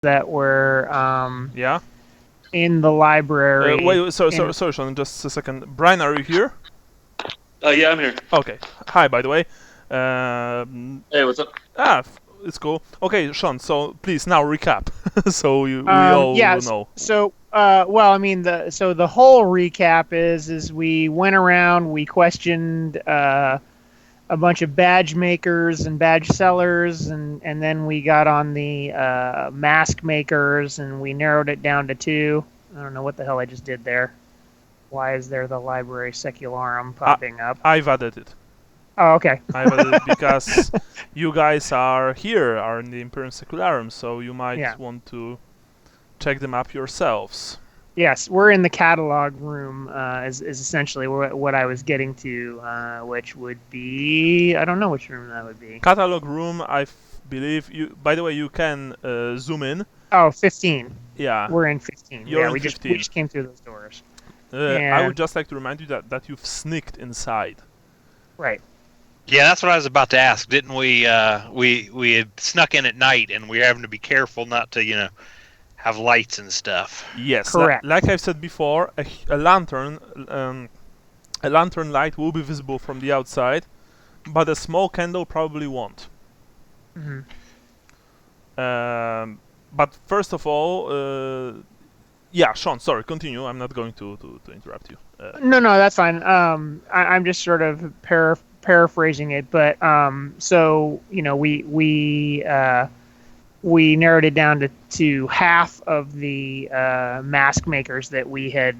that were Yeah. in the library. Wait, sorry, Sean, just a second. Brian, are you here? Yeah, I'm here. Okay. Hi, by the way. Hey, what's up? It's cool. Okay, Sean. So please now recap, so we all will know. So, well, I mean, the whole recap is we went around, we questioned a bunch of badge makers and badge sellers, and then we got on the mask makers, and we narrowed it down to 2. I don't know what the hell I just did there. Why is there the Library Secularum popping up? I've added it. Oh, okay. I've added it because you guys are in the Imperium Secularum, so you might want to check them up yourselves. Yes, we're in the catalog room, is essentially what I was getting to, which would be... I don't know which room that would be. Catalog room, I believe... you. By the way, you can zoom in. Oh, 15. Yeah. We're in 15. You're in we 15. just came through those doors. I would just like to remind you that you've sneaked inside. Right. Yeah, that's what I was about to ask. Didn't we? We had snuck in at night, and we were having to be careful not to, have lights and stuff. Yes, correct. Like I've said before, a lantern light will be visible from the outside, but a small candle probably won't. Mm-hmm. But first of all, yeah, Sean, sorry, continue. I'm not going to interrupt you. No, that's fine. I'm just sort of paraphrasing it, but so we narrowed it down to half of the mask makers that we had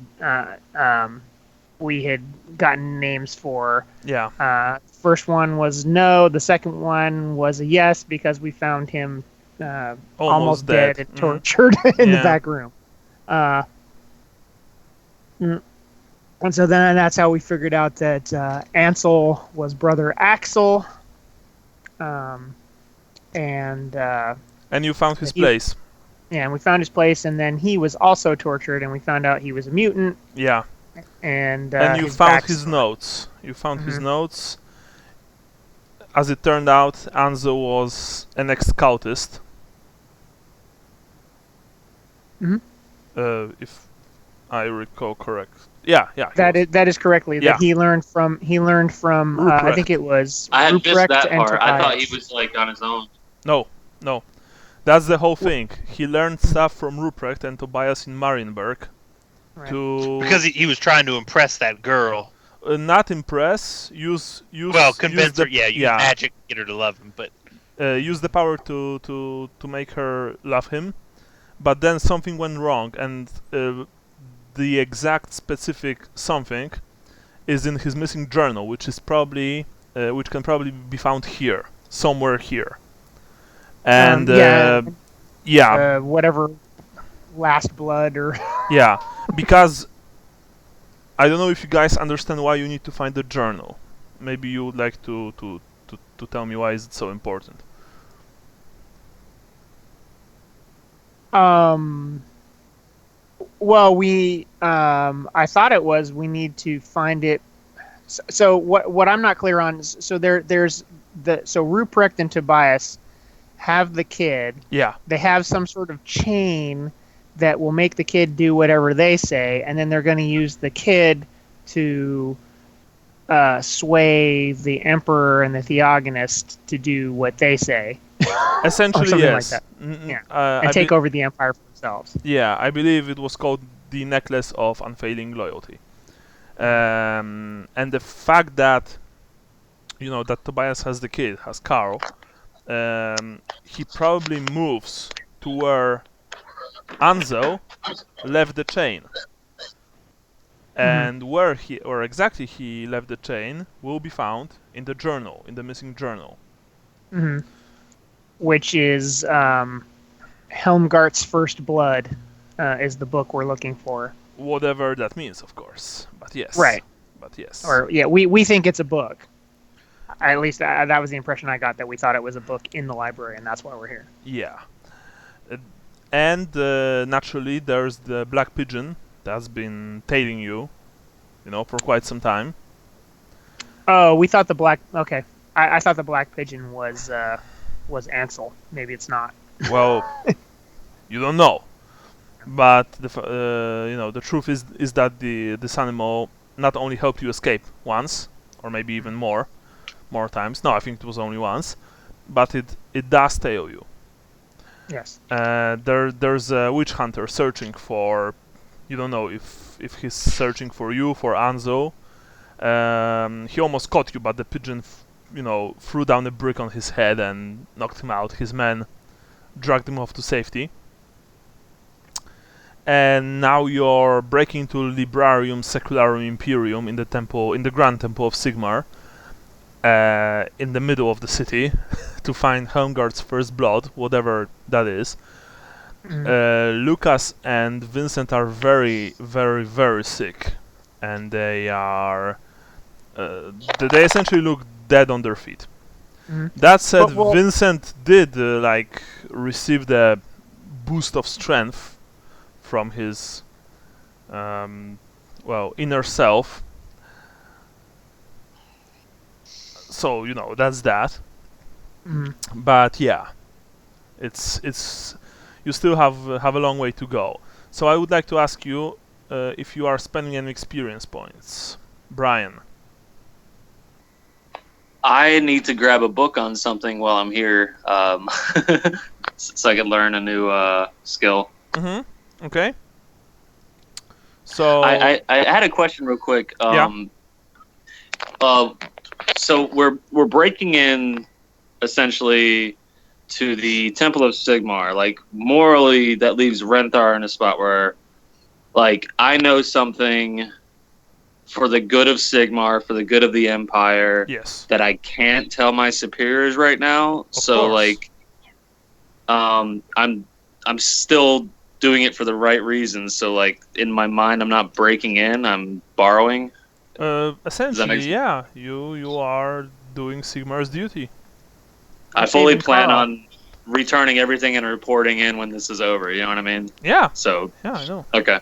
gotten names for. Yeah. First one was no. The second one was a yes because we found him almost dead and tortured in the back room. And so then that's how we figured out that Ansel was brother Axel. And you found his place. Yeah, and we found his place, and then he was also tortured, and we found out he was a mutant. Yeah. And you found his notes. You found his notes. As it turned out, Ansel was an ex-scoutist. If I recall correct. Yeah. That is correctly. Yeah. That he learned from I think it was I had missed Ruprecht that and part. I thought Tobias. he was like on his own. No. That's the whole thing. He learned stuff from Ruprecht and Tobias in Marienburg. Right. Because he was trying to impress that girl. Not impress. Use. Convince her. Use magic to get her to love him, but use the power to make her love him. But then something went wrong, and the exact specific something is in his missing journal, which is probably which can probably be found here, somewhere here. And whatever, Last Blood or yeah, because I don't know if you guys understand why you need to find the journal. Maybe you would like to tell me why is it so important. Well, I thought it was we need to find it. So what I'm not clear on is, so there's Ruprecht and Tobias have the kid. Yeah. They have some sort of chain that will make the kid do whatever they say, and then they're going to use the kid to sway the Emperor and the Theogonist to do what they say. Essentially, yes. Like that. And take over the Empire for themselves. Yeah, I believe it was called the Necklace of Unfailing Loyalty. And the fact that, that Tobias has the kid, has Karl, he probably moves to where Ansel left the chain. And where exactly he left the chain will be found in the journal, in the missing journal. Which is Helmgart's First Blood, is the book we're looking for. Whatever that means, of course. But yes. Right. But yes. Or we think it's a book. At least that was the impression I got, that we thought it was a book in the library, and that's why we're here. Yeah. And naturally, there's the black pigeon that's been tailing you, for quite some time. Oh, we thought the black... Okay. I thought the black pigeon was Ansel. Maybe it's not. Well, You don't know. But the truth is that this animal not only helped you escape once, or maybe even more times. No, I think it was only once, but it does tail you. Yes. There's a witch hunter searching for. You don't know if he's searching for you, for Ansel. He almost caught you, but the pigeon, threw down a brick on his head and knocked him out. His men dragged him off to safety. And now you're breaking into Librarium Secularum Imperium in the Grand Temple of Sigmar, in the middle of the city, to find Helmgard's first blood, whatever that is. Lucas and Vincent are very, very, very sick, and they are. They essentially look dead on their feet. That said, Vincent did receive the boost of strength from his inner self. So that's that. But yeah, it's you still have a long way to go. So I would like to ask you if you are spending any experience points, Brian. I need to grab a book on something while I'm here, so I can learn a new skill. Okay. So I had a question real quick. So we're breaking in essentially to the Temple of Sigmar. Like, morally, that leaves Renthar in a spot where, like, I know something for the good of Sigmar, for the good of the Empire. Yes. That I can't tell my superiors right now. Of course. I'm still doing it for the right reasons. So, like, in my mind, I'm not breaking in. I'm borrowing. Essentially, yeah. You are doing Sigmar's duty. I fully plan Karl. on returning everything and reporting in when this is over. You know what I mean? Yeah. So. Yeah, I know. Okay.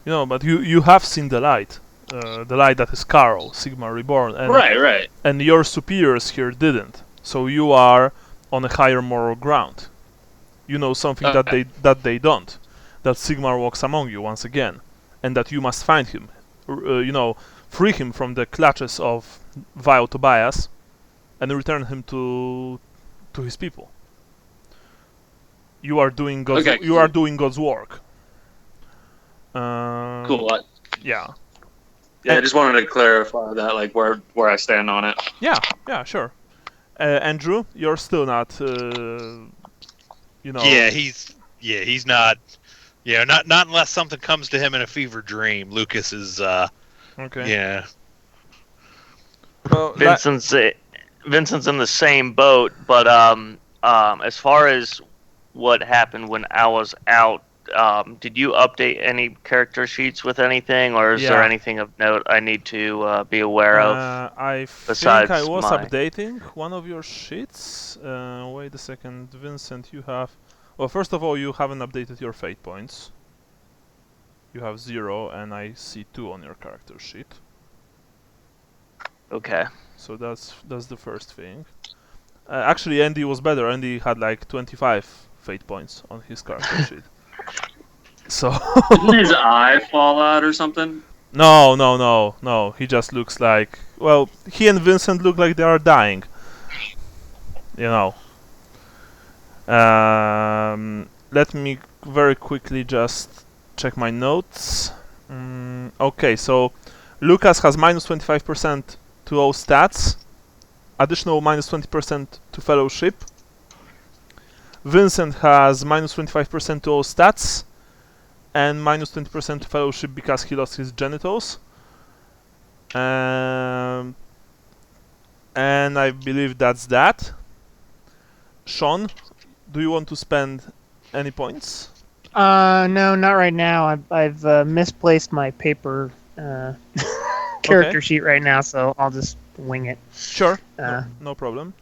But you have seen the light that is Karl, Sigmar Reborn, and Right. and your superiors here didn't. So you are on a higher moral ground. You know something that they don't. That Sigmar walks among you once again, and that you must find him. Free him from the clutches of vile Tobias, and return him to his people. You are doing God's are doing God's work. Cool. Yeah. Yeah, I just wanted to clarify that, like, where I stand on it. Yeah, sure. Andrew, you're still not, Yeah, he's not. Yeah, not unless something comes to him in a fever dream. Lucas is. Okay. Yeah. Well, Vincent's in the same boat, but as far as what happened when I was out, did you update any character sheets with anything, or is there anything of note I need to be aware of? I besides think I was my... updating one of your sheets. Wait a second, Vincent, you have... Well, first of all, you haven't updated your fate points. You have 0, and I see 2 on your character sheet. Okay. So that's the first thing. Actually, Andy was better. Andy had like 25 fate points on his character sheet. So Didn't his eye fall out or something? No. He just looks like... Well, he and Vincent look like they are dying. Let me very quickly just check my notes. Okay, so Lucas has minus 25% to all stats. Additional minus 20% to fellowship. Vincent has minus 25% to all stats. And minus 20% to fellowship because he lost his genitals. And I believe that's that. Sean, do you want to spend any points? No, not right now. I've misplaced my paper character sheet right now, so I'll just wing it. Sure, no problem.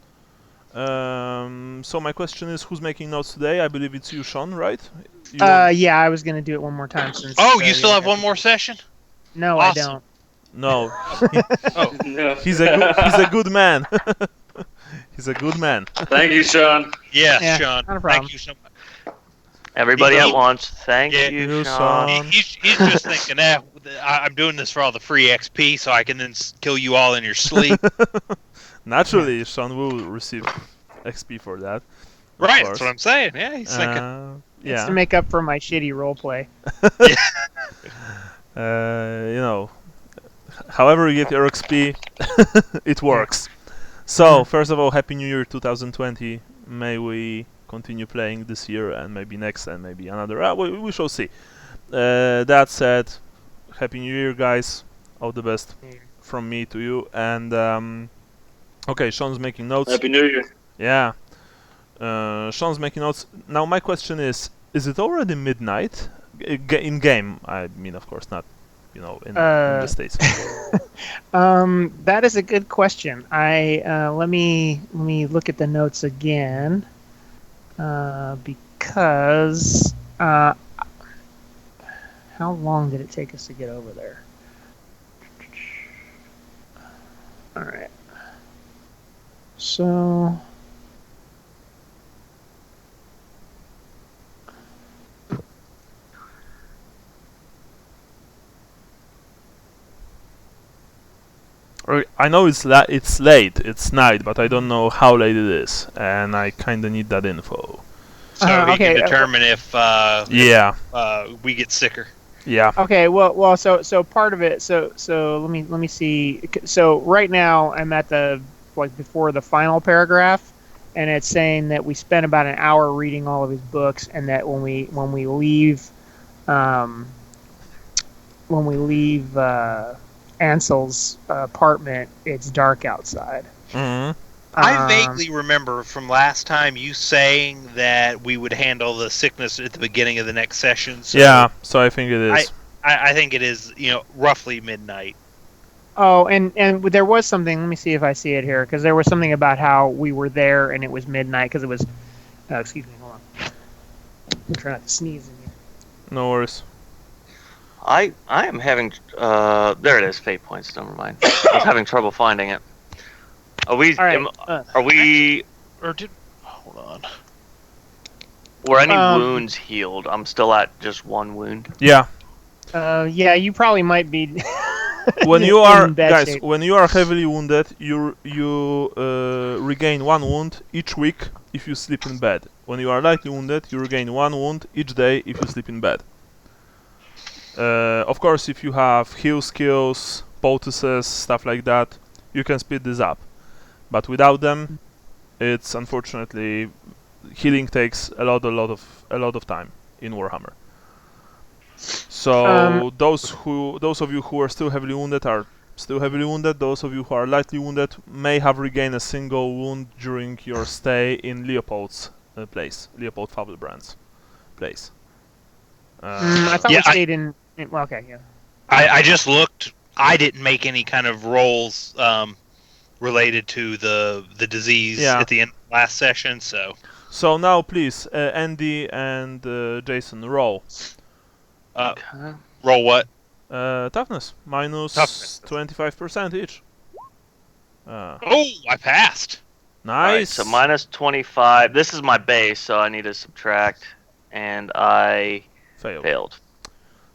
So my question is, who's making notes today? I believe it's you, Sean, right? Yeah, I was gonna do it one more time since. Oh, you still have one more session? No, Awesome. I don't. No. No. He's a good man. He's a good man. Thank you, Sean. Yes, Yeah, Sean. not a problem. Thank you so much. Everybody Yeah. at once. Thank Yeah. you, You, Sean. Sean. He's just thinking, I'm doing this for all the free XP, so I can then kill you all in your sleep. Naturally, Sean will receive XP for that. Of Right, course. that's what I'm saying. Yeah, he's thinking. It's to Yeah. make up for my shitty roleplay. You know, however you get your XP, it works. So, first of all, Happy New Year 2020. May we continue playing this year and maybe next and maybe another. We shall see. That said, Happy New Year, guys. All the best from me to you. And, okay, Sean's making notes. Happy New Year. Yeah. Sean's making notes. Now, my question is it already midnight? In game, I mean, of course, not, in the States. That is a good question. Let me look at the notes again, because how long did it take us to get over there? All right. So. I know it's late, it's night, but I don't know how late it is, and I kind of need that info. So he okay, can determine if Yeah. we get sicker. Yeah. Okay, well, so part of it. So let me see. So right now I'm at the before the final paragraph, and it's saying that we spent about an hour reading all of his books, and that when we leave, Ansel's apartment, it's dark outside. Mm-hmm. I vaguely remember from last time you saying that we would handle the sickness at the beginning of the next session. So Yeah, so I think it is. I think it is, roughly midnight. Oh, and there was something. Let me see if I see it here, because there was something about how we were there and it was midnight because it was. Excuse me, hold on. I'm trying not to sneeze in here. No worries. I am having there it is, fate points, never mind. I was having trouble finding it. Are we All right. are we Hold on. were any wounds healed? I'm still at just one wound. Yeah. Yeah, you probably might be. When you are in bad guys, shape. when you are heavily wounded, you regain 1 wound each week if you sleep in bed. When you are lightly wounded, you regain 1 wound each day if you sleep in bed. Of course, if you have heal skills, poultices, stuff like that, you can speed this up. But without them, it's unfortunately healing takes a lot of time in Warhammer. So those of you who are still heavily wounded are still heavily wounded. Those of you who are lightly wounded may have regained a single wound during your stay in Leopold's place, Leopold Fabelbrand's place. I thought we stayed in. Well, okay, yeah. I just looked. I didn't make any kind of rolls related to the disease at the end of last session, so. So now, please, Andy and Jason, roll. Okay. Roll what? Toughness minus Toughness. 25% each. Oh, I passed. Nice. Right, so minus 25. This is my base, so I need to subtract, and I failed.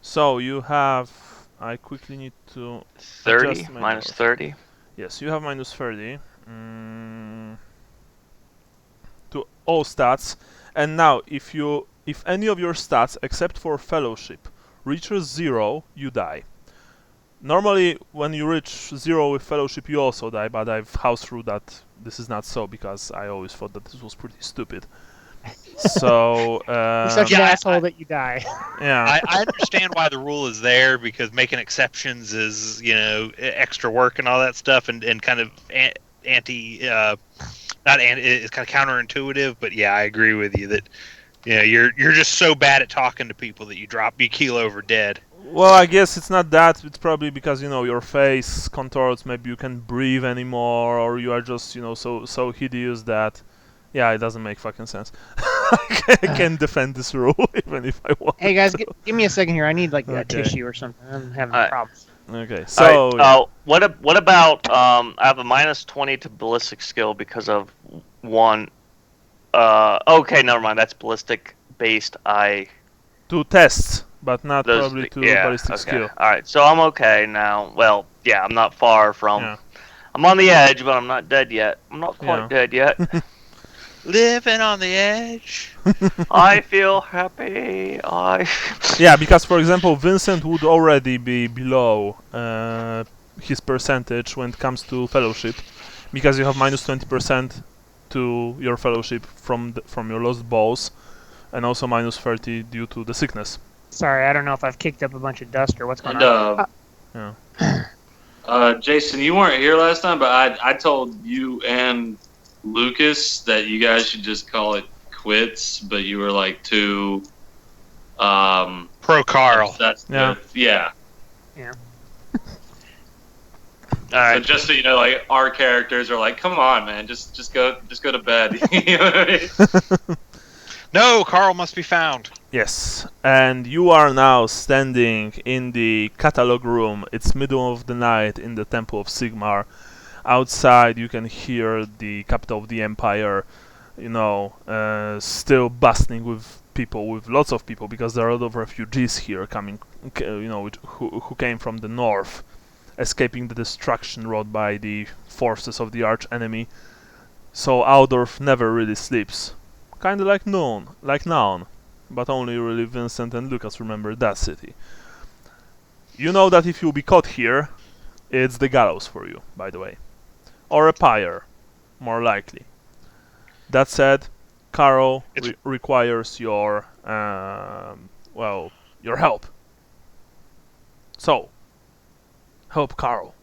So you have. I quickly need to. 30 minus 30. Yes, you have minus 30 to all stats. And now, if any of your stats except for fellowship reaches 0, you die. Normally, when you reach 0 with fellowship, you also die. But I've housed through that this is not so because I always thought that this was pretty stupid. So You're such an asshole that you die. Yeah. I understand why the rule is there, because making exceptions is, extra work and all that stuff, and kind of it's kind of counterintuitive. But yeah, I agree with you that you're just so bad at talking to people that you keel over dead. Well, I guess it's not that. It's probably because your face contorts. Maybe you can't breathe anymore, or you are just so hideous that. Yeah, it doesn't make fucking sense. I can defend this rule even if I want. Hey guys, give me a second here. I need a tissue or something. I'm having problems. Okay, so what about I have a minus 20 to ballistic skill because of one. Okay, never mind. That's ballistic based I? To tests, but not Those, probably to yeah, ballistic okay. skill. All right, so I'm okay now. Well, yeah, I'm not far from. Yeah. I'm on the edge, but I'm not dead yet. I'm not quite Yeah. dead yet. Living on the edge. I feel happy. Yeah, because for example, Vincent would already be below his percentage when it comes to fellowship, because you have minus 20% to your fellowship from your lost balls, and also minus 30 due to the sickness. Sorry, I don't know if I've kicked up a bunch of dust or what's going And on. Jason, you weren't here last time, but I told you and Lucas that you guys should just call it quits, but you were like too Pro Karl. That's Yeah. yeah. Yeah. All right. So just so you know, like our characters are like, come on, man, just go to bed. You know what I mean? No, Karl must be found. Yes, and you are now standing in the catalog room. It's middle of the night in the Temple of Sigmar. Outside, you can hear the capital of the Empire, still bustling with people, with lots of people, because there are a lot of refugees here coming, who came from the north, escaping the destruction wrought by the forces of the arch enemy. So Aldorf never really sleeps. Kinda like Noun, but only really Vincent and Lucas remember that city. You know that if you'll be caught here, it's the gallows for you, by the way. Or a pyre, more likely. That said, Karl requires your help. So, help Karl.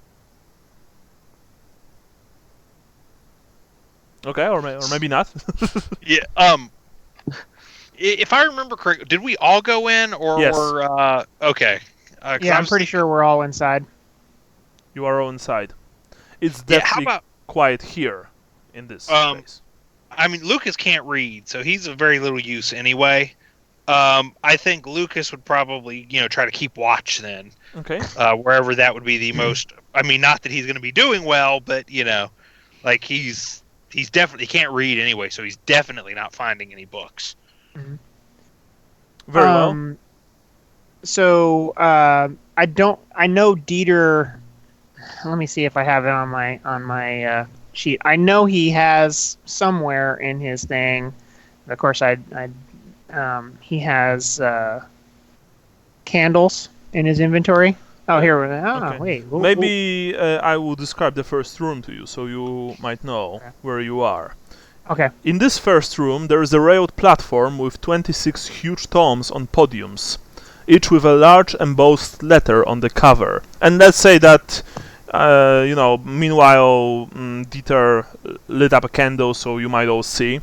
Okay, or maybe not. Yeah. If I remember correctly, did we all go in, or Yes. were okay? Yeah, I'm pretty sure we're all inside. You are all inside. It's Yeah, definitely how about quiet here in this place. I mean, Lucas can't read, so he's of very little use anyway. I think Lucas would probably, try to keep watch then. Okay. Wherever that would be the most. I mean, not that he's going to be doing well, but like he's definitely, he can't read anyway, so he's definitely not finding any books. Mm-hmm. Very well. So I know Dieter. Let me see if I have it on my sheet. I know he has somewhere in his thing. Of course, he has candles in his inventory. Oh, here. Okay. Wait. Maybe I will describe the first room to you, so you might know where you are. Okay. In this first room, there is a railed platform with 26 huge tomes on podiums, each with a large embossed letter on the cover. And let's say that, meanwhile, Dieter lit up a candle, so you might all see.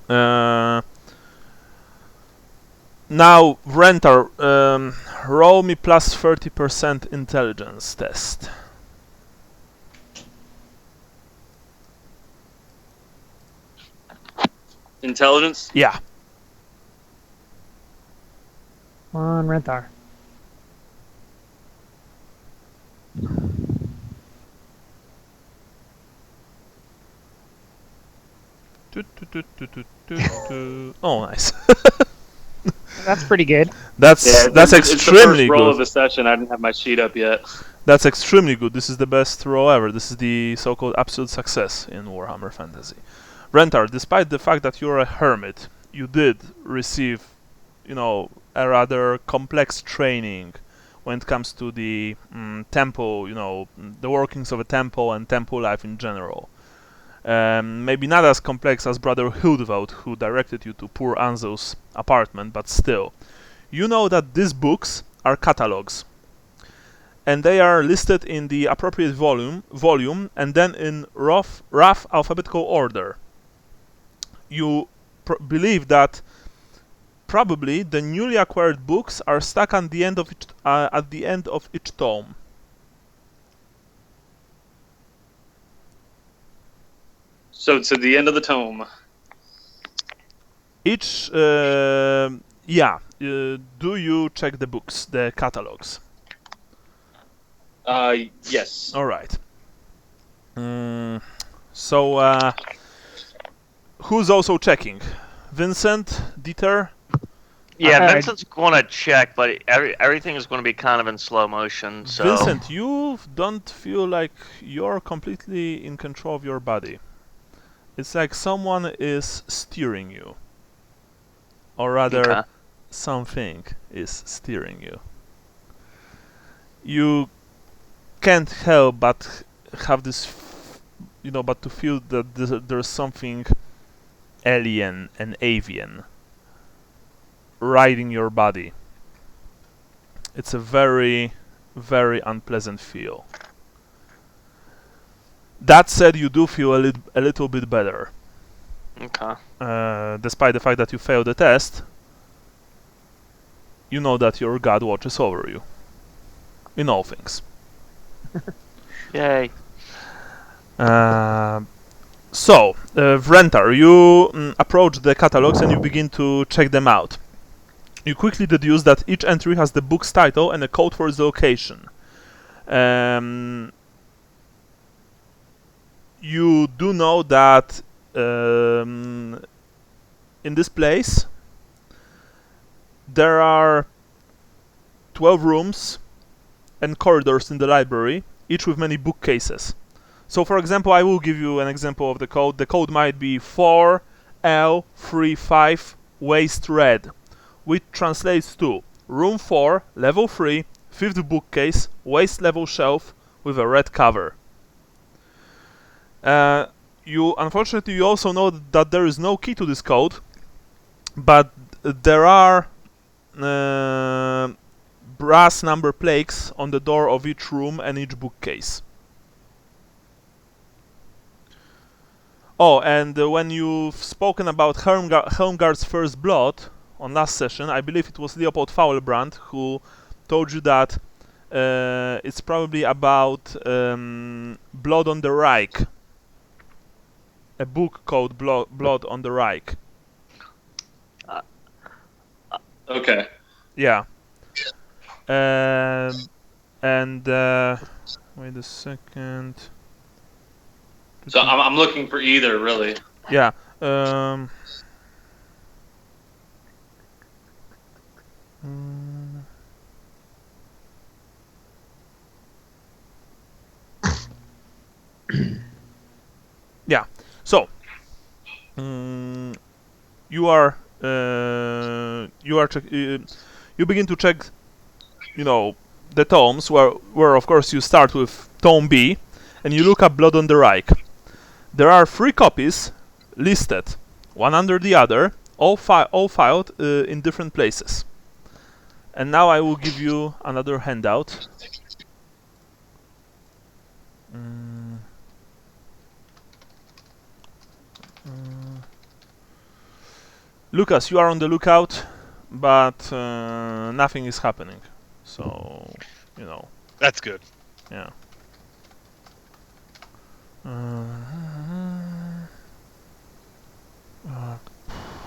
Now, Rentar, roll me plus 30% intelligence test. Intelligence? Yeah. Come on, Renthar. Oh, nice. That's pretty good. That's it's the extremely first roll good. of the session. I didn't have my sheet up yet. That's extremely good. This is the best roll ever. This is the so-called absolute success in Warhammer Fantasy. Rentar, despite the fact that you're a hermit, you did receive, a rather complex training when it comes to the temple, the workings of a temple and temple life in general. Maybe not as complex as Brother Hildeveld, who directed you to poor Ansel's apartment, but still. You know that these books are catalogs, and they are listed in the appropriate volume and then in rough alphabetical order. You believe that probably the newly acquired books are stuck at the end of each tome. So to the end of the tome. Each, do you check the books, the catalogs? Yes. All right. So, who's also checking? Vincent, Dieter. Yeah, Vincent's gonna check, but everything is gonna be kind of in slow motion. So Vincent, you don't feel like you're completely in control of your body. It's like someone is steering you, or rather, Okay. something is steering you. You can't help but have this, but to feel that there's something alien and avian riding your body. It's a very, very unpleasant feel. That said, you do feel a little bit better. Okay. Despite the fact that you failed the test, you know that your god watches over you. In all things. Yay. Vrentar, you approach the catalogs and you begin to check them out. You quickly deduce that each entry has the book's title and a code for its location. You do know that in this place there are 12 rooms and corridors in the library, each with many bookcases. So, for example, I will give you an example of the code. The code might be 4L35 waste red, which translates to room 4, level 3, 5th bookcase, waste level shelf with a red cover. Unfortunately, you also know that there is no key to this code, but there are brass number plaques on the door of each room and each bookcase. Oh, and when you've spoken about Helmgard's First Blood on last session, I believe it was Leopold Faulbrand who told you that it's probably about Blood on the Reich. A book called Blood on the Reich. Okay. Yeah. And wait a second. So I'm looking for either, really. Yeah. Yeah. So you begin to check, the tomes where of course you start with tome B, and you look up Blood on the Reich. There are 3 copies listed, one under the other, all filed in different places. And now I will give you another handout. Lucas, you are on the lookout, but nothing is happening. So, That's good. yeah.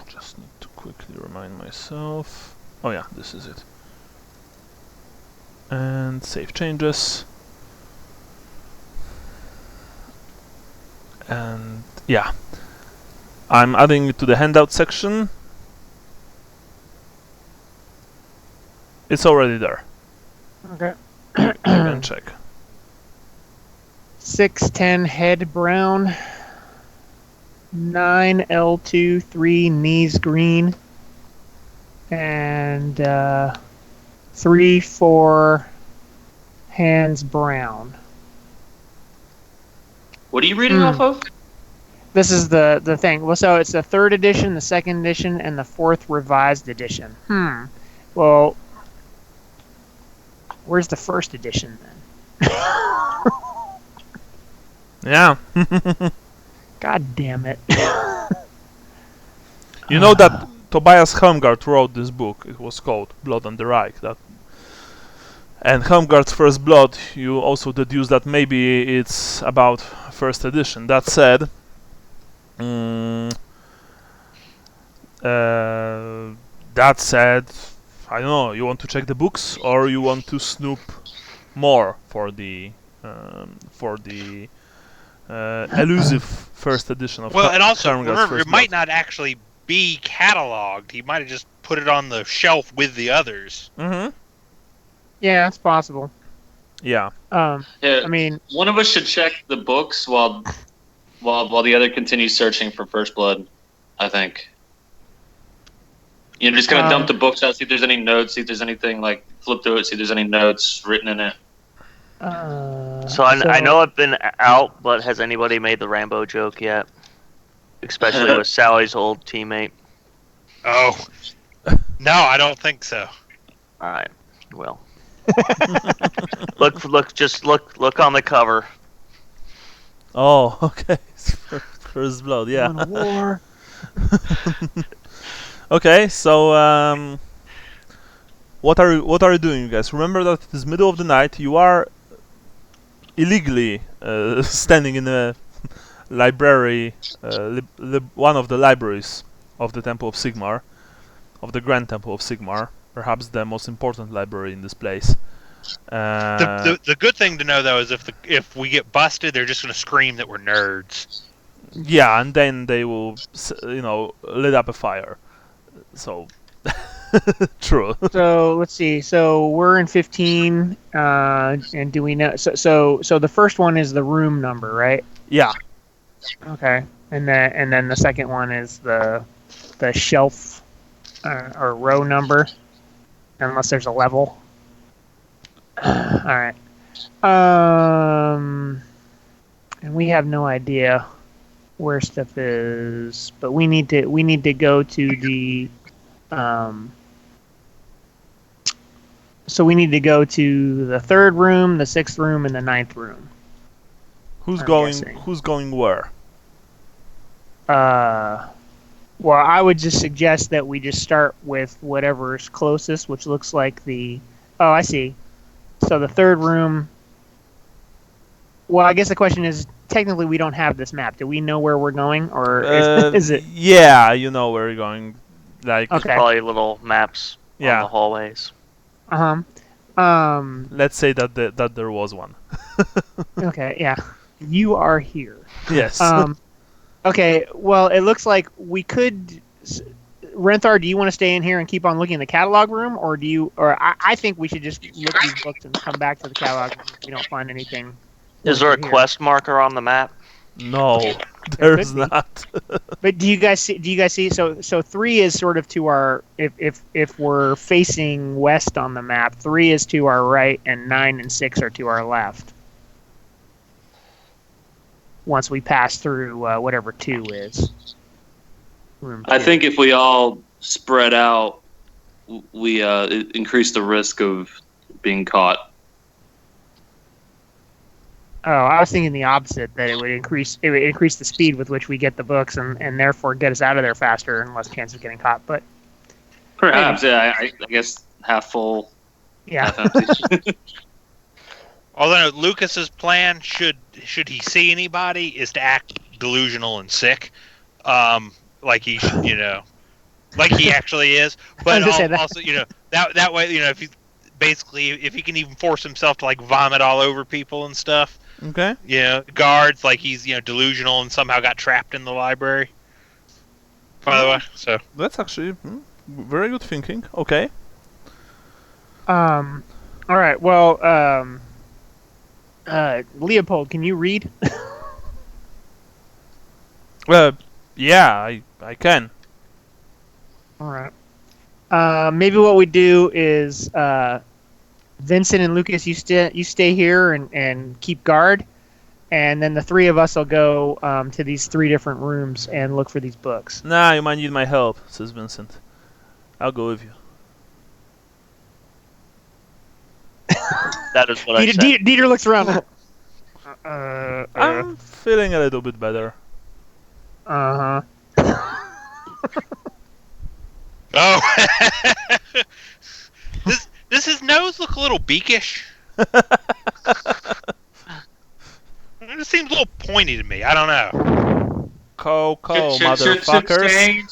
Just need to quickly remind myself. Oh yeah, this is it. And save changes. And yeah, I'm adding it to the handout section. It's already there. Okay. You can check. 610 head brown. 9 L2 3 knees green. And 3 4 hands brown. What are you reading off of? This is the thing. Well, so it's the 3rd edition, the 2nd edition, and the 4th revised edition. Well, where's the 1st edition then? Yeah. God damn it. You know that Tobias Helmgard wrote this book. It was called Blood on the Reich. And Helmgard's First Blood, you also deduce that maybe it's about 1st edition. That said, I don't know, you want to check the books or you want to snoop more for the elusive 1st edition of Well, and also Helmgard's remember, First it might Blood. not actually be cataloged. He might have just put it on the shelf with the others. Mm-hmm. Yeah, it's possible. Yeah. Yeah, I mean, one of us should check the books while the other continues searching for First Blood. I think. You're just gonna dump the books out, see if there's any notes, see if there's anything like flip through it, see if there's any notes written in it. So I know I've been out, but has anybody made the Rambo joke yet? Especially with Sally's old teammate. Oh, no, I don't think so. All right, well, look on the cover. Oh, okay. First Blood, yeah. war. Okay, so what are you doing, you guys? Remember that it is middle of the night. You are illegally standing in a library, one of the libraries of the Temple of Sigmar, of the Grand Temple of Sigmar, perhaps the most important library in this place. The good thing to know though is if we get busted, they're just going to scream that we're nerds. Yeah, and then they will, lit up a fire. So, true. So let's see. So we're in 15, and do we know? So the first one is the room number, right? Yeah. Okay, and then the second one is the shelf or row number, unless there's a level. All right. And we have no idea where stuff is, but we need to go to the so we need to go to the third room, the sixth room, and the ninth room. Who's I'm going? guessing. Who's going where? Well, I would just suggest that we just start with whatever's closest, which looks like the. Oh, I see. So the third room. Well, I guess the question is, technically, we don't have this map. Do we know where we're going, or is it? Yeah, you know where you're going. Like, Okay. Probably little maps on Yeah. the hallways. Let's say that there was one. Okay. Yeah. You are here. Yes. Okay. Well, it looks like we could. Renthar, do you want to stay in here and keep on looking in the catalog room, or do you? Or I think we should just look these books and come back to the catalog room if we don't find anything. Is there a here. quest marker on the map? No, there's could be. not. But do you guys see? So 3 is sort of to our if we're facing west on the map, 3 is to our right, and 9 and 6 are to our left. Once we pass through whatever 2 is. Room I 2. think if we all spread out, we increase the risk of being caught. Oh, I was thinking the opposite, that it would increase the speed with which we get the books and therefore get us out of there faster and less chance of getting caught. But Perhaps, yeah. I guess half full, yeah. half empty. Although Lucas's plan, should he see anybody, is to act delusional and sick, like he should, like he actually is. But also, that way, if he can even force himself to like vomit all over people and stuff. Okay. Guards, like he's delusional and somehow got trapped in the library. By the way, so That's actually very good thinking. Okay. All right. Well, Leopold, can you read? Yeah, I can. All right. Maybe what we do is Vincent and Lucas, you stay here and keep guard, and then the 3 of us will go to these 3 different rooms and look for these books. Nah, you might need my help, says Vincent. I'll go with you. That is what I said. Dieter looks around. I'm feeling a little bit better. Uh-huh. oh, does his nose look a little beakish? It seems a little pointy to me. I don't know. Coco, motherfuckers.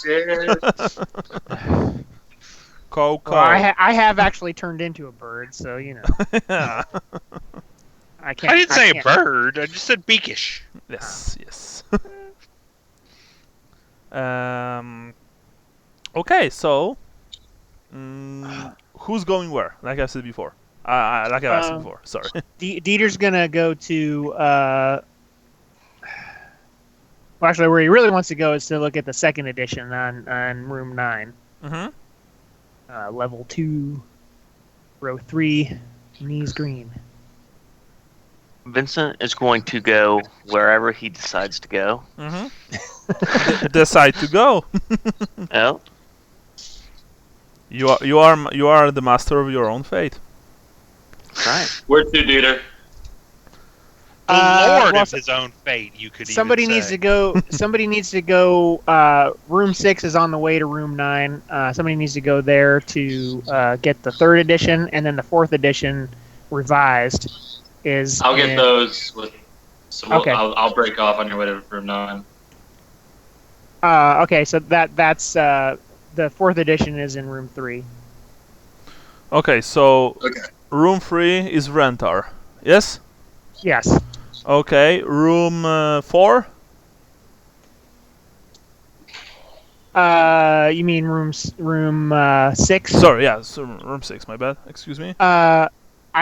Coco. Well, I have actually turned into a bird, so Yeah. I can't. I didn't say can't. a bird. I just said beakish. Yes. Okay, so who's going where? Like I said before. Like I asked before. Sorry. Dieter's gonna go to. Well, actually, where he really wants to go is to look at the second edition on room 9. Mm-hmm. Level 2, row 3, knees green. Vincent is going to go wherever he decides to go. Mm-hmm. Decide to go. Oh. You are the master of your own fate. Right. Where to, Dieter? The lord well, of his own fate, you could somebody even needs say. to go. Somebody needs to go. Room 6 is on the way to room 9. Somebody needs to go there to get the 3rd edition, and then the 4th edition revised is. I'll get those. So Okay. I'll break off on your way to room 9. Okay, so that's the 4th edition is in room 3. Okay, so Okay. room 3 is Rentar. Yes? Yes. Okay, room 4? You mean room 6? Sorry, yeah, so room 6, my bad. Excuse me. I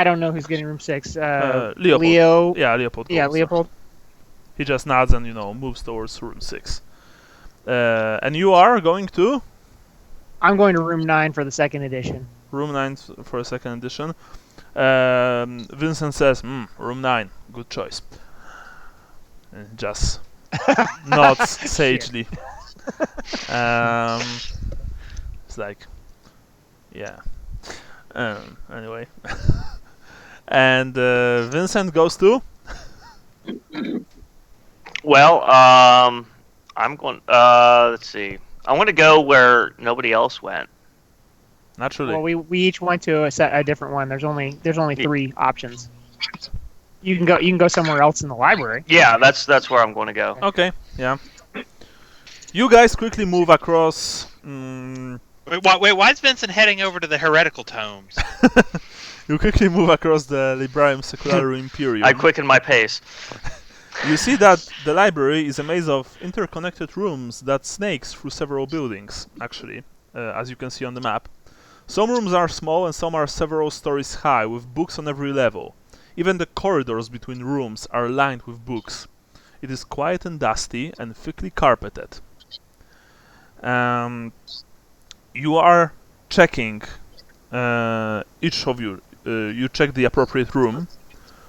don't know who's getting room 6. Leopold. Leo. Yeah, Leopold. Yeah, goes. Leopold. He just nods and, moves towards room 6. And you are going to? I'm going to room 9 for the 2nd edition. Room 9 for a 2nd edition. Vincent says, room 9, good choice. And just nods sagely. It's like, yeah. Anyway. And Vincent goes to? Well, I'm going. Let's see. I want to go where nobody else went. Naturally. Well, we each went to a different one. There's only 3 options. You can go somewhere else in the library. Yeah, that's where I'm going to go. Okay, yeah. You guys quickly move across. Wait, why is Vincent heading over to the heretical tomes? You quickly move across the Librarium Secularum Imperium. I quicken my pace. You see that the library is a maze of interconnected rooms that snakes through several buildings, actually, as you can see on the map. Some rooms are small and some are several stories high, with books on every level. Even the corridors between rooms are lined with books. It is quiet and dusty and thickly carpeted. You are checking, each of you, you check the appropriate room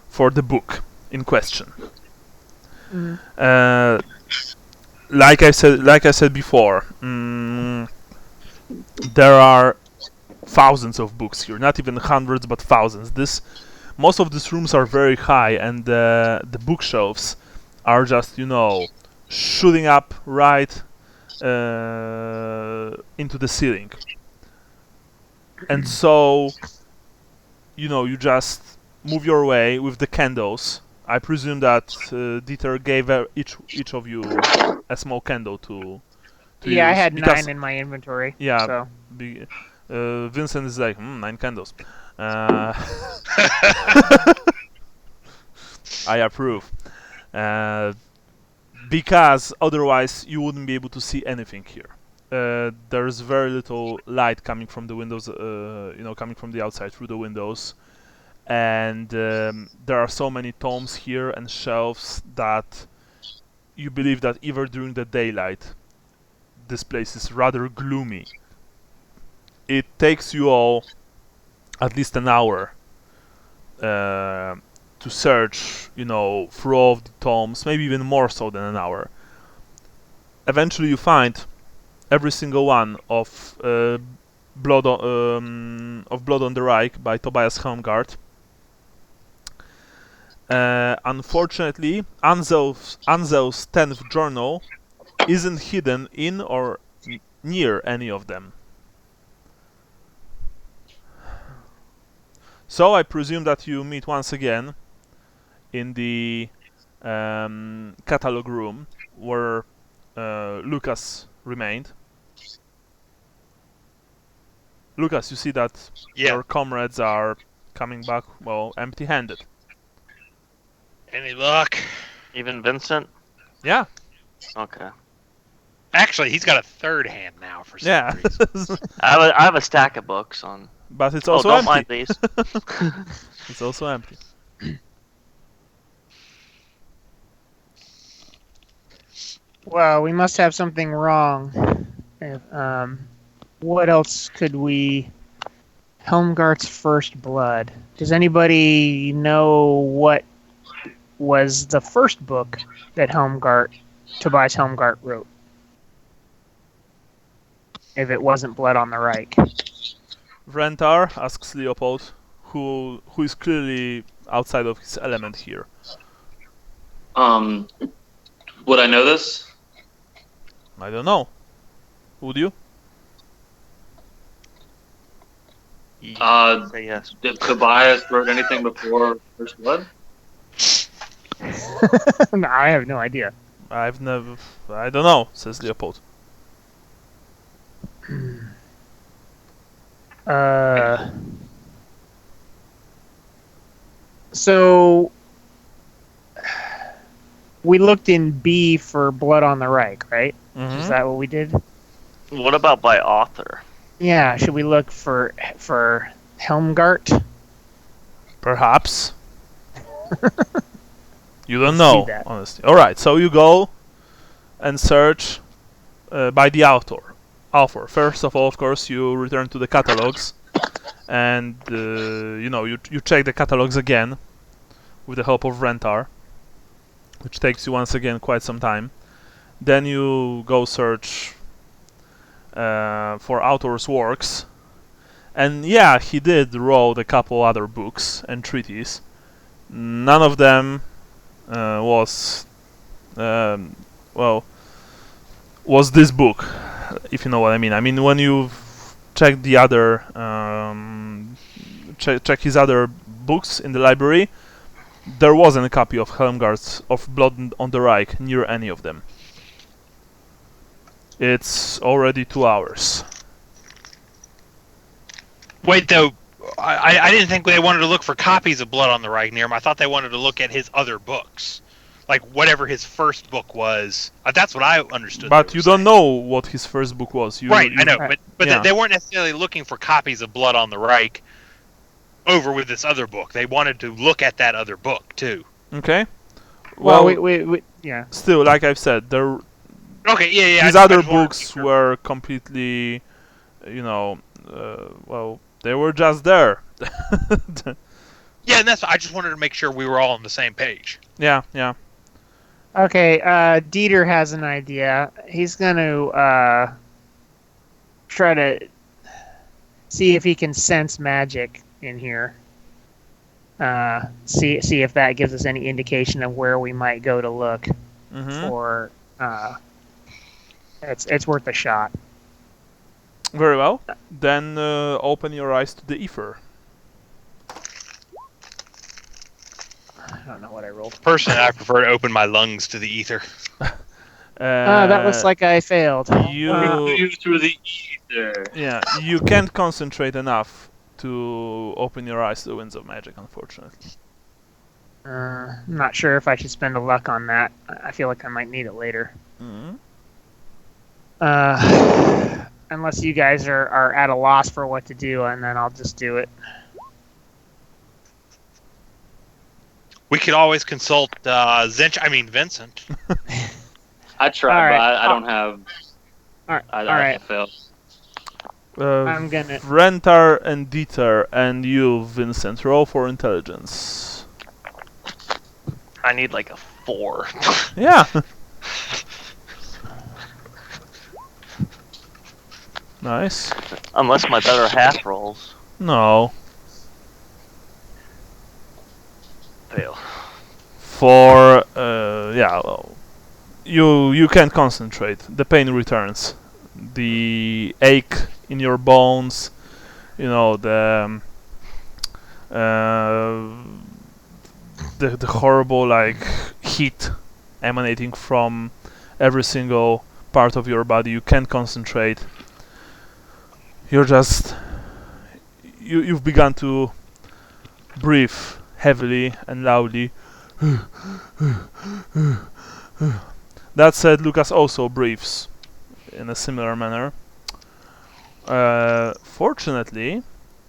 for the book in question. Like I said before, there are thousands of books here, not even hundreds but thousands. Most of these rooms are very high, and the bookshelves are just shooting up right into the ceiling. And so you just move your way with the candles. I presume that Dieter gave each of you a small candle to Yeah, I use, had because 9 in my inventory. Yeah, So. Vincent is like, 9 candles. I approve. Because otherwise you wouldn't be able to see anything here. There's very little light coming from the windows, coming from the outside through the windows. And there are so many tomes here and shelves that you believe that even during the daylight, this place is rather gloomy. It takes you all at least an hour to search, through all of the tomes, maybe even more so than an hour. Eventually you find every single one of Blood on the Reich by Tobias Helmgart. Unfortunately, Ansel's 10th journal isn't hidden in or near any of them. So I presume that you meet once again in the catalog room where Lucas remained. Lucas, you see that your comrades are coming back, empty-handed. Any luck? Even Vincent? Yeah. Okay. Actually, he's got a third hand now for some Yeah. reason. I have a stack of books on. But it's Oh, also don't empty. mind these. It's also empty. Well, we must have something wrong. What else could we... Helmgart's First Blood. Does anybody know what was the first book that Tobias Helmgart wrote? If it wasn't Blood on the Reich. Rentar asks Leopold, who is clearly outside of his element here. Would I know this? I don't know. Would you? Say yes. Did Tobias wrote anything before First Blood? No, I have no idea. I don't know, says Leopold. So we looked in B for Blood on the Reich, right? Mm-hmm. Is that what we did? What about by author? Yeah. Should we look for Helmgart? Perhaps. You don't See know, that. honestly. Alright, so you go and search by the author. First of all, of course, you return to the catalogs and you check the catalogs again with the help of Rentar, which takes you once again quite some time. Then you go search for author's works, and yeah, he did wrote a couple other books and treatises. None of them was this book, if you know what I mean. I mean, when you check the other check his other books in the library, there wasn't a copy of Helmgart's of Blood on the Reich near any of them. It's already 2 hours. Wait, though, I didn't think they wanted to look for copies of Blood on the Reich near him. I thought they wanted to look at his other books. Like, whatever his first book was. That's what I understood. But you don't know what his first book was. Right, I know, but yeah. they weren't necessarily looking for copies of Blood on the Reich over with this other book. They wanted to look at that other book, too. Okay. Well, we yeah. Still, like I've said, there. Okay, yeah. His other books were completely, they were just there. Yeah, and I just wanted to make sure we were all on the same page. Yeah. Okay, Dieter has an idea. He's going to try to see if he can sense magic in here. See if that gives us any indication of where we might go to look for. It's worth a shot. Very well. Then open your eyes to the ether. I don't know what I rolled. Personally, I prefer to open my lungs to the ether. That looks like I failed. You through the ether. Yeah, you can't concentrate enough to open your eyes to the winds of magic, unfortunately. I'm not sure if I should spend a luck on that. I feel like I might need it later. Unless you guys are at a loss for what to do, and then I'll just do it. We could always consult Vincent. I tried, All right. but I don't have. All right. I failed. I'm gonna. Rentar and Dieter and you, Vincent, roll for intelligence. I need like a 4. Yeah. Nice. Unless my better half rolls. No. Fail. For you can't concentrate. The pain returns. The ache in your bones, the horrible heat emanating from every single part of your body. You can't concentrate. You've begun to breathe heavily and loudly. That said, Lucas also breathes in a similar manner. Fortunately,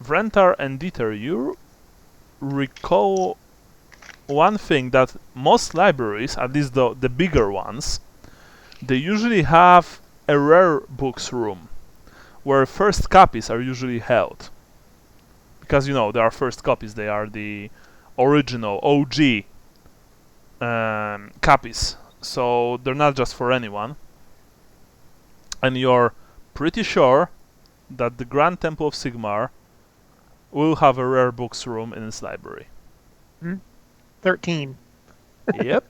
Vrentar and Dieter, you recall one thing that most libraries, at least the bigger ones, they usually have a rare books room where first copies are usually held. Because, you know, they are first copies, they are the original, OG copies. So they're not just for anyone. And you're pretty sure that the Grand Temple of Sigmar will have a rare books room in its library. 13. Yep.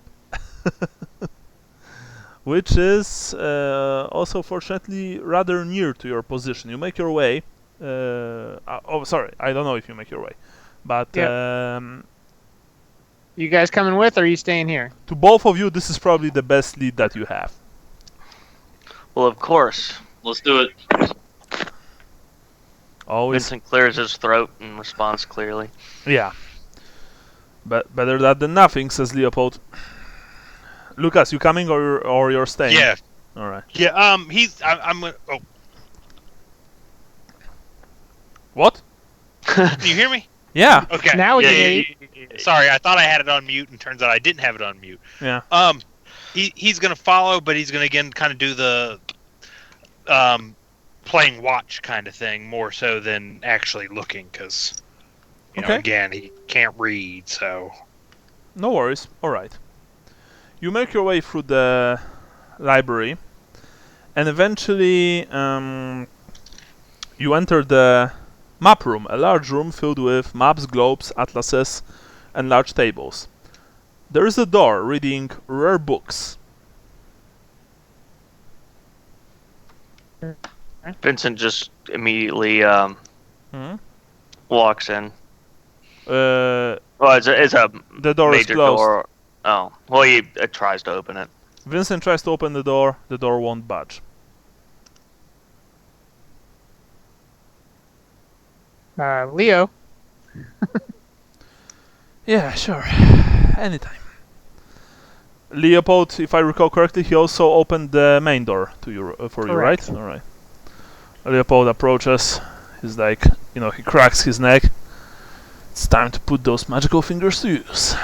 Which is also, fortunately, rather near to your position. You make your way. Oh, sorry, I don't know if you make your way. But You guys coming with, or are you staying here? to both of you, this is probably the best lead that you have. Well, of course. Let's do it. Always, Vincent clears his throat and responds clearly. yeah. But better that than nothing, says Leopold. Lucas, you coming or you're staying? Yeah. All right. Yeah. I'm gonna. Oh, What? can you hear me? Yeah. Okay. Now we Yeah, can yeah, hear you. Sorry, I thought I had it on mute, and turns out I didn't have it on mute. Yeah. He's gonna follow, but he's gonna again kind of do the playing watch kind of thing more so than actually looking, because you know, Okay. again, he can't read, so. No worries. All right. You make your way through the library, and eventually you enter the map room, a large room filled with maps, globes, atlases, and large tables. There is a door reading rare books. Vincent just immediately Hmm? walks in. Uh, Well, it's a the door is major closed. door. Oh, well, he tries to open it. Vincent tries to open the door won't budge. Leo. Yeah, sure. Anytime. Leopold, if I recall correctly, he also opened the main door to you, for Correct. you, right? All right. Leopold approaches. He's like, you know, he cracks his neck. It's time to put those magical fingers to use.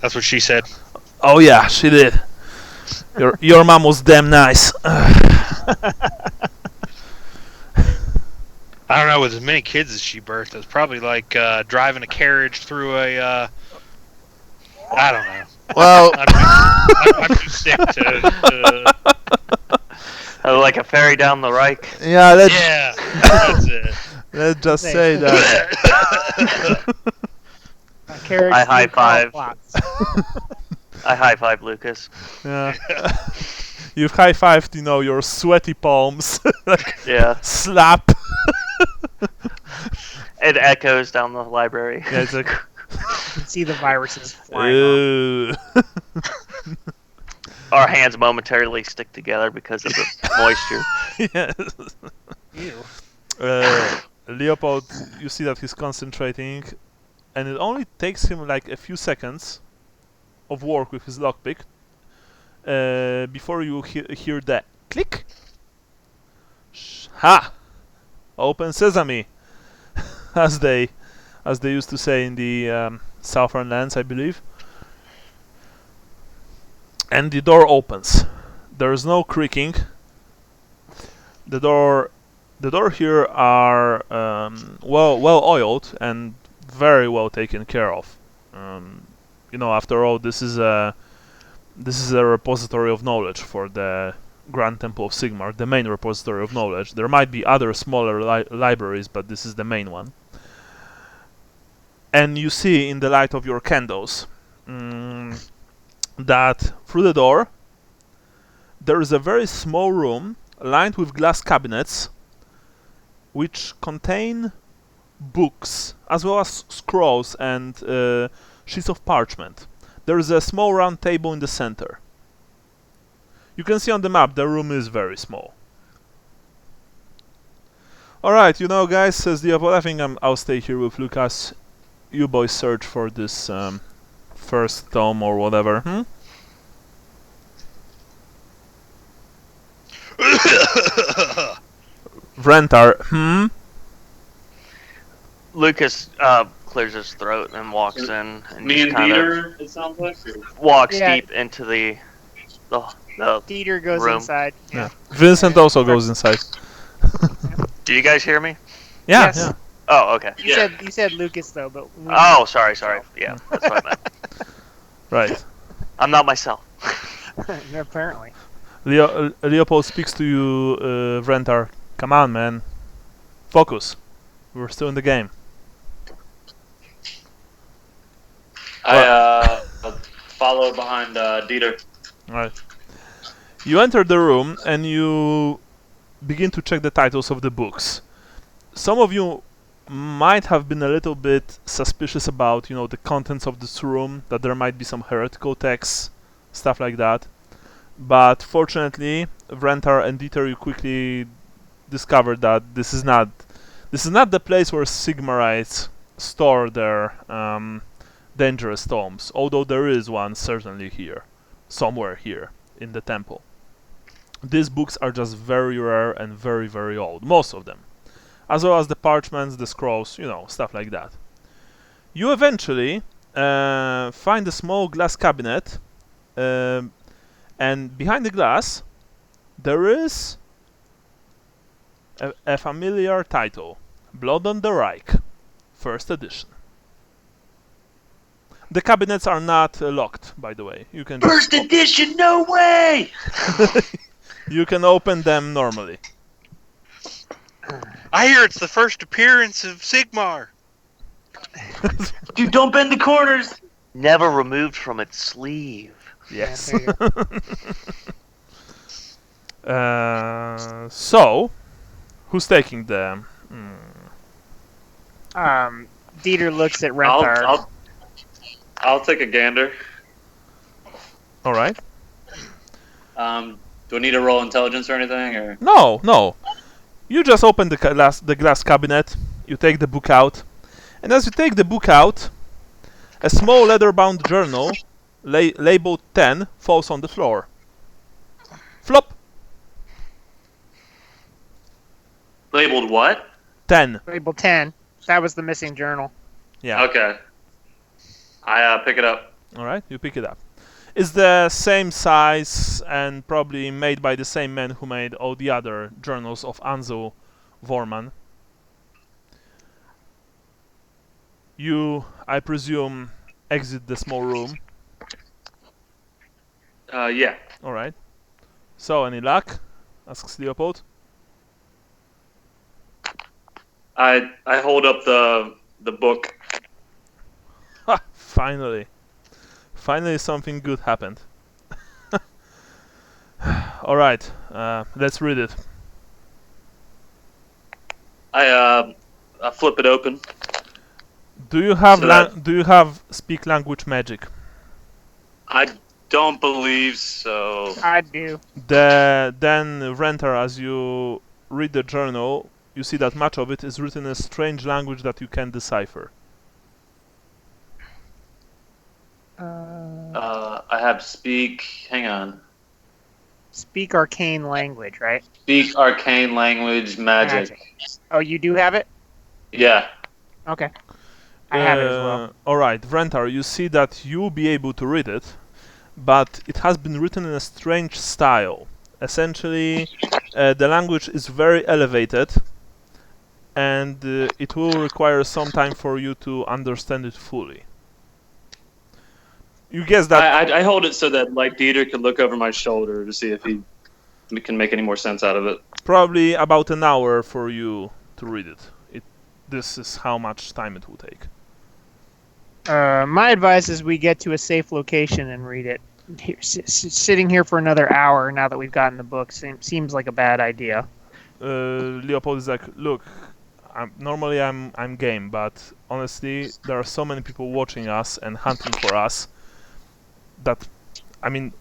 That's what she said. Oh yeah, she did. Your mom was damn nice. I don't know, with as many kids as she birthed, it's probably like driving a carriage through a. I don't know. Well, I'm too sick to. Like a ferry down the Reich. yeah, Yeah, that's it. let's just say that. Carriage I high through Karl five. plots. I high five Lucas. Yeah. You've high-fived, you know, your sweaty palms. Like, Yeah, slap. it echoes down the library. Yeah, it's like, You can see the viruses flying off. ew. Our hands momentarily stick together because of the moisture. Yes. Ew. Leopold, you see that he's concentrating, and it only takes him like a few seconds of work with his lockpick before you hear that click. Ha! Open sesame, as they used to say in the southern lands, I believe. And the door opens. There is no creaking. The door here are well oiled and very well taken care of. You know, after all, this is a repository of knowledge for the Grand Temple of Sigmar, the main repository of knowledge. There might be other smaller libraries, but this is the main one. And you see in the light of your candles that through the door there is a very small room lined with glass cabinets which contain books as well as scrolls and sheets of parchment. There is a small round table in the center. You can see on the map the room is very small. Alright, you know, guys, says Diablo, I think I'll stay here with Lucas. You boys search for this first tome or whatever. Vrentar, Lucas clears his throat and walks in and Me just and kind of Dieter, it sounds like. walks Yeah. deep into the Dieter goes room. inside. Yeah. Vincent also goes inside. Do you guys hear me? Yeah, Yes. yeah. Oh, okay. You said Lucas though, but we Oh, sorry. Yeah, that's what I meant. Right. I'm not myself. apparently. Leopold speaks to you, Vrentar. Come on, man. Focus. We're still in the game. I follow behind Dieter. Right. You enter the room and you begin to check the titles of the books. Some of you might have been a little bit suspicious about, the contents of this room, that there might be some heretical texts, stuff like that. But fortunately, Vrentar and Dieter, you quickly discovered that this is not the place where Sigmarites store their dangerous tomes, although there is one certainly here, somewhere here in the temple. These books are just very rare and very, very old, most of them, as well as the parchments, the scrolls, stuff like that. You eventually find a small glass cabinet, and behind the glass there is a familiar title, Blood on the Reich, first edition. The cabinets are not locked, by the way. You can First edition, no way! you can open them normally. I hear it's the first appearance of Sigmar. Dude, don't bend the corners! Never removed from its sleeve. Yes. Yeah, So, who's taking the? Dieter looks at Renthar. I'll take a gander. All right. Do I need to roll intelligence or anything, or? No. You just open the glass cabinet. You take the book out, and as you take the book out, a small leather-bound journal, labeled 10, falls on the floor. Flop. Labeled what? 10. Label 10. That was the missing journal. Yeah. Okay. I pick it up. All right. You pick it up. It's the same size and probably made by the same man who made all the other journals of Ansel Vorman. You, I presume, exit the small room. Yeah. All right. So, any luck? Asks Leopold. I hold up the book. Ha! Finally something good happened. All right. Let's read it. I flip it open. Do you have So do you have speak language magic? I don't believe so. I do. Then Rentar, as you read the journal, you see that much of it is written in a strange language that you can decipher. I have speak. Hang on. Speak arcane language, right? Speak arcane language magic. Oh, you do have it? Yeah. Okay. I have it as well. Alright, Vrentar, you see that you'll be able to read it, but it has been written in a strange style. Essentially, the language is very elevated, and it will require some time for you to understand it fully. You guess that... I hold it so that Dieter can look over my shoulder to see if he can make any more sense out of it. Probably about an hour for you to read it. This is how much time it will take. My advice is we get to a safe location and read it. Sitting here for another hour now that we've gotten the book seems like a bad idea. Leopold is like, look, normally I'm game, but honestly, there are so many people watching us and hunting for us that, I mean,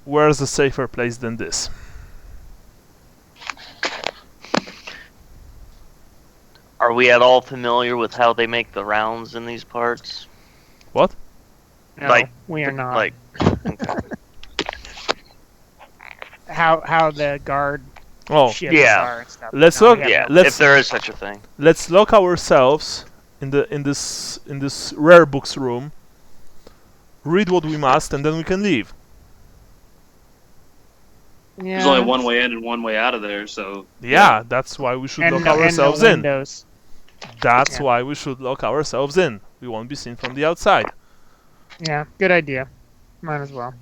where's a safer place than this? Are we at all familiar with how they make the rounds in these parts? What? No, we are not. Okay. how the guard Oh, ships yeah. are and stuff. Let's No, we look- have Yeah, no- let's- if there is such a thing. let's lock ourselves in this rare books room. Read what we must, and then we can leave. Yeah. There's only one way in and one way out of there, so Yeah, that's why we should and lock no, ourselves and no in. windows. That's Yeah. why we should lock ourselves in. We won't be seen from the outside. Yeah, good idea. Might as well.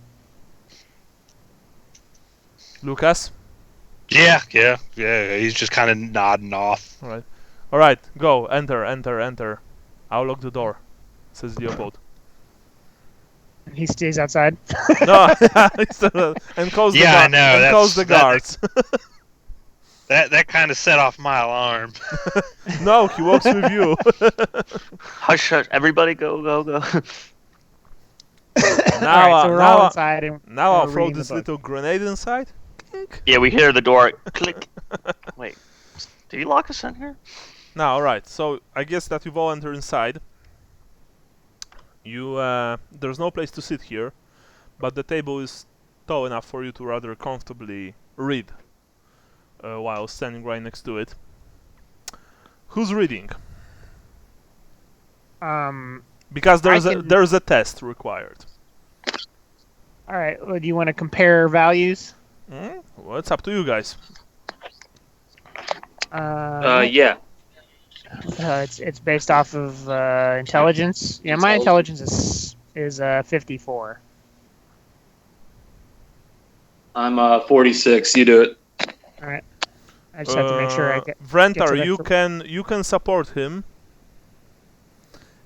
Lucas? Yeah. He's just kind of nodding off. Alright, go. Enter. I'll lock the door, says Leopold. And he stays outside. No, and calls Yeah, I know, and calls the that's- guards. That kind of set off my alarm. No, he walks with you. Hush, everybody go. Now, Alright, so we're all inside and now I'll we're throw reading the this book. little grenade inside. Yeah, we hear the door click. Wait, did he lock us in here? Now, alright, so I guess that you've all entered inside. There's no place to sit here, but the table is tall enough for you to rather comfortably read while standing right next to it. Who's reading? Because there's a test required. All right. Well, do you want to compare values? Well, it's up to you guys. yeah. It's based off of intelligence. Yeah, my intelligence is 54. I'm 46. You do it. All right. I just have to make sure I get. Vrentar, the- you can support him,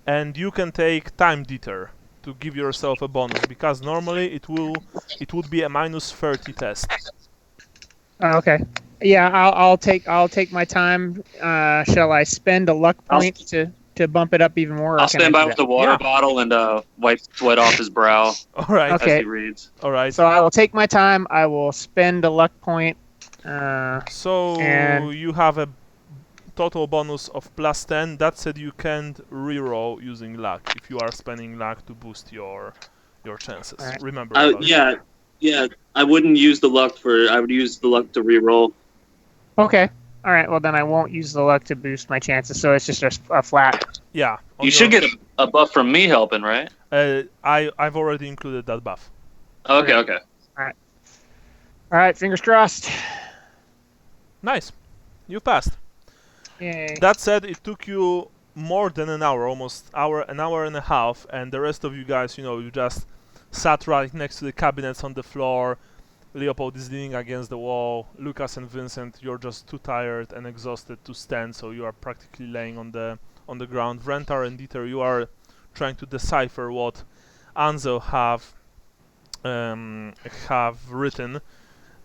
and you can take time deter to give yourself a bonus, because normally it would be a -30 test. Oh, okay. Yeah, I'll take my time. Shall I spend a luck point to bump it up even more? Or I'll can I stand do by that? with the water Yeah. bottle and wipe sweat off his brow All right, Okay. as he reads. all right. So I will take my time. I will spend a luck point. So and- you have a total bonus of +10. That said, you can't reroll using luck if you are spending luck to boost your chances. Alright. Remember. about it. Yeah. I wouldn't use the luck I would use the luck to re-roll. Okay. All right. Well, then I won't use the luck to boost my chances. So it's just a flat. Yeah. on You should your- get a buff from me helping, right? I've already included that buff. Okay. All right. Fingers crossed. Nice. You passed. Yay. That said, it took you more than an hour, an hour and a half, and the rest of you guys, you just sat right next to the cabinets on the floor. Leopold is leaning against the wall. Lucas and Vincent, you're just too tired and exhausted to stand, so you are practically laying on the ground. Vrentar and Dieter, you are trying to decipher what Ansel have written.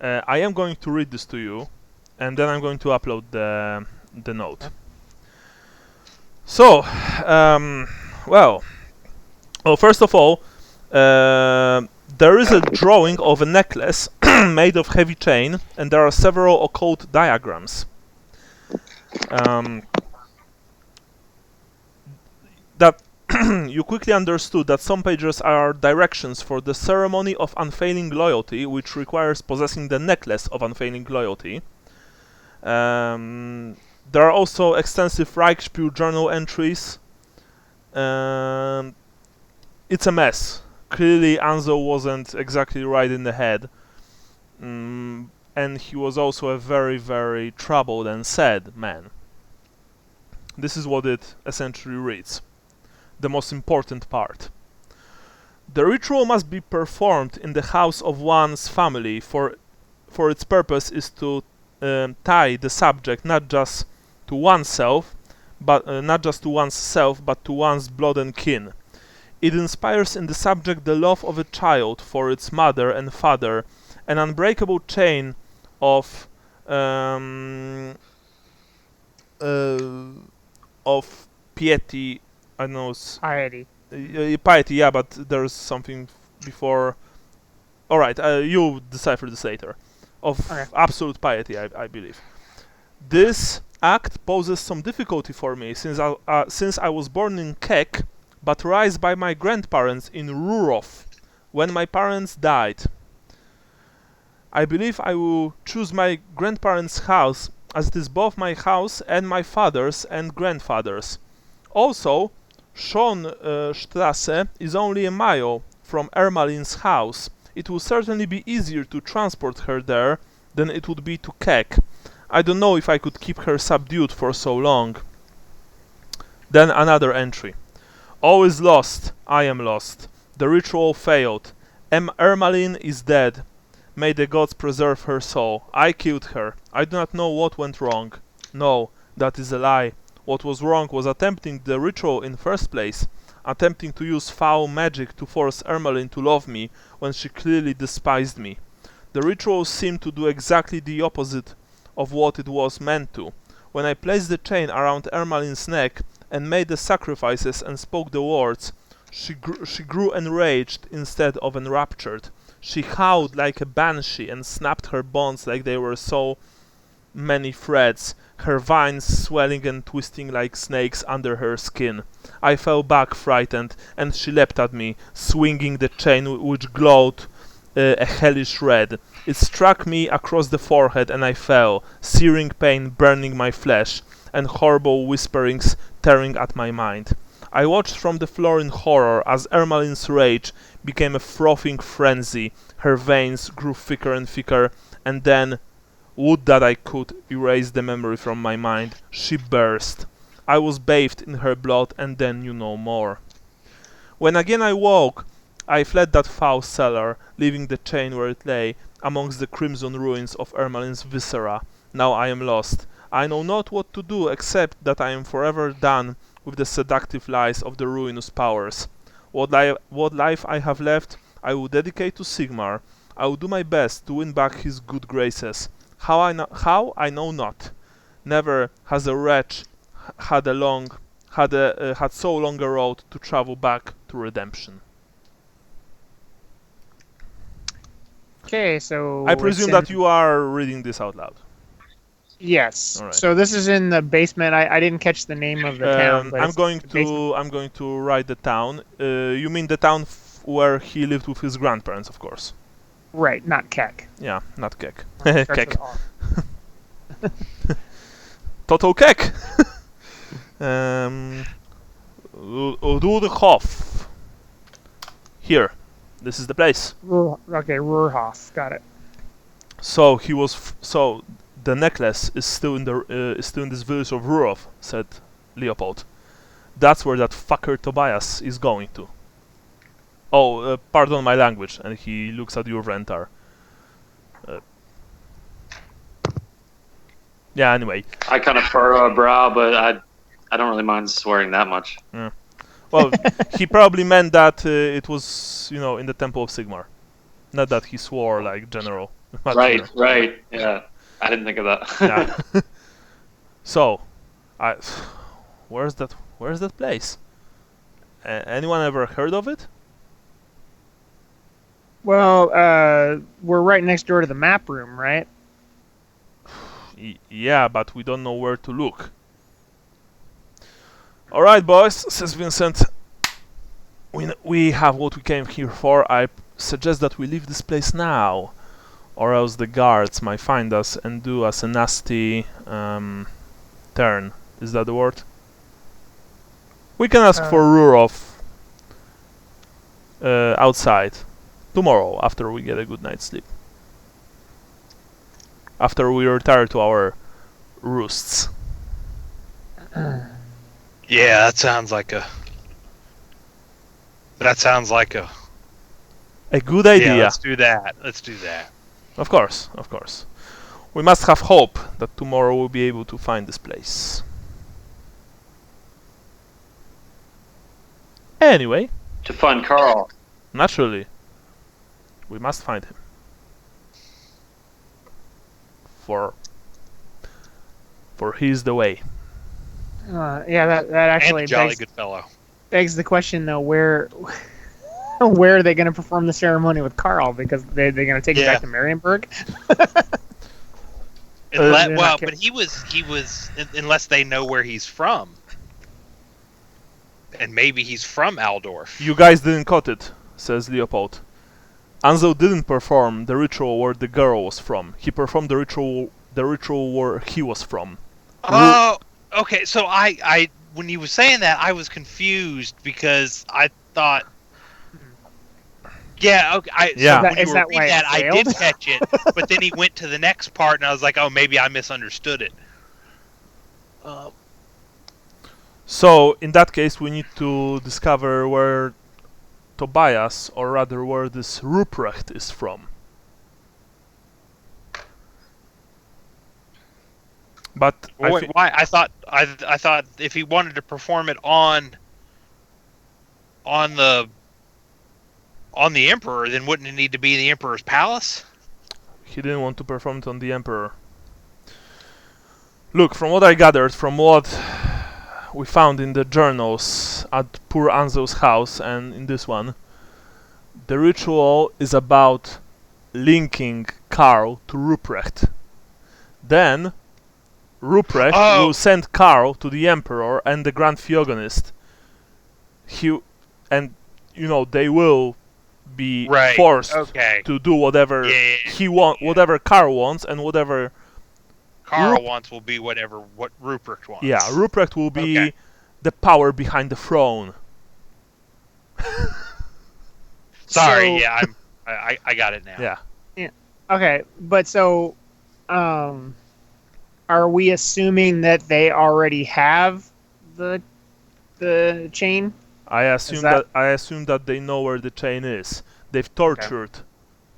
I am going to read this to you, and then I'm going to upload the note. So, first of all, there is a drawing of a necklace made of heavy chain, and there are several occult diagrams. That you quickly understood that some pages are directions for the ceremony of unfailing loyalty, which requires possessing the necklace of unfailing loyalty. There are also extensive Reichsspiel journal entries. It's a mess. Clearly, Ansel wasn't exactly right in the head. And he was also a very, very troubled and sad man. This is what it essentially reads. The most important part. The ritual must be performed in the house of one's family, for its purpose is to tie the subject not just to oneself, but to one's blood and kin. It inspires in the subject the love of a child for its mother and father, an unbreakable chain of piety. I don't know. Piety. Piety, yeah, but there's something before. Alright, you'll decipher this later. Of Okay. absolute piety, I believe. This act poses some difficulty for me, since I was born in Kek, but raised by my grandparents in Rurov, when my parents died. I believe I will choose my grandparents' house, as it is both my house and my father's and grandfather's. Also, Schonstrasse is only a mile from Ermalin's house. It will certainly be easier to transport her there than it would be to Keck. I don't know if I could keep her subdued for so long. Then another entry. All is lost. I am lost. The ritual failed. Ermalin is dead. May the gods preserve her soul. I killed her. I do not know what went wrong. No, that is a lie. What was wrong was attempting the ritual in first place, attempting to use foul magic to force Ermalin to love me when she clearly despised me. The ritual seemed to do exactly the opposite of what it was meant to. When I placed the chain around Ermalin's neck and made the sacrifices and spoke the words, she grew enraged instead of enraptured. She howled like a banshee and snapped her bonds like they were so many threads, her vines swelling and twisting like snakes under her skin. I fell back frightened, and she leapt at me, swinging the chain which glowed a hellish red. It struck me across the forehead and I fell, searing pain burning my flesh, and horrible whisperings tearing at my mind. I watched from the floor in horror as Ermalin's rage became a frothing frenzy. Her veins grew thicker and thicker, and then, would that I could erase the memory from my mind, she burst. I was bathed in her blood and then knew no more. When again I woke, I fled that foul cellar, leaving the chain where it lay, amongst the crimson ruins of Ermalin's viscera. Now I am lost. I know not what to do except that I am forever done with the seductive lies of the ruinous powers. What life I have left, I will dedicate to Sigmar. I will do my best to win back his good graces. How I know not. Never has a wretch had so long a road to travel back to redemption. Okay, so I presume that you are reading this out loud. Yes. All right. So this is in the basement. I didn't catch the name of the town. But I'm going to write the town. You mean the town where he lived with his grandparents, of course. Right, not Keck. Yeah, not Keck. Starts Keck. with R. Total Keck. Rudhof. Here. This is the place. Okay, Ruhrhof. Got it. So he was. So the necklace is still in this village of Rudhof, said Leopold. That's where that fucker Tobias is going to. Oh, pardon my language. And he looks at your Rentar. Yeah. Anyway. I kind of furrow a brow, but I don't really mind swearing that much. Yeah. Well, he probably meant that it was, in the Temple of Sigmar. Not that he swore like general. Right, right. Yeah. I didn't think of that. Yeah. So, where's that place? Anyone ever heard of it? Well, we're right next door to the map room, right? Yeah, but we don't know where to look. Alright, boys, says Vincent. We have what we came here for. I suggest that we leave this place now, or else the guards might find us and do us a nasty turn. Is that the word? We can ask for Rudhof outside tomorrow after we get a good night's sleep. After we retire to our roosts. Yeah, that sounds like a good idea. Yeah, let's do that. Of course. We must have hope that tomorrow we'll be able to find this place. Anyway. To find Karl. Naturally. We must find him. For he is the way. Yeah, that actually and jolly good fellow. Begs the question, though, where are they going to perform the ceremony with Karl? Because they're going to take him back to Marienburg? But he was unless they know where he's from. And maybe he's from Aldorf. You guys didn't cut it, says Leopold. Ansel didn't perform the ritual where the girl was from. He performed the ritual where he was from. Oh, okay. So I when you were saying that, I was confused because I thought, yeah, okay. Yeah. So when Is you were that why reading it that, I failed? did catch it, but then he went to the next part, and I was like, oh, maybe I misunderstood it. So, in that case, we need to discover where Tobias, or rather where this Ruprecht is from. But Why? I thought if he wanted to perform it on the Emperor, then wouldn't it need to be the Emperor's palace? he didn't want to perform it on the Emperor. Look, from what I gathered, from what we found in the journals at poor Ansel's house and in this one, the ritual is about linking Karl to Ruprecht. Then Ruprecht will send Karl to the Emperor and the Grand Theogonist. They will be forced to do whatever whatever Karl wants, and whatever Karl wants will be what Ruprecht wants. Yeah, Ruprecht will be the power behind the throne. Sorry, I got it now. Yeah. Okay, but so, are we assuming that they already have the chain? I assume that they know where the chain is. They've tortured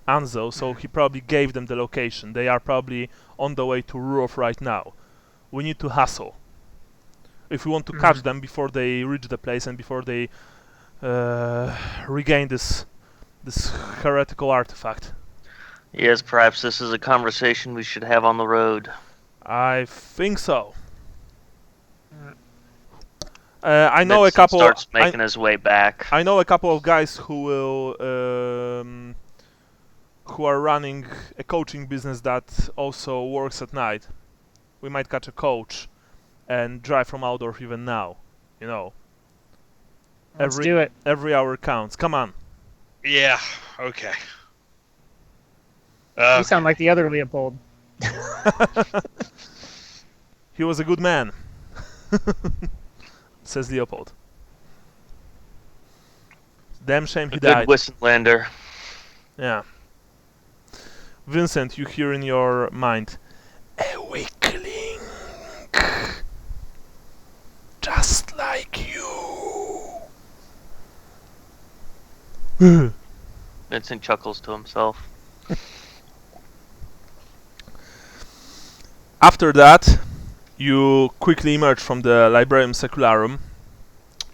Ansel, so he probably gave them the location. They are probably on the way to Ruof right now. We need to hustle. If we want to catch them before they reach the place and before they regain this heretical artifact. Yes, perhaps this is a conversation we should have on the road. I think so. I know Vincent starts making his way back. I know a couple of guys who will who are running a coaching business that also works at night. We might catch a coach and drive from Outdoor even now. You know. Let's do it. Every hour counts. Come on. Yeah. Okay. You sound like the other Leopold. He was a good man. Says Leopold. Damn shame he died. Good Wissenlander. Yeah. Vincent, you hear in your mind, a weakling, just like you. Vincent chuckles to himself. After that, you quickly emerge from the Librarium Secularum.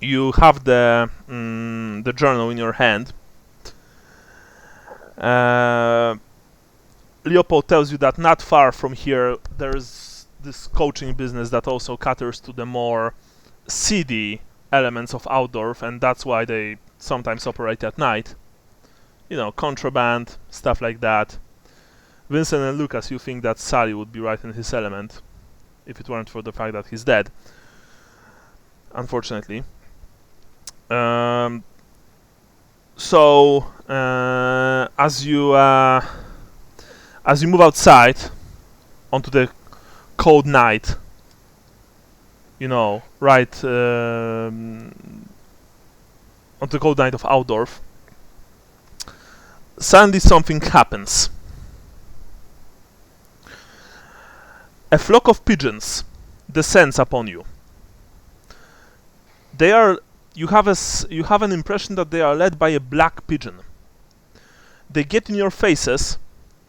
You have the journal in your hand. Leopold tells you that not far from here there's this coaching business that also caters to the more seedy elements of Outdorf, and that's why they sometimes operate at night. You know, contraband, stuff like that. Vincent and Lucas, you think that Sally would be right in his element if it weren't for the fact that he's dead. Unfortunately. As you move outside onto the cold night, you know, right onto the cold night of Outdorf, suddenly something happens. A flock of pigeons descends upon you. You have an impression that they are led by a black pigeon. They get in your faces,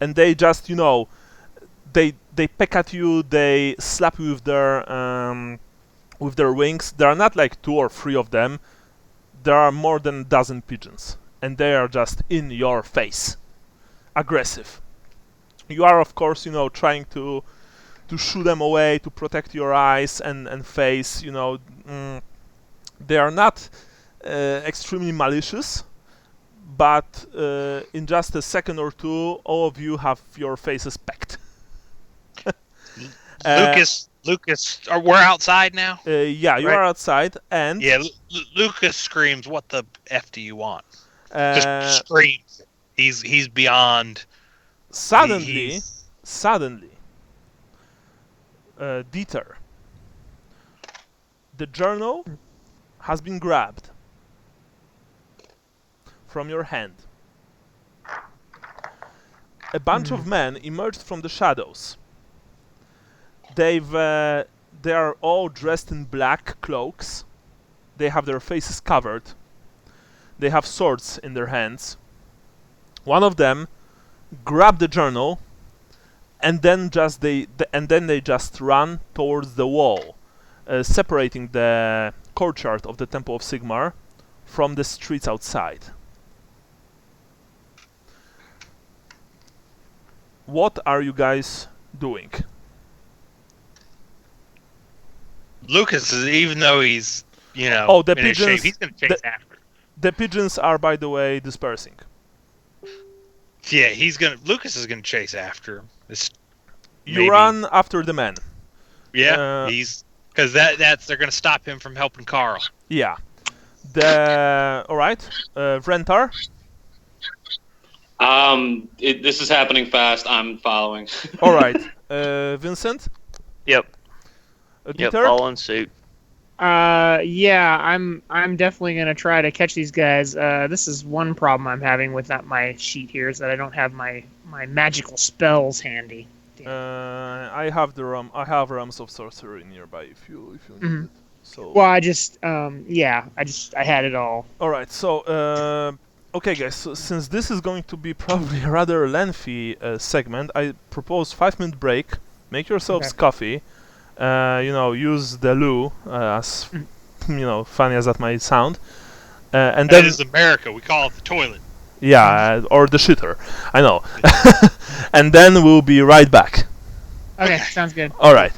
and they just, you know, they peck at you. They slap you with their wings. There are not like 2 or 3 of them. There are more than a dozen pigeons, and they are just in your face, aggressive. You are, of course, you know, trying to shoo them away, to protect your eyes and face, you know. They are not extremely malicious, but in just a second or two, all of you have your faces pecked. Lucas, we're outside now? Yeah, you are outside, and... Yeah, Lucas screams, "What the F do you want?" Just screams. He's beyond. Suddenly, He's Dieter, the journal has been grabbed from your hand. A bunch of men emerged from the shadows. They are all dressed in black cloaks. They have their faces covered. They have swords in their hands. One of them grabbed the journal, and then they just run towards the wall, separating the courtyard of the Temple of Sigmar from the streets outside. What are you guys doing? Lucas is, even though he's Oh, the in his shape, pigeons- he's gonna chase after. The pigeons are, by the way, dispersing. Yeah, Lucas is gonna chase after him. You run after the men. Yeah, he's because that's they're gonna stop him from helping Karl. Yeah. All right. Vrentar. This is happening fast. I'm following. All right. Vincent. Yep. Dieter? Following suit. Yeah, I'm definitely gonna try to catch these guys. This is one problem I'm having with my sheet here, is that I don't have my magical spells handy. I have realms of sorcery nearby if you need it. So. Well, I had it all. All right. So, okay, guys. So since this is going to be probably a rather lengthy segment, I propose 5-minute break. Make yourselves coffee. Use the loo, as funny as that might sound. And That then is America. We call it the toilet. yeah, or the shitter. I know. And then we'll be right back. Okay, sounds good. All right.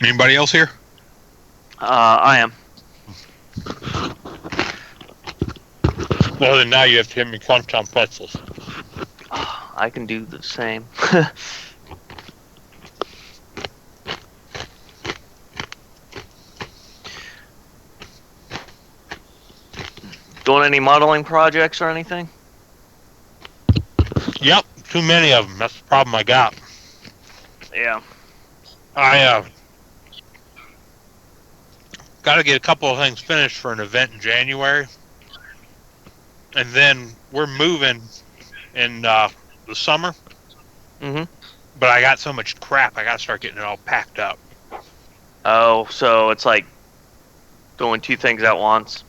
Anybody else here? I am. Well, then now you have to hit me crunch on pretzels. I can do the same. Doing any modeling projects or anything? Yep, too many of them. That's the problem I got. Yeah. I got to get a couple of things finished for an event in January. And then we're moving in the summer. Mm-hmm. But I got so much crap, I got to start getting it all packed up. Oh, so it's like doing two things at once.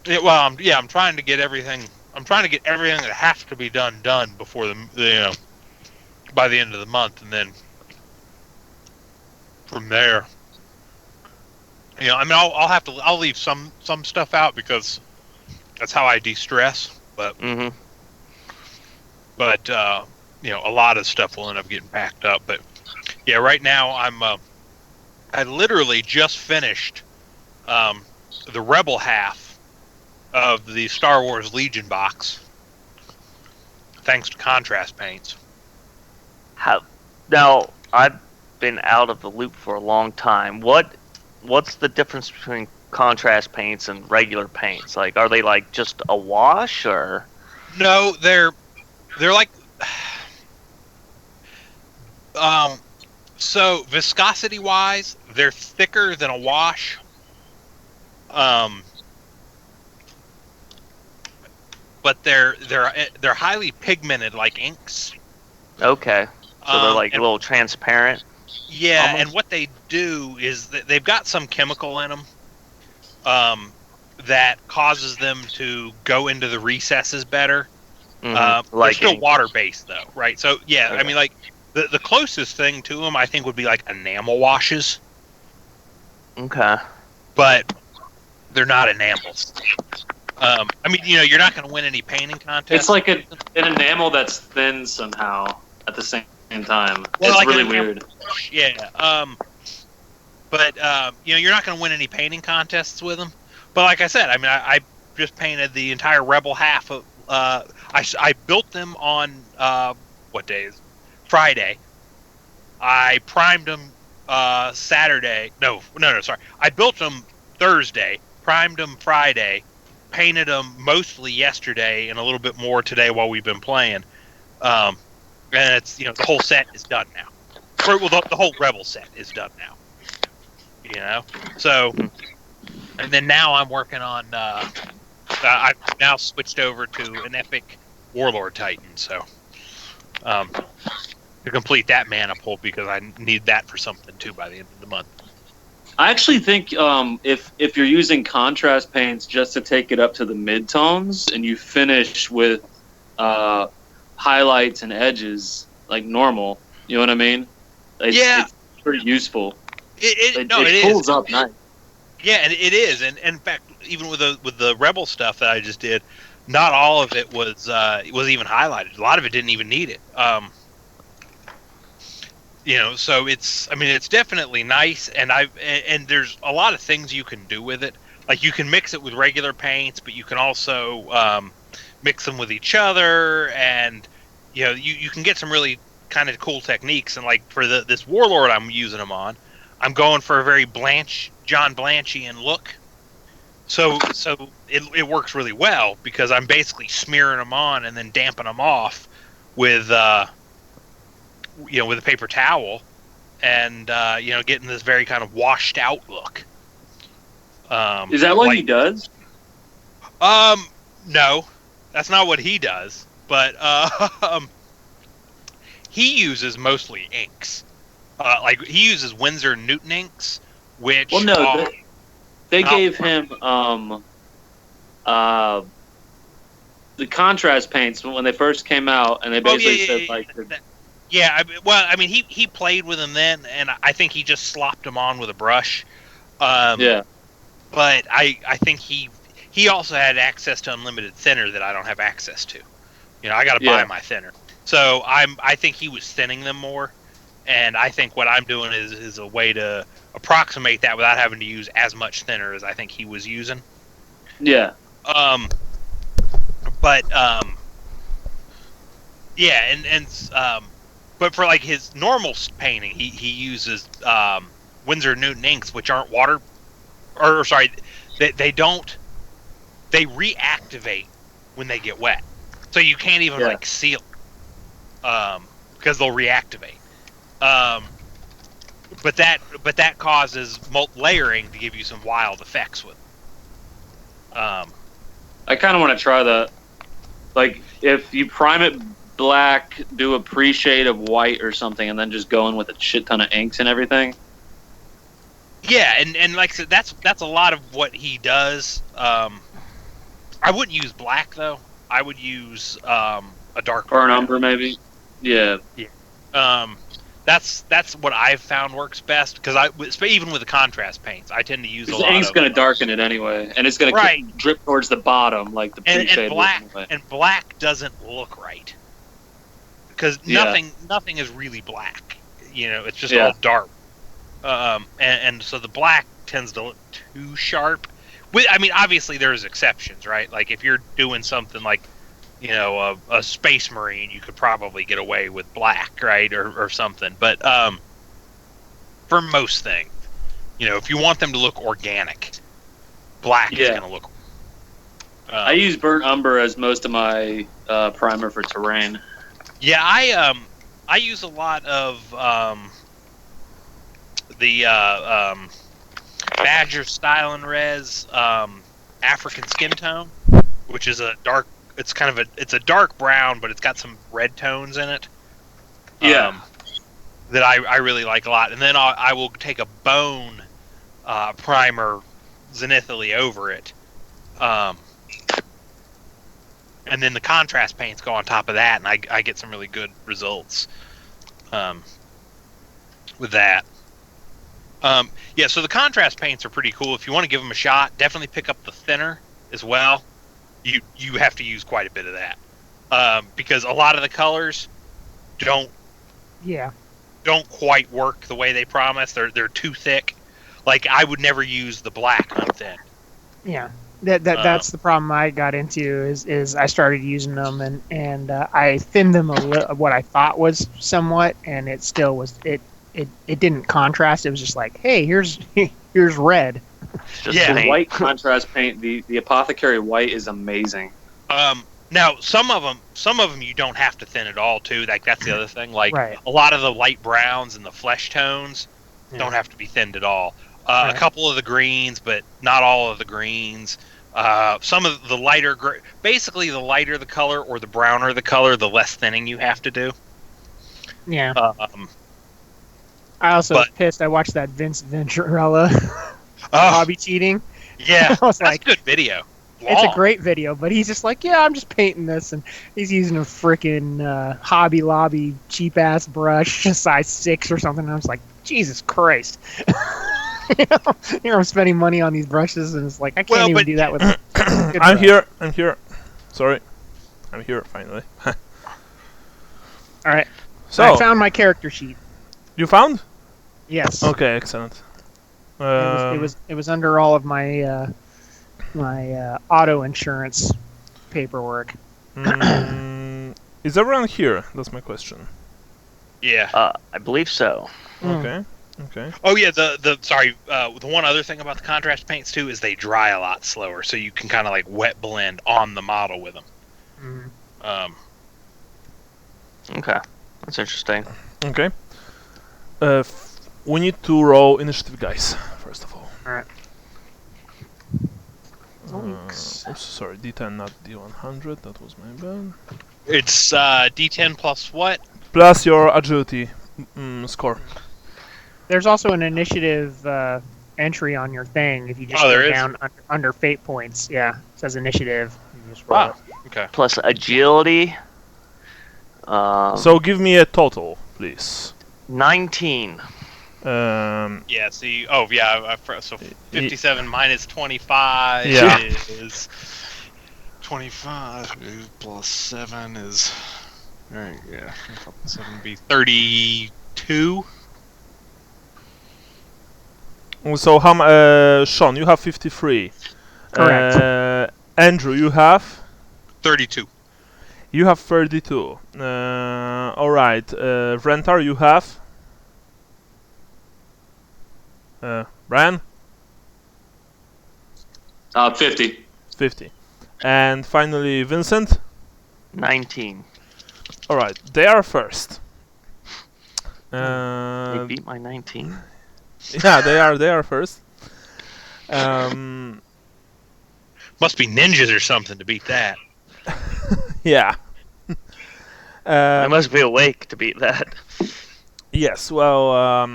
Yeah, well, I'm trying to get everything. I'm trying to get everything that has to be done before by the end of the month, and then from there, I mean, I'll leave some stuff out because that's how I de-stress. But Mm-hmm. a lot of stuff will end up getting packed up. But yeah, right now I literally just finished the Rebel half of the Star Wars Legion box, thanks to contrast paints. Now, I've been out of the loop for a long time. What's the difference between contrast paints and regular paints? Like, are they like just a wash or? No, they're like so viscosity wise, they're thicker than a wash. But they're highly pigmented like inks. Okay. So they're like a and, little transparent. Yeah, almost? and what they do is that they've got some chemical in them that causes them to go into the recesses better. Mm-hmm. They're still water-based though, right? So yeah, Okay. I mean, like the closest thing to them, I think, would be like enamel washes, Okay. but they're not enamels. I mean, you're not going to win any painting contests. It's like an enamel that's thin somehow at the same time. Well, it's like really an enamel weird. wash, yeah. But you're not going to win any painting contests with them. But like I said, I mean, I just painted the entire Rebel half of. I built them on what day is Friday. I primed them Saturday. No, sorry. I built them Thursday, primed them Friday, painted them mostly yesterday, and a little bit more today while we've been playing. And it's the whole set is done now. Well, the whole Rebel set is done now. So, and then now I'm working on. I've now switched over to an epic Warlord Titan. So, to complete that mana pull because I need that for something too by the end of the month. I actually think if you're using contrast paints just to take it up to the mid-tones and you finish with highlights and edges like normal, you know what I mean? It's pretty useful. It pulls up nice. Yeah, and it is, and in fact, even with the Rebel stuff that I just did, not all of it was even highlighted. A lot of it didn't even need it. So it's definitely nice, and there's a lot of things you can do with it. Like you can mix it with regular paints, but you can also mix them with each other, and you can get some really kind of cool techniques. And like for this Warlord I'm using them on, I'm going for a very John Blanchian look. So it works really well because I'm basically smearing them on and then damping them off with with a paper towel, and getting this very kind of washed out look. Is that what he does? No, that's not what he does. But he uses mostly inks. Like he uses Winsor Newton inks, which they gave him the contrast paints when they first came out, and they basically said he played with them then, and I think he just slopped them on with a brush. But I think he also had access to unlimited thinner that I don't have access to. I got to buy my thinner. So I think he was thinning them more. And I think what I'm doing is a way to approximate that without having to use as much thinner as I think he was using. Yeah. But for like his normal painting, he uses Winsor Newton inks, which aren't water, or sorry, they reactivate when they get wet, so you can't even like seal, because they'll reactivate. But that causes layering to give you some wild effects with. I kind of want to try that. Like, if you prime it black, do a pre-shade of white or something, and then just go in with a shit ton of inks and everything. Yeah, and like I said, that's a lot of what he does. I wouldn't use black though. I would use a dark or an umber maybe. Yeah. That's what I've found works best, because even with the contrast paints, I tend to use a lot. The ink's going to darken it anyway, and it's going to drip towards the bottom like the pre-shade. And black doesn't look right, because nothing is really black. It's just all dark. And so the black tends to look too sharp. I mean, obviously there's exceptions, right? Like if you're doing something like, a Space Marine, you could probably get away with black, right, or something. But for most things, if you want them to look organic, black is going to look. I use burnt umber as most of my primer for terrain. Yeah, I use a lot of the Badger Style and Res African Skin Tone, which is a dark. It's a dark brown, but it's got some red tones in it. Yeah. That I really like a lot, and then I will take a bone primer zenithally over it, and then the contrast paints go on top of that, and I get some really good results with that. So the contrast paints are pretty cool. If you want to give them a shot, definitely pick up the thinner as well. You have to use quite a bit of that, because a lot of the colors don't quite work the way they promise. They're too thick. Like, I would never use the black unthinned. Yeah, that's the problem I got into. Is I started using them and I thinned them what I thought was somewhat, and it still was it didn't contrast. It was just like, hey, here's red. The white contrast paint, the Apothecary white is amazing. Now some of them you don't have to thin at all too. Like, that's the other thing. Like, a lot of the light browns and the flesh tones don't have to be thinned at all. A couple of the greens, but not all of the greens. Some of the lighter, basically the lighter the color or the browner the color, the less thinning you have to do. Yeah. I also was pissed. I watched that Vince Venturella hobby cheating. Yeah, I was that's a good video. It's a great video, but he's just like, yeah, I'm just painting this, and he's using a freaking Hobby Lobby cheap ass brush, size 6 or something. And I was like, Jesus Christ! I'm spending money on these brushes, and it's like I can't even do that with. I'm here. Sorry, I'm here finally. All right. So I found my character sheet. You found? Yes. Okay, excellent. It was under all of my my auto insurance paperwork. Is everyone here? That's my question. Yeah. I believe so. Okay. Oh yeah, the one other thing about the contrast paints too is they dry a lot slower, so you can kind of like wet blend on the model with them. Okay, that's interesting. Okay. We need to roll initiative, guys. First of all. All right. Oops, sorry, D10, not D100. That was my bad. It's D10 plus what? Plus your agility score. There's also an initiative entry on your thing if you just go down under fate points. Yeah, it says initiative. You just roll it. Okay. Plus agility. So give me a total, please. 19. Yeah. See. Oh, yeah. So 57 minus 25 is 25 plus 7 is. All right. Yeah. 7 be 30. 2. So Sean, you have 53. Correct. Andrew, you have 32. 32. All right. Rentar, you have Brian 50. 50, and finally Vincent. 19. All right, they are first. They beat my 19. Yeah, they are first. Must be ninjas or something to beat that. Yeah. I must be awake to beat that. Yes. Well,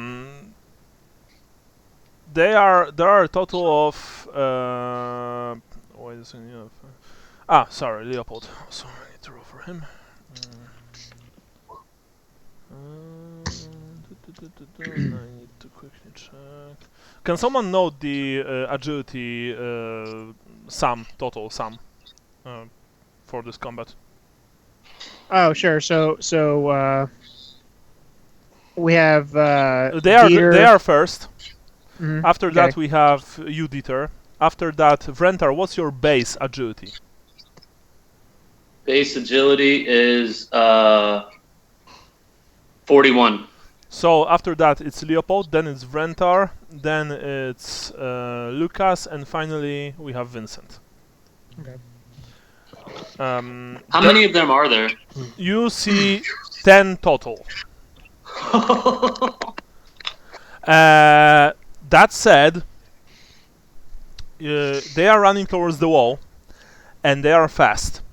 there are a total of wait a second. Sorry, Leopold. So I need to roll for him. I need to quickly check. Can someone note the agility total sum for this combat? Oh, sure. So we have They are first. Mhm, After okay. that we have you, Dieter. After that, Vrentar, what's your base agility? Base agility is 41. So after that it's Leopold, then it's Vrentar, then it's Lucas, and finally we have Vincent. Okay. How many of them are there? You see 10 total. That said, they are running towards the wall, and they are fast.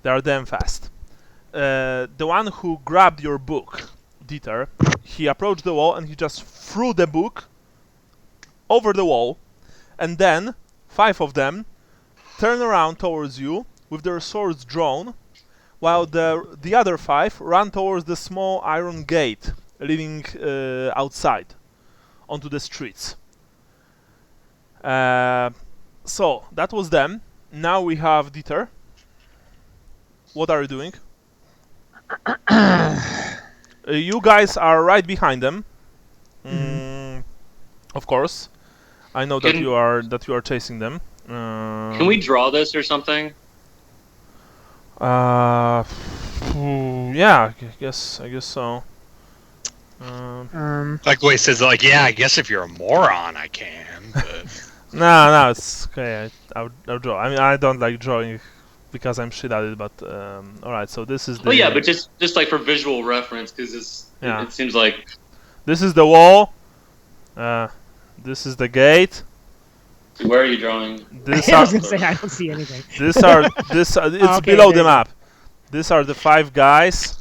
They are damn fast. The one who grabbed your book, Dieter, he approached the wall and he just threw the book over the wall, and then 5 of them turn around towards you with their swords drawn, while the other 5 run towards the small iron gate leading outside onto the streets. So that was them. Now we have Dieter. What are you doing? You guys are right behind them. Of course, I know that you are chasing them. Can we draw this or something? Yeah, I guess so. Like the way it says, like, yeah, I guess if you're a moron, I can. But No, it's okay. I'll draw. I mean, I don't like drawing because I'm shit at it. But all right. So this is the. Oh yeah, but just like for visual reference, because it seems like this is the wall. This is the gate. Where are you drawing? I was gonna say I don't see anything. It's Okay, below the map. These are the 5 guys.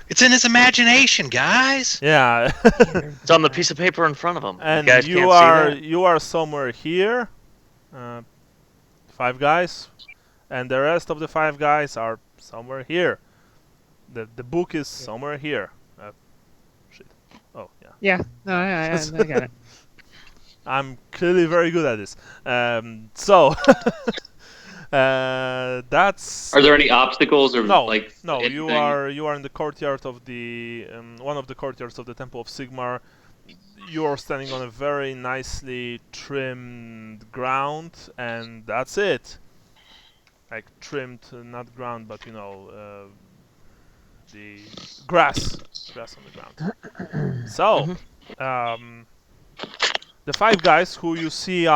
it's in his imagination, guys. Yeah. It's on the piece of paper in front of him. And you guys you can't are see that? you are somewhere here. 5 guys, and the rest of the 5 guys are somewhere here. The book is somewhere here. Shit. Oh yeah. Yeah. No, I got it. I'm clearly very good at this. So that's. Are there any obstacles or No, like? no. You anything? are in the courtyard of the one of the courtyards of the Temple of Sigmar. You are standing on a very nicely trimmed ground, and that's it. Like trimmed, not ground, but the grass on the ground. So, the 5 guys who you see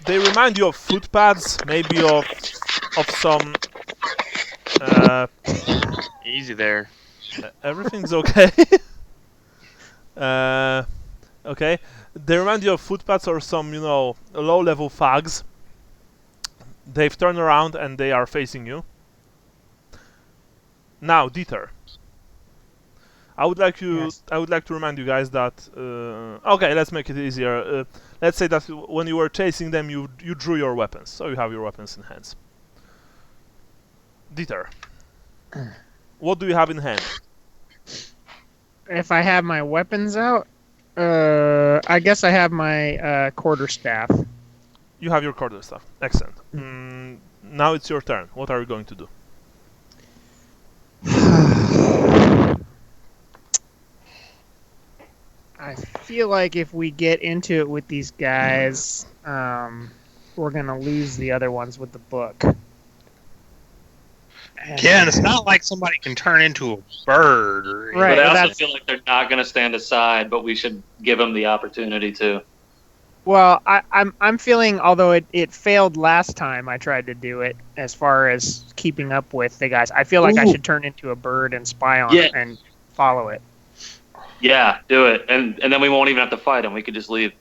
they remind you of footpads, maybe of some. Easy there. Everything's okay. Okay. They remind you of footpaths or some, low-level thugs. They've turned around and they are facing you. Now, Dieter. I would like to remind you guys that. Okay, let's make it easier. Let's say that when you were chasing them, you drew your weapons, so you have your weapons in hands. Dieter, what do you have in hand? If I have my weapons out, I guess I have my quarterstaff. You have your quarterstaff. Excellent. Now it's your turn. What are you going to do? feel like if we get into it with these guys, we're gonna lose the other ones with the book. Again, it's not like somebody can turn into a bird or anything. Right. But I well, also feel like they're not going to stand aside, but we should give them the opportunity to. Well, I'm feeling, although it failed last time I tried to do it, as far as keeping up with the guys, I feel like I Ooh. should turn into a bird and spy on it and follow it. Yeah, do it, and then we won't even have to fight them. We could just leave.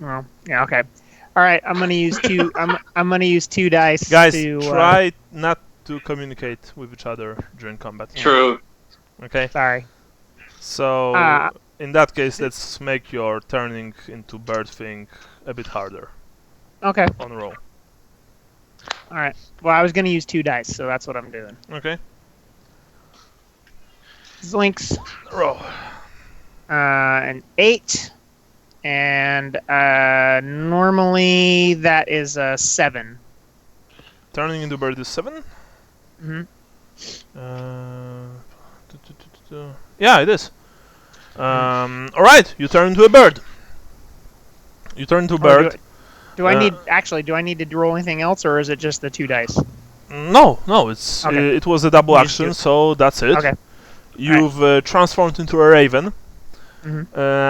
Well, yeah, okay. All right, I'm gonna use two. I'm gonna use 2 dice. Guys, to, try not to communicate with each other during combat. True. Okay. Sorry. So in that case, let's make your turning into bird thing a bit harder Okay. on roll. All right. Well, I was gonna use 2 dice, so that's what I'm doing. Okay. Zlinks. Roll. An 8, and normally that is a 7. Turning into bird is 7. Mm-hmm. Yeah, it is. All right, you turn into a bird. You turn into a bird. Do I need do I need to roll anything else, or is it just the 2 dice? No, it's Okay. it was a double You just action, do it. so that's it. Okay. You've transformed into a raven. Mhm.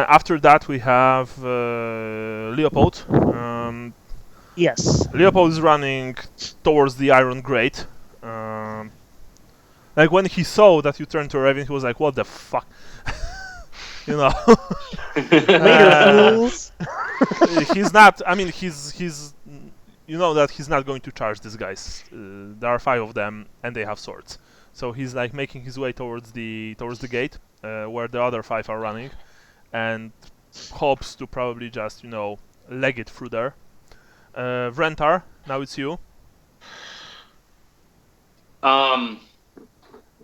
After that, we have Leopold. Yes. Leopold is running towards the iron grate. Like when he saw that you turned to a raven, he was like, "What the fuck?" You know. Later, fools. He's not. I mean, he's. You know that he's not going to charge these guys. There are 5 of them, and they have swords. So he's like making his way towards the gate, where the other 5 are running, and hopes to probably just leg it through there. Vrentar, now it's you.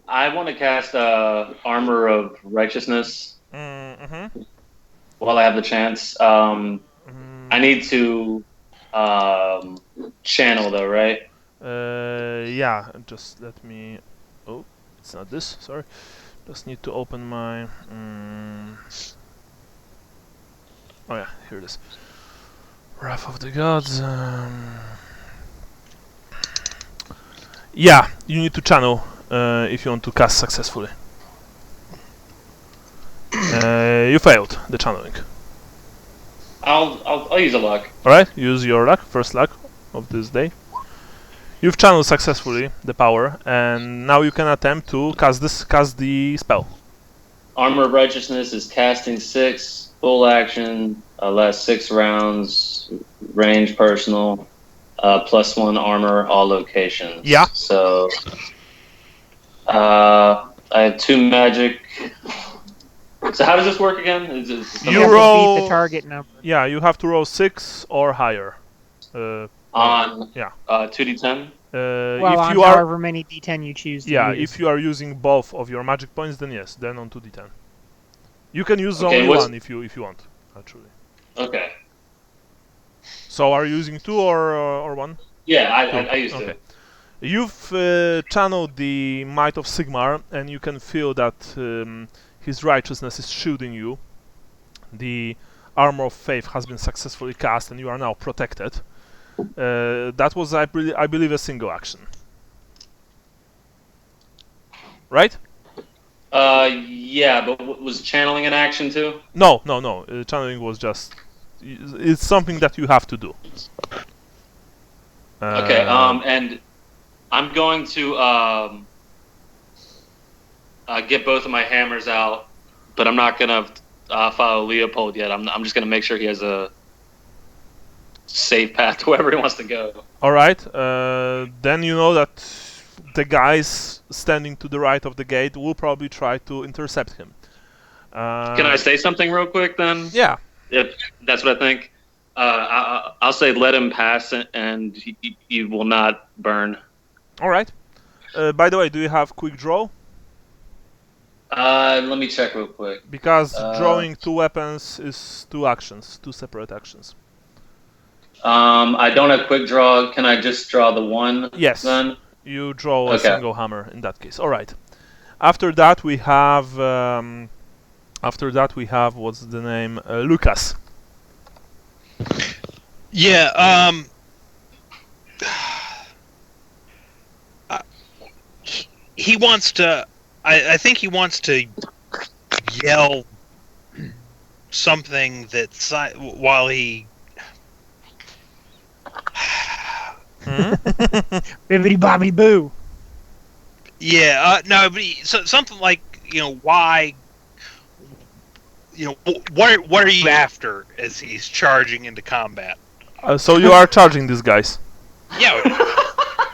I want to cast Armor of Righteousness while I have the chance. I need to channel though, right? Yeah, just let me. Oh, it's not this. Sorry, just need to open my. Oh yeah, here it is. Wrath of the Gods. Yeah, you need to channel if you want to cast successfully. You failed the channeling. I'll use a luck. Alright, use your luck, first luck of this day. You've channeled successfully the power, and now you can attempt to cast the spell. Armor of Righteousness is casting 6, full action, lasts 6 rounds, range personal, +1 armor, all locations. Yeah. So, I have 2 magic. So how does this work again? You have to beat the target number. Yeah, you have to roll 6 or higher. On Well, 2d10? Well, if on you are however many D10 you choose to use. if you are using both of your magic points, then yes, then on 2d10. You can use Okay, only what's- one if you want, actually. Okay. So are you using 2 or 1? Yeah, I used to. Okay. You've channeled the Might of Sigmar, and you can feel that his righteousness is shielding you. The Armor of Faith has been successfully cast, and you are now protected. That was, I believe, a single action. Right? Yeah, but was channeling an action too? No. Channeling was just... It's something that you have to do. Okay, and I'm going to get both of my hammers out, but I'm not gonna follow Leopold yet. I'm just gonna make sure he has a safe path to wherever he wants to go. Alright, then you know that the guys standing to the right of the gate will probably try to intercept him. Can I say something real quick then? Yeah. If that's what I think. I'll say let him pass, and you will not burn. Alright. By the way, do you have quick draw? Let me check real quick. Because drawing 2 weapons is 2 actions, 2 separate actions. I don't have quick draw. Can I just draw the one? Yes. Then? You draw a Okay. single hammer in that case. Alright. After that, we have After that, we have what's the name? Lucas. Yeah. He wants to. I think he wants to yell something while he. Bibbidi bobbidi boo. Yeah. No, but something like why. What are you after as he's charging into combat? So you are charging these guys. Yeah.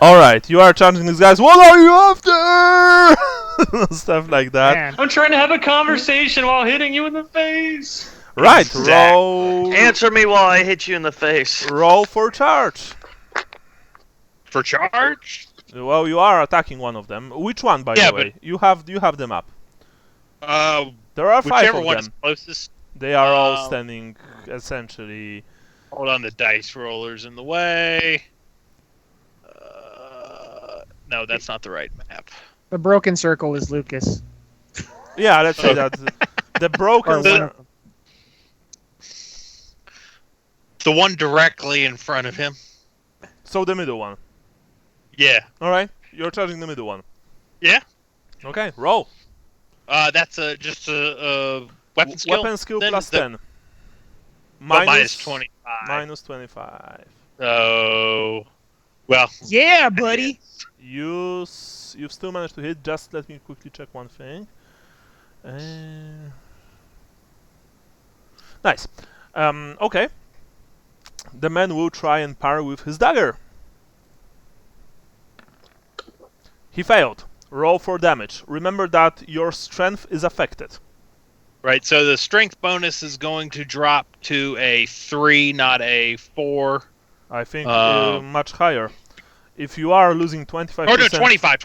Alright, you are charging these guys. What are you after? Stuff like that. Man. I'm trying to have a conversation while hitting you in the face. Right, Exactly. roll. Answer me while I hit you in the face. Roll for charge. For charge? Well, you are attacking one of them. Which one, by the way? You have them up. There are 5 whichever of one them. is closest. They are all standing, essentially. Hold on, the dice roller's in the way. No, that's not the right map. The broken circle is Lucas. Yeah, let's say that the broken. Or one of them. The one directly in front of him. So the middle one. Yeah. All right, you're charging the middle one. Yeah. Okay, roll. That's just a weapon skill. Weapon skill then plus 10. Minus 25. Minus 25. Oh. Well. Yeah, buddy. You've still managed to hit. Just let me quickly check one thing. Nice. Okay. The man will try and parry with his dagger. He failed. Roll for damage. Remember that your strength is affected. Right, so the strength bonus is going to drop to a 3, not a 4. I think much higher. If you are losing 25%... Oh, no, 25,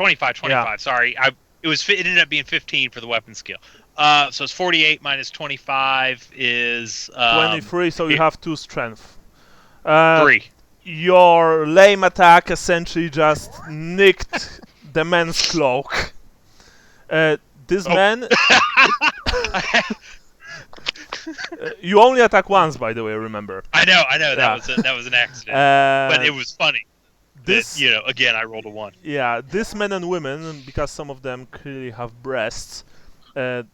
Yeah. sorry. It ended up being 15 for the weapon skill. So it's 48 minus 25 is... 23, so you have 2 strength. 3. Your lame attack essentially just nicked the man's cloak. This man... you only attack once, by the way, remember. I know, Yeah. that was an accident. But it was funny. This, Again, I rolled a 1. yeah, these men and women, because some of them clearly have breasts, the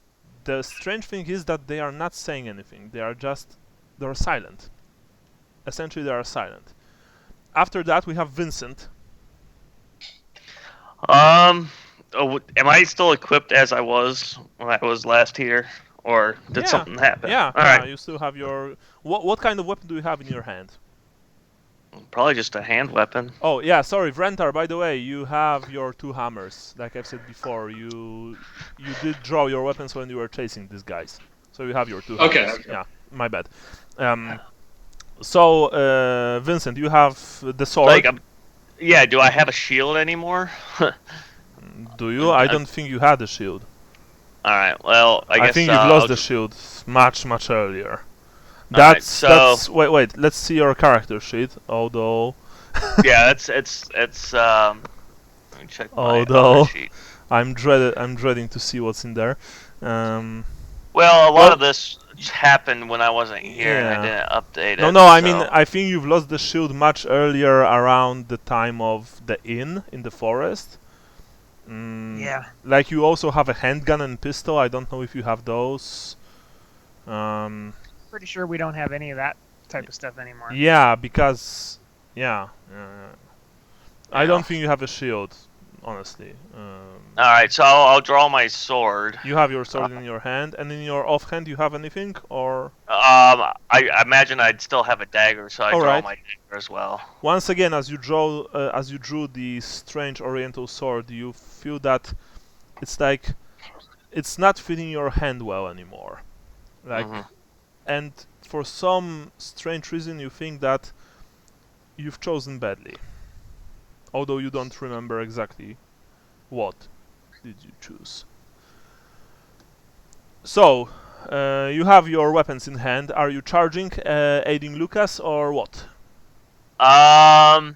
strange thing is that they are not saying anything. They're silent. Essentially, they are silent. After that, we have Vincent. Am I still equipped as I was when I was last here, or did something happen? Yeah, All right. you still have your... What kind of weapon do you have in your hand? Probably just a hand weapon. Oh, yeah, sorry, Vrentar, by the way, you have your 2 hammers. Like I've said before, you did draw your weapons when you were chasing these guys. So you have your 2 hammers. Okay. Yeah, my bad. So, Vincent, you have the sword. Yeah, do I have a shield anymore? Do you? I don't think you had a shield. Alright, well, I guess... think you've lost the shield much earlier. Alright, That's wait, let's see your character sheet, although... yeah, it's let me check my Although- other sheet. I'm dreading to see what's in there. Well, a lot of this happened when I wasn't here and I Yeah. didn't update it. No, I so- mean, I think you've lost the shield much earlier around the time of the inn in the forest. Yeah. Like you also have a handgun and pistol. I don't know if you have those. Pretty sure we don't have any of that type of stuff anymore. Yeah, because I Yeah. don't think you have a shield, honestly. Alright, so I'll draw my sword. You have your sword in your hand, and in your offhand you have anything, or I imagine I'd still have a dagger, so I draw Alright. my dagger as well. once again, as you drew the strange Oriental sword, you feel that it's like it's not fitting your hand well anymore. Like, Mhm. and for some strange reason, you think that you've chosen badly, although you don't remember exactly what did you choose. So, you have your weapons in hand. Are you charging, aiding Lucas, or what? I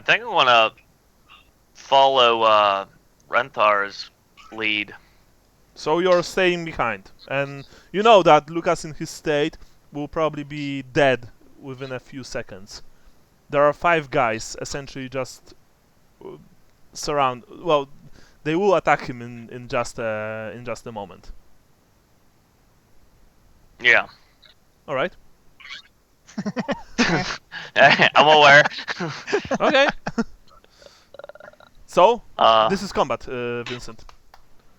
think I want to follow Renthar's lead. So you're staying behind, and you know that Lucas in his state will probably be dead within a few seconds. There are 5 guys essentially just surround. Well, they will attack him in just a moment. Yeah. All right. I'm aware. Okay. So Uh, this is combat, Vincent.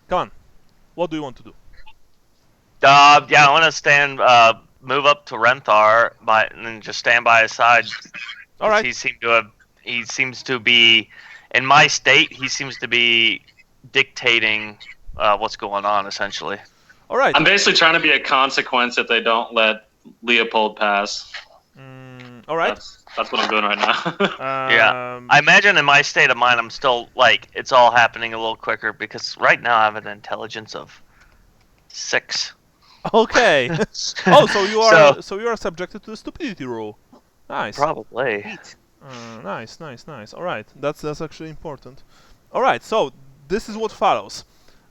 Come on. What do you want to do? yeah, I want to move up to Renthar and then just stand by his side. All right. He seems to be, in my state, he seems to be dictating what's going on, essentially. All right. I'm basically trying to be a consequence if they don't let Leopold pass. All right. That's what I'm doing right now. Yeah. I imagine in my state of mind, I'm still, like, it's all happening a little quicker, because right now I have an intelligence of 6. Okay. Oh, so you are subjected to the stupidity rule. Nice. Probably. Nice. All right, that's actually important. All right, so this is what follows.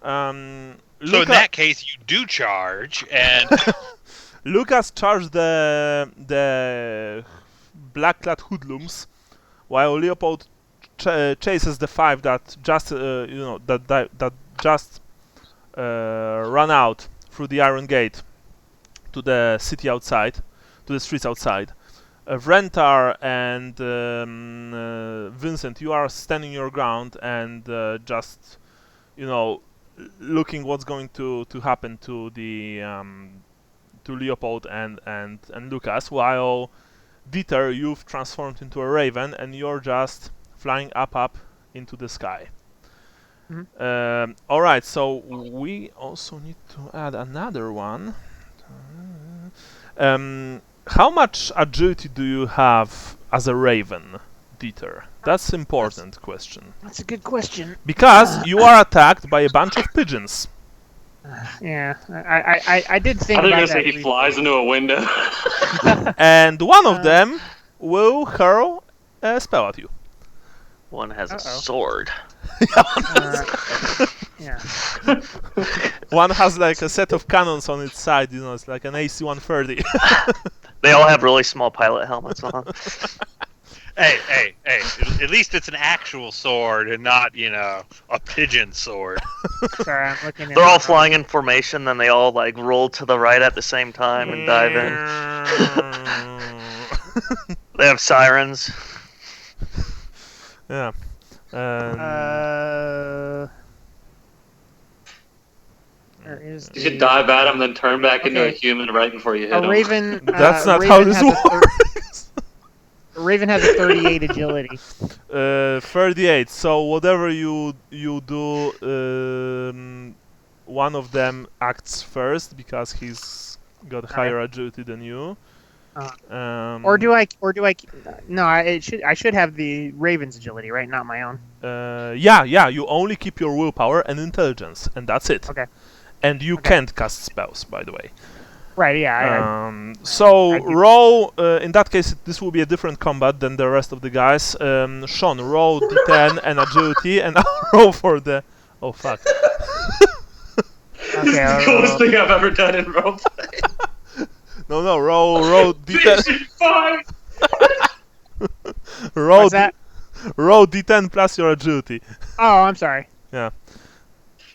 So in that case, you do charge, and Lucas charged the black-clad hoodlums, while Leopold chases the 5 that just that just run out through the Iron Gate to the city outside, to the streets outside. Vrentar and Vincent, you are standing your ground and just, looking what's going to happen to the to Leopold and Lucas, while Dieter, you've transformed into a raven and you're just flying up into the sky. All right, so we also need to add another one. How much agility do you have as a raven, Dieter? That's an important question. That's a good question. Because you are attacked by a bunch of pigeons. Yeah, I did think I think about I that. say he flies into a window. And one of them will hurl a spell at you. One has a sword. Yeah. One has like a set of cannons on its side, it's like an AC-130. They all have really small pilot helmets on. hey, at least it's an actual sword and not, a pigeon sword. Sorry, I'm looking at They're all flying in formation, then they all like roll to the right at the same time and dive in. They have sirens. Yeah. You should dive at him, then turn back into a human right before you hit a him. raven. That's not raven how this has works. A raven has a 38 agility. 38. So whatever you do, one of them acts first because he's got higher agility than you. Or do I? No, I should have the raven's agility, right? Not my own. Yeah. You only keep your willpower and intelligence, and that's it. Okay. And you can't cast spells, by the way. Right. Yeah. Roll. In that case, this will be a different combat than the rest of the guys. Sean, roll D10 and agility, and I'll roll for the. Oh fuck. Okay. Coolest thing I've ever done in roleplay. No, roll D10. What's that? Roll D10 plus your agility. Oh, I'm sorry. Yeah.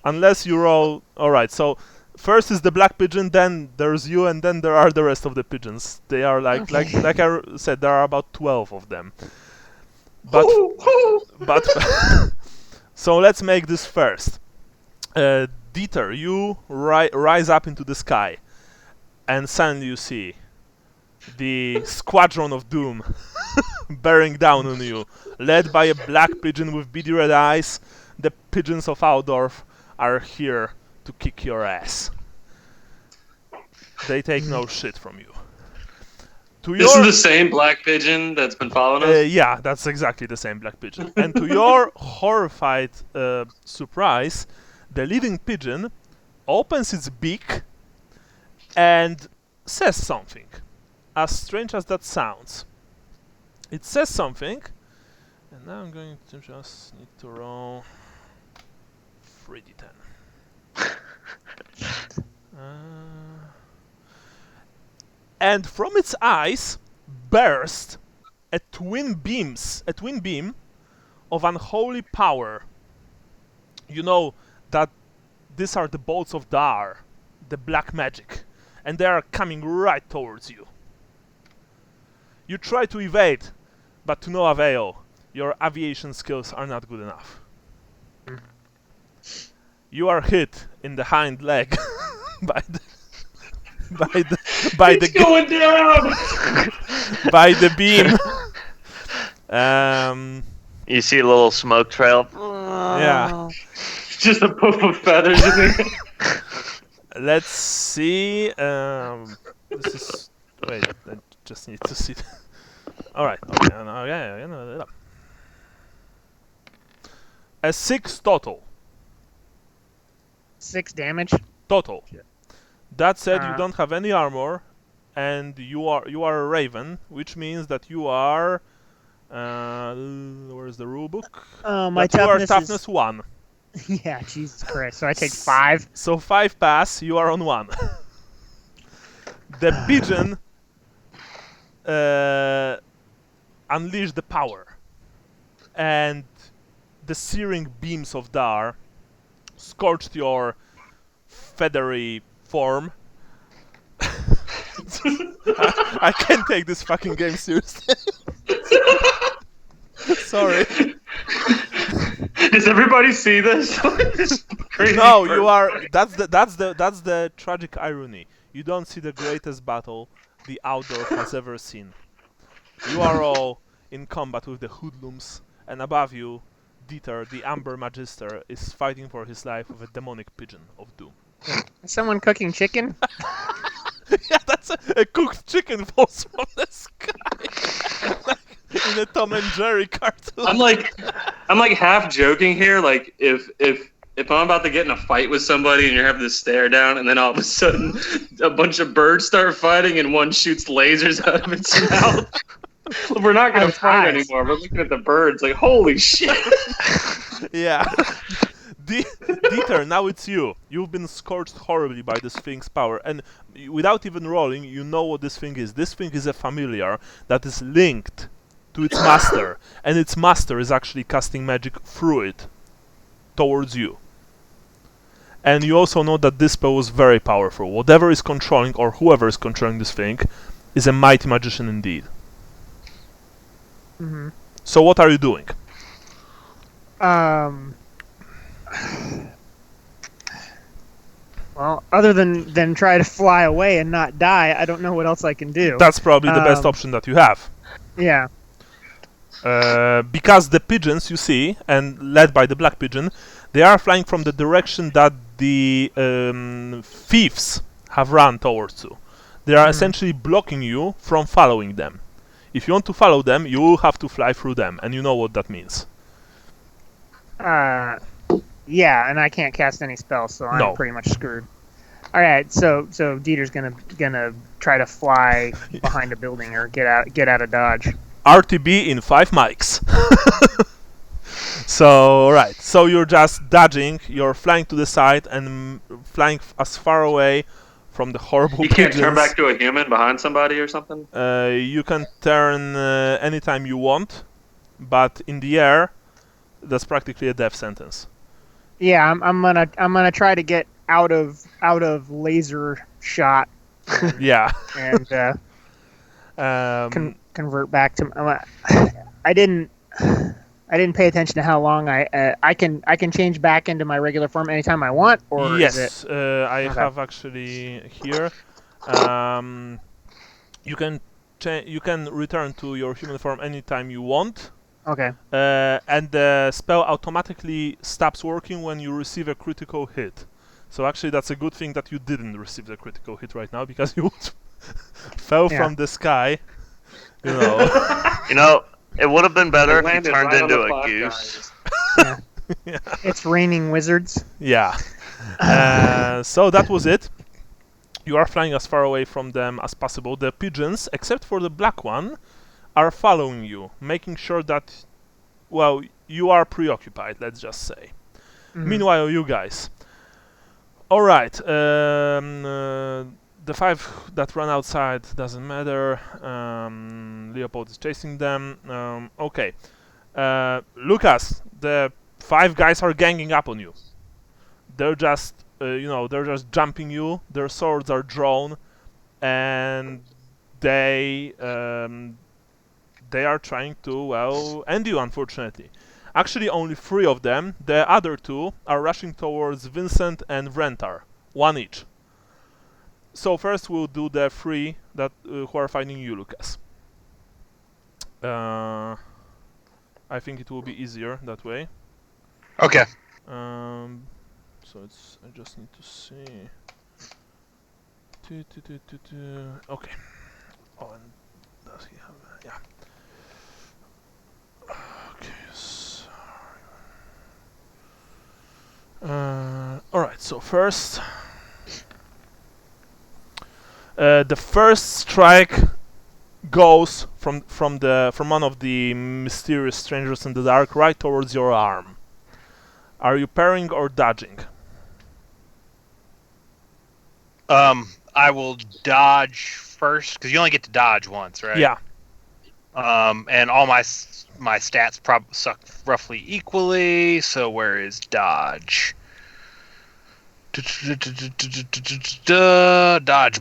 Unless you roll. Alright, so first is the black pigeon, then there's you, and then there are the rest of the pigeons. They are like I said, there are about 12 of them. But so let's make this first. Dieter, you rise up into the sky, and suddenly you see the Squadron of Doom bearing down on you, led by a black pigeon with beady red eyes. The pigeons of Aldorf are here to kick your ass. They take no shit from you. This is the same black pigeon that's been following us? Yeah, that's exactly the same black pigeon. And to your horrified surprise, the leading pigeon opens its beak and says something. As strange as that sounds. It says something, and now I'm going to just need to roll 3d10. And from its eyes burst a twin beam of unholy power. You know that these are the bolts of Dar, the black magic, and they are coming right towards you. You try to evade, but to no avail. Your aviation skills are not good enough. You are hit in the hind leg by the It's going down. by the beam. You see a little smoke trail. Yeah. Just a puff of feathers in there. Let's see. This is. Wait, I just need to see. All right. Okay. Yeah. A 6 total. 6 damage. Total. Yeah. That said, you don't have any armor, and you are a raven, which means that you are. Where's the rule book? My that you are toughness toughness is... 1. Yeah, Jesus Christ. So I take 5. So 5 pass, you are on 1. The pigeon unleashed the power, and the searing beams of Dar scorched your feathery form. I can't take this fucking game seriously. Sorry. Does everybody see this? This crazy No, bird. you are. That's the tragic irony. You don't see the greatest battle the outdoor has ever seen. You are all in combat with the hoodlums, and above you, Dieter, the Amber Magister, is fighting for his life with a demonic pigeon of doom. Is someone cooking chicken? Yeah, that's a cooked chicken falls from the sky. Like in a Tom and Jerry cartoon. I'm like half joking here. Like if I'm about to get in a fight with somebody and you're having to stare down, and then all of a sudden a bunch of birds start fighting and one shoots lasers out of its mouth. We're not gonna fight anymore. We're looking at the birds like, holy shit. Yeah. Dieter, now it's you. You've been scorched horribly by this thing's power, and without even rolling, you know what this thing is. This thing is a familiar that is linked to its master, and its master is actually casting magic through it towards you. And you also know that this spell was very powerful. Whatever is controlling, or whoever is controlling this thing, is a mighty magician indeed. Mm-hmm. So what are you doing? Well, other than try to fly away and not die, I don't know what else I can do. That's probably the best option that you have. Yeah. Because the pigeons you see, and led by the black pigeon, they are flying from the direction that the thieves have run towards you. They are essentially blocking you from following them. If you want to follow them, you will have to fly through them, and you know what that means. Yeah, and I can't cast any spells, so I'm pretty much screwed. All right, so Dieter's gonna try to fly behind a building or get out of dodge. RTB in 5 mics. So, right. So you're just dodging, you're flying to the side and flying as far away from the horrible pigeons. You can't turn back to a human behind somebody or something? You can turn anytime you want, but in the air, that's practically a death sentence. Yeah, I'm gonna try to get out of laser shot. Yeah. And convert back to. I didn't pay attention to how long I can change back into my regular form anytime I want, or yes, is it... I have actually here. You can return to your human form anytime you want. Okay. And the spell automatically stops working when you receive a critical hit. So actually, that's a good thing that you didn't receive the critical hit right now, because you fell from the sky. You know. It would have been better if you landed turned right on into the a clock, goose. Yeah. Yeah. It's raining wizards. Yeah. So that was it. You are flying as far away from them as possible. The pigeons, except for the black one, are following you, making sure that, you are preoccupied, let's just say. Meanwhile, you guys. All right. The 5 that run outside doesn't matter. Leopold is chasing them. Okay. Lucas, the 5 guys are ganging up on you. They're just, they're just jumping you. Their swords are drawn, and they are trying to, well, end you, unfortunately. Actually, only 3 of them. The other 2 are rushing towards Vincent and Vrentar, 1 each. So first we'll do the 3 that who are fighting you, Lucas. I think it will be easier that way. Okay. So it's, I just need to see. Okay. Oh, and does he have? Yeah. Okay. Sorry. All right. So first, the first strike goes from one of the mysterious strangers in the dark right towards your arm. Are you parrying or dodging? I will dodge first because you only get to dodge once, right? Yeah. And all my stats suck roughly equally. So where is dodge? Dodge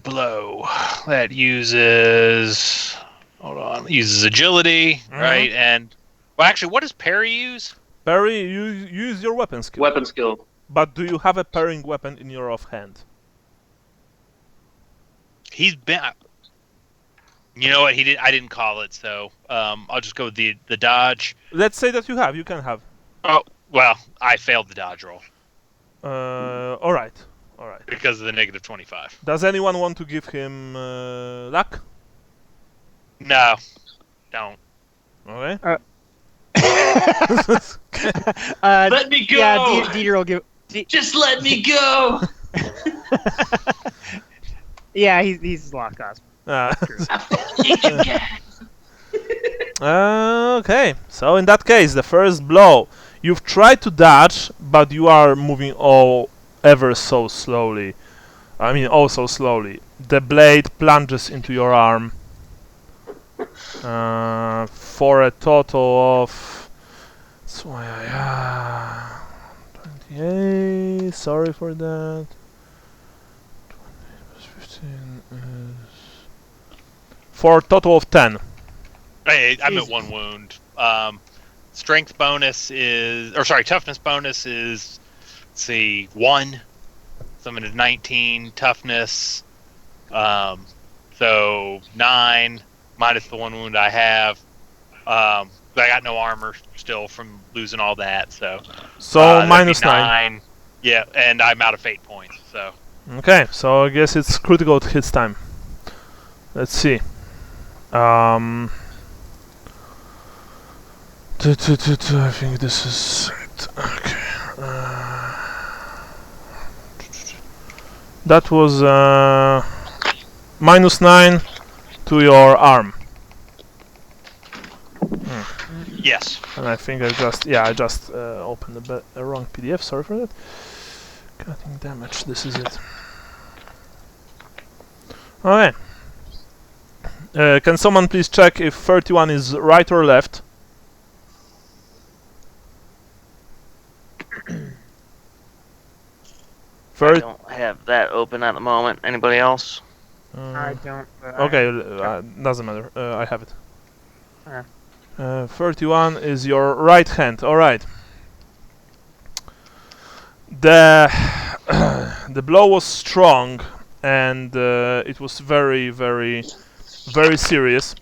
blow. That uses. Hold on. Uses agility, right? And well, actually, what does parry use? Parry, you use your weapon skill. Weapon skill. But do you have a parrying weapon in your offhand? He's been. You know what? I didn't call it, so I'll just go with the dodge. Let's say that you have. You can have. Oh well, I failed the dodge roll. All right. Because of the negative 25. Does anyone want to give him luck? No, don't. Okay. Let me go! Yeah, Dieter will give. Just let me go! Yeah, he's lost cosmo. Okay, so in that case, the first blow. You've tried to dodge, but you are moving ever so slowly. I mean, so slowly. The blade plunges into your arm for a total of 28. Sorry for that. 20 plus 15 is for a total of 10. Hey, I'm at 1 wound. Strength bonus is, toughness bonus is, let's see, 1. So I'm at 19 toughness. So 9 minus the 1 wound I have. I got no armor still from losing all that. So minus 9. Yeah, and I'm out of fate points. So okay, so I guess it's critical hits time. Let's see. I think this is it. Okay. That was minus 9 to your arm. yes. And I think I just opened the wrong PDF. Sorry for that. Cutting damage. This is it. Okay. Can someone please check if 31 is right or left? I don't have that open at the moment. Anybody else? I don't. Okay, doesn't matter. I have it. 31 is your right hand. All right. The blow was strong, and it was very, very, very serious.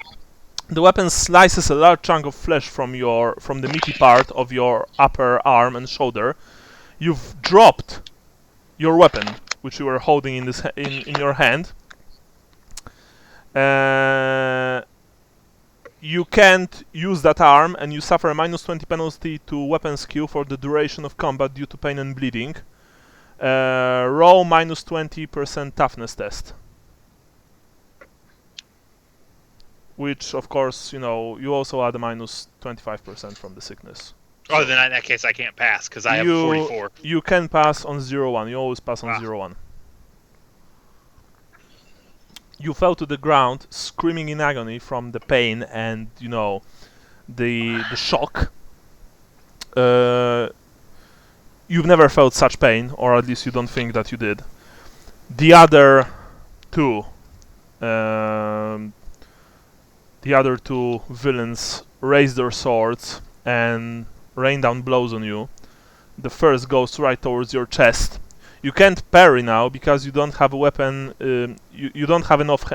The weapon slices a large chunk of flesh from the meaty part of your upper arm and shoulder. You've dropped your weapon, which you were holding in your hand. You can't use that arm, and you suffer a minus 20 penalty to weapon skill for the duration of combat due to pain and bleeding. Roll minus 20% toughness test. Which, of course, you also add a minus 25% from the sickness. Oh, then in that case I can't pass because I have 44. You can pass on 0-1. You always pass on 0-1. You fell to the ground, screaming in agony from the pain and the shock. You've never felt such pain, or at least you don't think that you did. The other two villains raise their swords and rain down blows on you. The first goes right towards your chest. You can't parry now because you don't have a weapon. You don't have enough.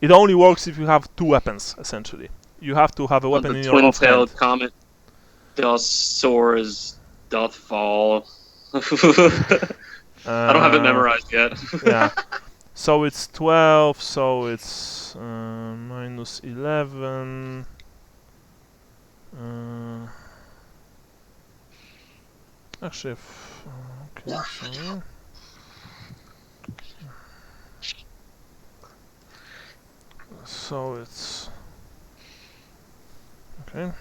It only works if you have two weapons, essentially. You have to have a weapon in your offhand. The twin-tailed comet doth soars, doth fall. I don't have it memorized yet. Yeah. So it's 12, so it's minus 11. Actually, okay, sorry. So it's okay.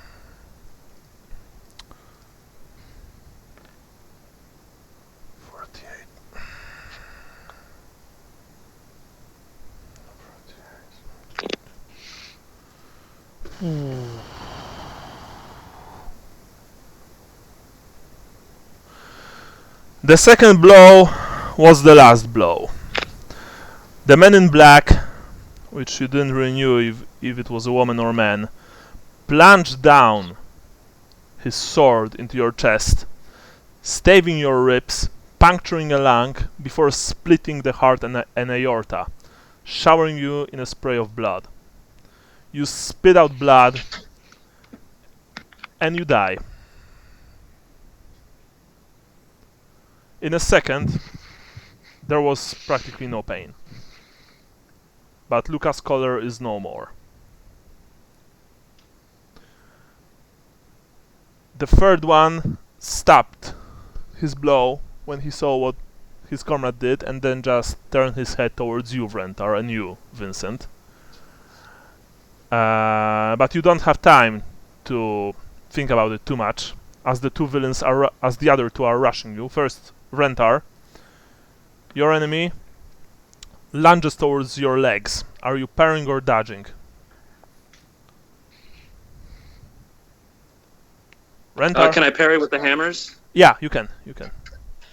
The second blow was the last blow. The man in black, which you didn't really know if it was a woman or man, plunged down his sword into your chest, staving your ribs, puncturing a lung before splitting the heart and aorta, showering you in a spray of blood. You spit out blood and you die. In a second, there was practically no pain. But Lucas Collar is no more. The third one stopped his blow when he saw what his comrade did and then just turned his head towards you, Vrentar, and you, Vincent. But you don't have time to think about it too much, as the two villains as the other two are rushing you. First, Vrentar, your enemy lunges towards your legs. Are you parrying or dodging? Vrentar? Can I parry with the hammers? Yeah, you can. You can.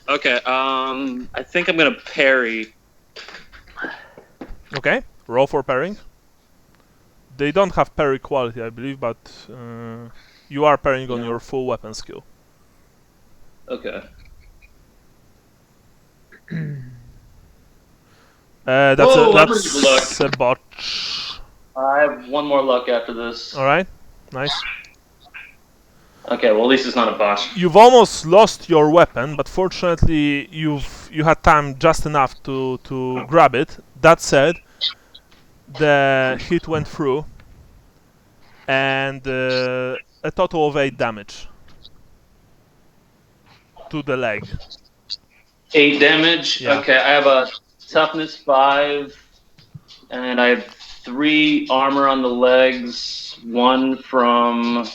Okay. I think I'm gonna parry. Okay. Roll for parrying. They don't have parry quality, I believe, but you are parrying on your full weapon skill. Okay. That's a botch. I have one more luck after this. Alright, nice. Okay, well at least it's not a botch. You've almost lost your weapon, but fortunately you had time just enough to grab it. That said, the hit went through, and a total of 8 damage to the leg. 8 damage? Yeah. Okay, I have a toughness 5, and I have 3 armor on the legs, 1 from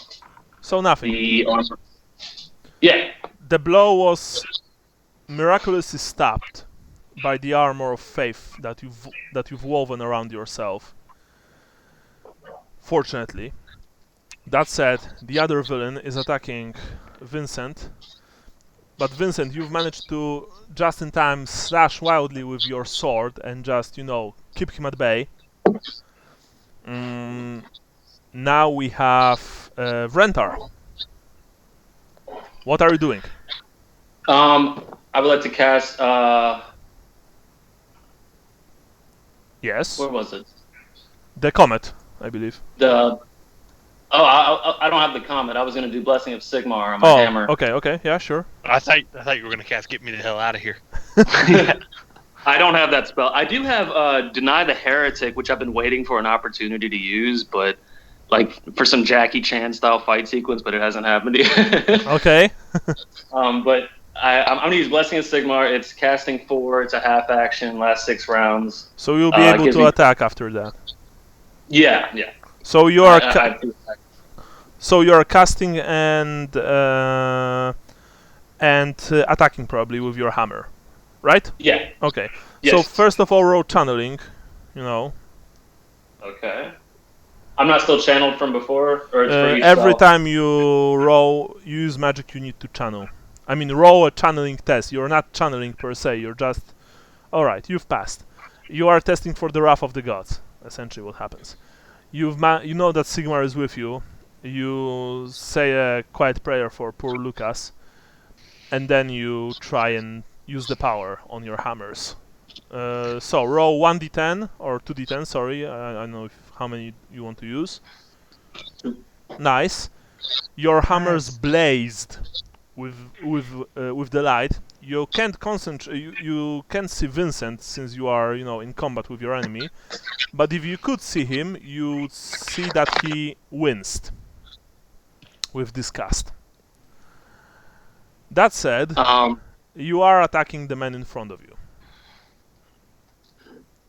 So nothing. the armor. Yeah. The blow was miraculously stopped by the armor of faith that you've woven around yourself. Fortunately. That said, the other villain is attacking Vincent. But Vincent, you've managed to just in time slash wildly with your sword and just, keep him at bay. Now we have Vrentar. What are you doing? I would like to cast. Yes. Where was it? The comet, I believe. I don't have the comet. I was going to do Blessing of Sigmar on my hammer. Okay, yeah, sure. I thought you were going to cast Get Me the Hell Out of Here. I don't have that spell. I do have Deny the Heretic, which I've been waiting for an opportunity to use, but for some Jackie Chan style fight sequence, but it hasn't happened yet. Okay. But I'm going to use Blessing of Sigmar. It's casting 4. It's a half action, last 6 rounds. So you'll be able to attack after that. Yeah. So you are So you are casting and attacking probably with your hammer, right? Yeah. Okay. Yes. So first of all, roll channeling. You know, Okay. I'm not still channeled from before, or it's for each every spell? time you roll, you use magic, you need to channel. I mean, roll a channeling test. You're not channeling per se. You're just. All right, you've passed. You are testing for the wrath of the gods. Essentially, what happens? You know that Sigmar is with you. You say a quiet prayer for poor Lucas, and then you try and use the power on your hammers. So roll 1d10 or 2d10. Sorry, I don't know how many you want to use. Nice. Your hammers blazed with the light. You can't concentrate. You can't see Vincent since you are in combat with your enemy. But if you could see him, you'd see that he winced with disgust. That said, you are attacking the man in front of you.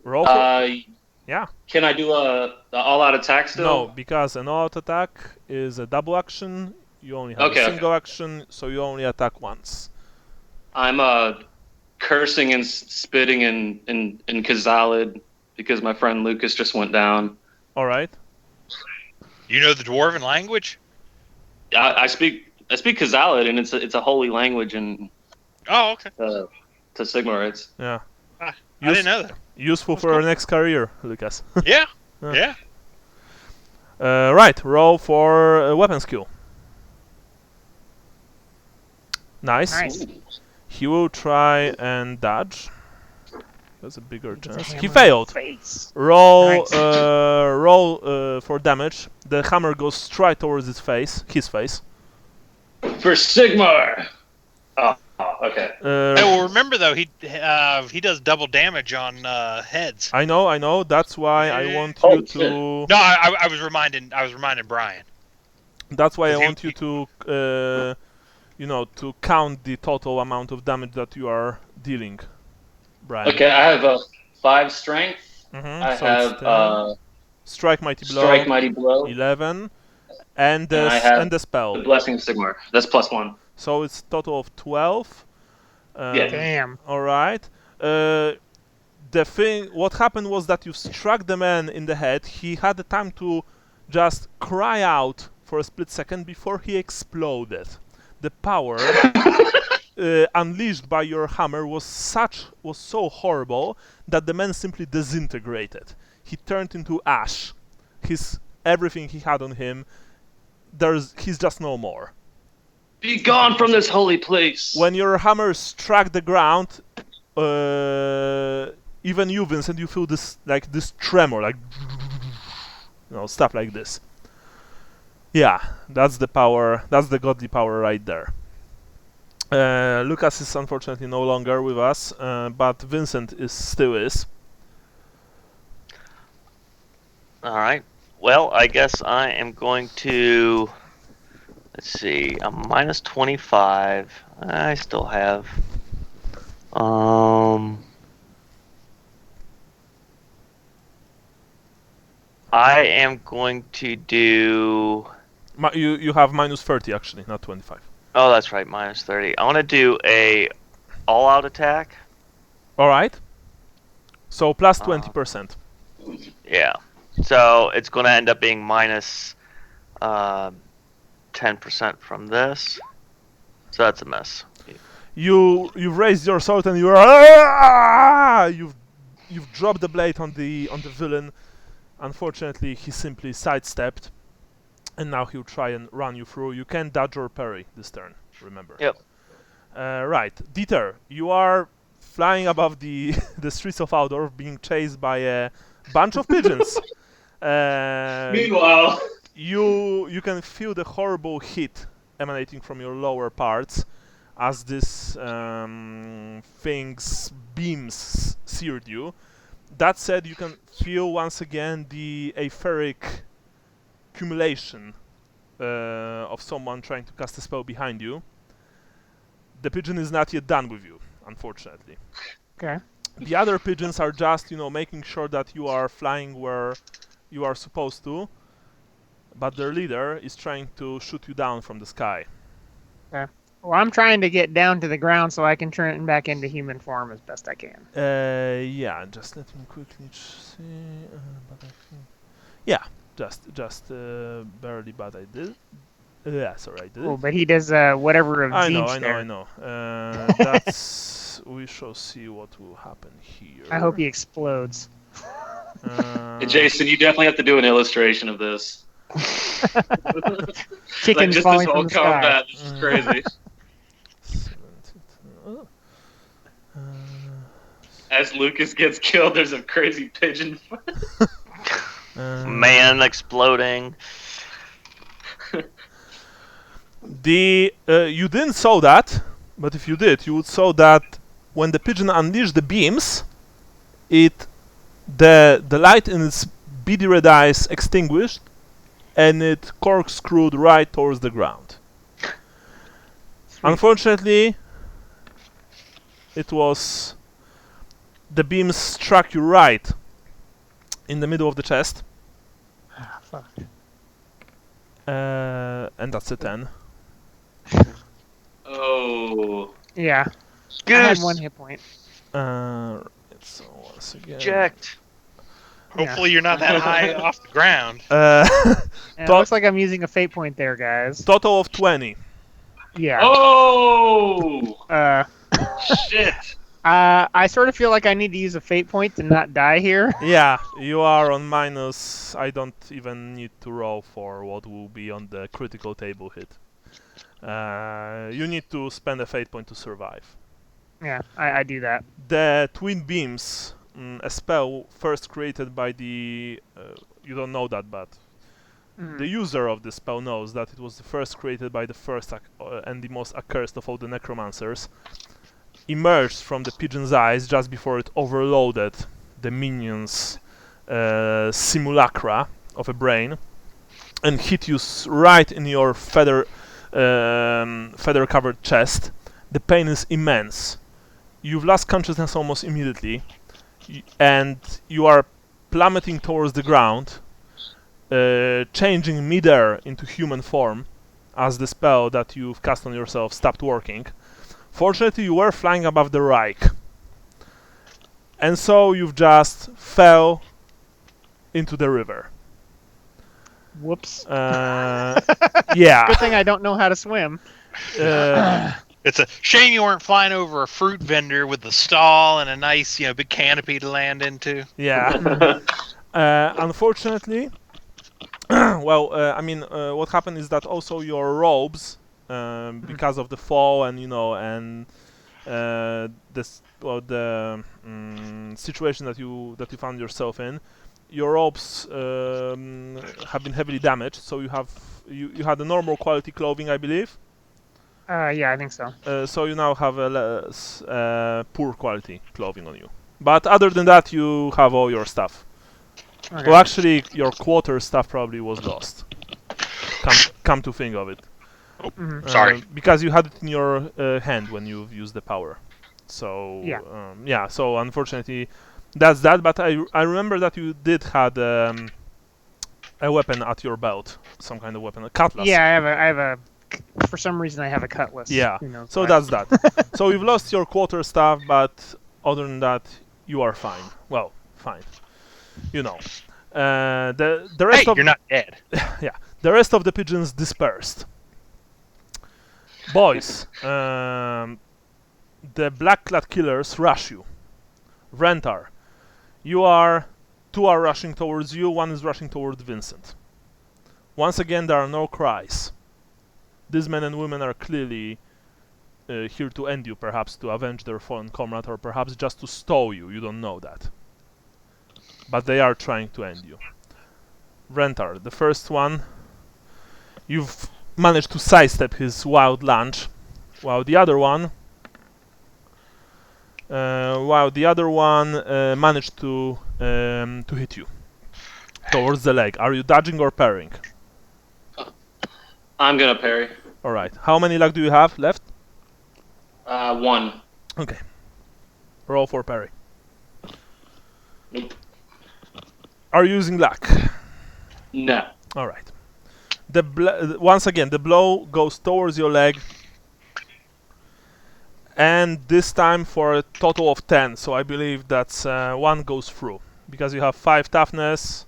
Roll for yeah. Can I do a all-out attack still? No, because an all-out attack is a double action. You only have a single action, so you only attack once. I'm cursing and spitting in Kazalid because my friend Lucas just went down. All right. You know the Dwarven language? I speak Kazalid, and it's a holy language, and oh, okay. To Sigmarites. Yeah. I didn't know that. Useful for our next career, Lucas. Yeah. Yeah. Right. Roll for a weapon skill. Nice. He will try and dodge. There's a bigger chance. He failed. Roll, roll for damage. The hammer goes straight towards his face. For Sigmar. Oh, okay. Well, remember though, he does double damage on heads. I know. That's why I want you to. No, I was reminding Brian. That's why I want you to, to count the total amount of damage that you are dealing, Brian. Okay, I have 5 strength. I so have strike mighty blow. 11, and the spell. The blessing of Sigmar. That's +1. So it's total of 12. Yeah. Damn. All right. What happened was that you struck the man in the head. He had the time to just cry out for a split second before he exploded. The power unleashed by your hammer was so horrible that the man simply disintegrated. He turned into ash. Everything he had on him, he's just no more. Be gone from this holy place. When your hammer struck the ground, even you, Vincent, you feel this tremor, stuff like this. Yeah, that's the power. That's the godly power right there. Lucas is unfortunately no longer with us, but Vincent still is. All right. Well, I guess I am going to. Let's see. I'm minus 25. I still have. I am going to do. You have minus 30 actually, not 25. Oh, that's right, minus 30. I want to do a all-out attack. All right. So plus 20%. Yeah. So it's going to end up being minus 10% from this. So that's a mess. You've raised your sword and you've dropped the blade on the villain. Unfortunately, he simply sidestepped, and now he'll try and run you through. You can dodge or parry this turn. Remember. Yep. Right, Dieter, you are flying above the streets of Aldorf, being chased by a bunch of pigeons. Meanwhile, you can feel the horrible heat emanating from your lower parts as this thing's beams seared you. That said, you can feel once again the etheric accumulation of someone trying to cast a spell behind you. The pigeon is not yet done with you, unfortunately. Okay. The other pigeons are just, making sure that you are flying where you are supposed to. but their leader is trying to shoot you down from the sky. Well, I'm trying to get down to the ground so I can turn back into human form as best I can. Yeah, just let me quickly see. But I think, yeah, just barely, but I did. Yeah, sorry, I did. Oh, but he does whatever of I know, Zinch I know, there. I know. That's. We shall see what will happen here. I hope he explodes. Hey, Jason, you definitely have to do an illustration of this. Chickens Like just falling this whole from the sky. combat. This is crazy. 72. As Lucas gets killed, there's a crazy pigeon. Man exploding. You didn't saw that, but if you did, you would saw that when the pigeon unleashed the beams, the light in its beady red eyes extinguished, and it corkscrewed right towards the ground. Unfortunately, the beams struck you right in the middle of the chest, Ah, fuck. and that's a 10. Oh. Yeah, I had Goose. 1 hit point. So once again, Eject. Hopefully you're not that high off the ground. And it Tot- looks like I'm using a fate point there, guys. total of 20. Yeah. Oh. Uh, Shit. I sort of feel like I need to use a fate point to not die here. Yeah, you are on minus. I don't even need to roll for what will be on the critical table hit. You need to spend a fate point to survive. Yeah, I do that. The twin beams, a spell first created by the. You don't know that, but the user of the spell knows that it was the first created by the first and the most accursed of all the necromancers. Emerged from the pigeon's eyes just before it overloaded the minion's simulacra of a brain and hit you right in your feather-covered chest. The pain is immense. You've lost consciousness almost immediately, and you are plummeting towards the ground, changing midair into human form as the spell that you've cast on yourself stopped working. Fortunately, you were flying above the Reich, and so you've just fell into the river. Whoops. Yeah. Good thing I don't know how to swim. It's a shame you weren't flying over a fruit vendor with a stall and a nice, big canopy to land into. Yeah. Unfortunately, what happened is that also your robes, because of the fall and situation that you found yourself in, your robes have been heavily damaged. So you had a normal quality clothing, I believe. Yeah, I think so. So you now have a less poor quality clothing on you. But other than that, you have all your stuff. Okay. Well, actually, your quarter stuff probably was lost. Come to think of it. Sorry. Because you had it in your hand when you used the power. So Yeah. So unfortunately, that's that. But I remember that you did had a weapon at your belt, some kind of weapon, a cutlass. Yeah, I have a. For some reason, I have a cutlass. Yeah. Who knows So why. that's that. So you've lost your quarter stuff, but other than that, you are fine. Well, fine. The rest of You're not dead. yeah, the rest of the pigeons dispersed. Boys, the black-clad killers rush you. Rentar, two are rushing towards you, one is rushing towards Vincent. Once again, there are no cries. These men and women are clearly here to end you, perhaps to avenge their fallen comrade, or perhaps just to stall you. You don't know that. But they are trying to end you. Rentar, the first one, you've managed to sidestep his wild lunge, while the other one managed to hit you towards the leg. Are you dodging or parrying? I'm gonna parry. All right. How many luck do you have left? 1. Okay. Roll for parry. Nope. Are you using luck? No. All right. Once again, the blow goes towards your leg, and this time for a total of 10. So I believe that's one goes through because you have 5 toughness.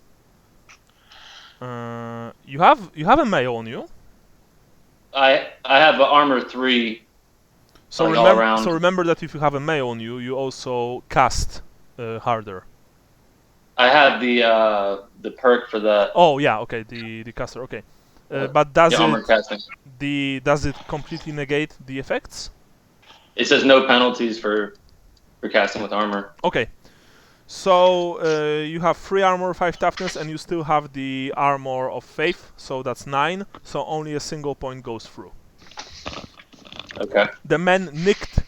You have a mayo on you. I have armor 3. So Like all around. remember that if you have a mayo on you, you also cast harder. I have the perk for that. Oh yeah, okay, the caster, okay. But does armor casting. does it completely negate the effects? It says no penalties for casting with armor. Okay. So you have 3 armor, 5 toughness, and you still have the armor of faith, so that's 9. So only a single point goes through. Okay. The man nicked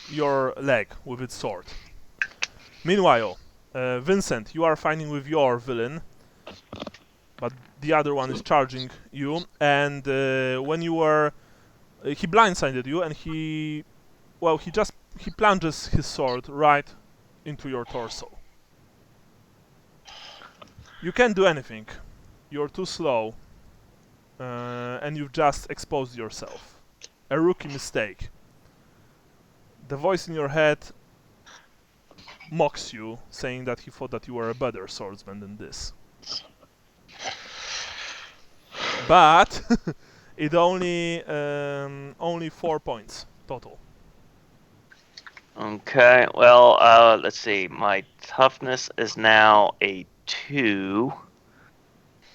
your leg with its sword. Meanwhile, Vincent, you are fighting with your villain, but the other one is charging you. And when you were, he blindsided you, and he plunges his sword right into your torso. You can't do anything. You're too slow, and you've just exposed yourself. A rookie mistake. The voice in your head mocks you, saying that he thought that you were a better swordsman than this. But it only 4 points total. Okay, well, let's see. My toughness is now a 2.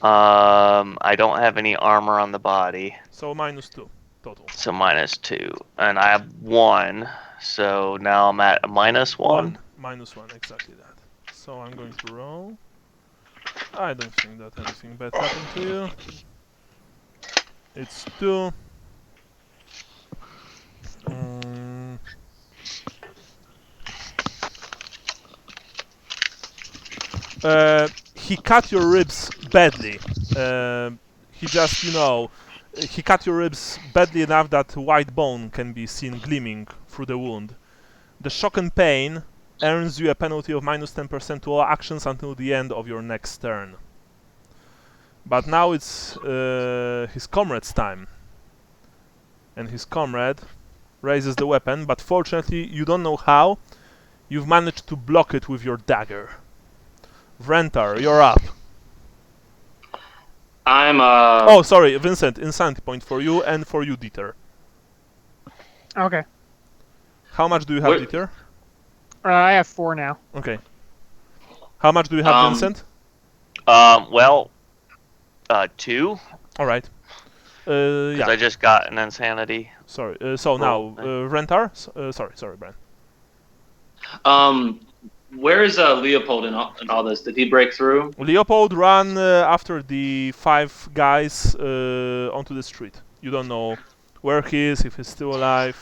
I don't have any armor on the body. So -2 total. So -2. And I have 1. So now I'm at a -1. -1, exactly that. So I'm going to roll. I don't think that anything bad happened to you. It's 2. He cut your ribs badly. He just, he cut your ribs badly enough that white bone can be seen gleaming through the wound. The shock and pain earns you a penalty of -10% to all actions until the end of your next turn. But now it's his comrade's time. And his comrade raises the weapon, but fortunately you don't know how. You've managed to block it with your dagger. Vrentar, you're up. I'm Oh, sorry, Vincent, insanity point for you and for you, Dieter. Okay. How much do you have, Wait. Dieter? I have 4 now. Okay. How much do you have, Vincent? Well, 2. Alright. Because Yeah, I just got an insanity. sorry. So now, Vrentar? Sorry, Brian. Where is Leopold in all this? Did he break through? Leopold ran after the 5 guys onto the street. You don't know where he is, if he's still alive.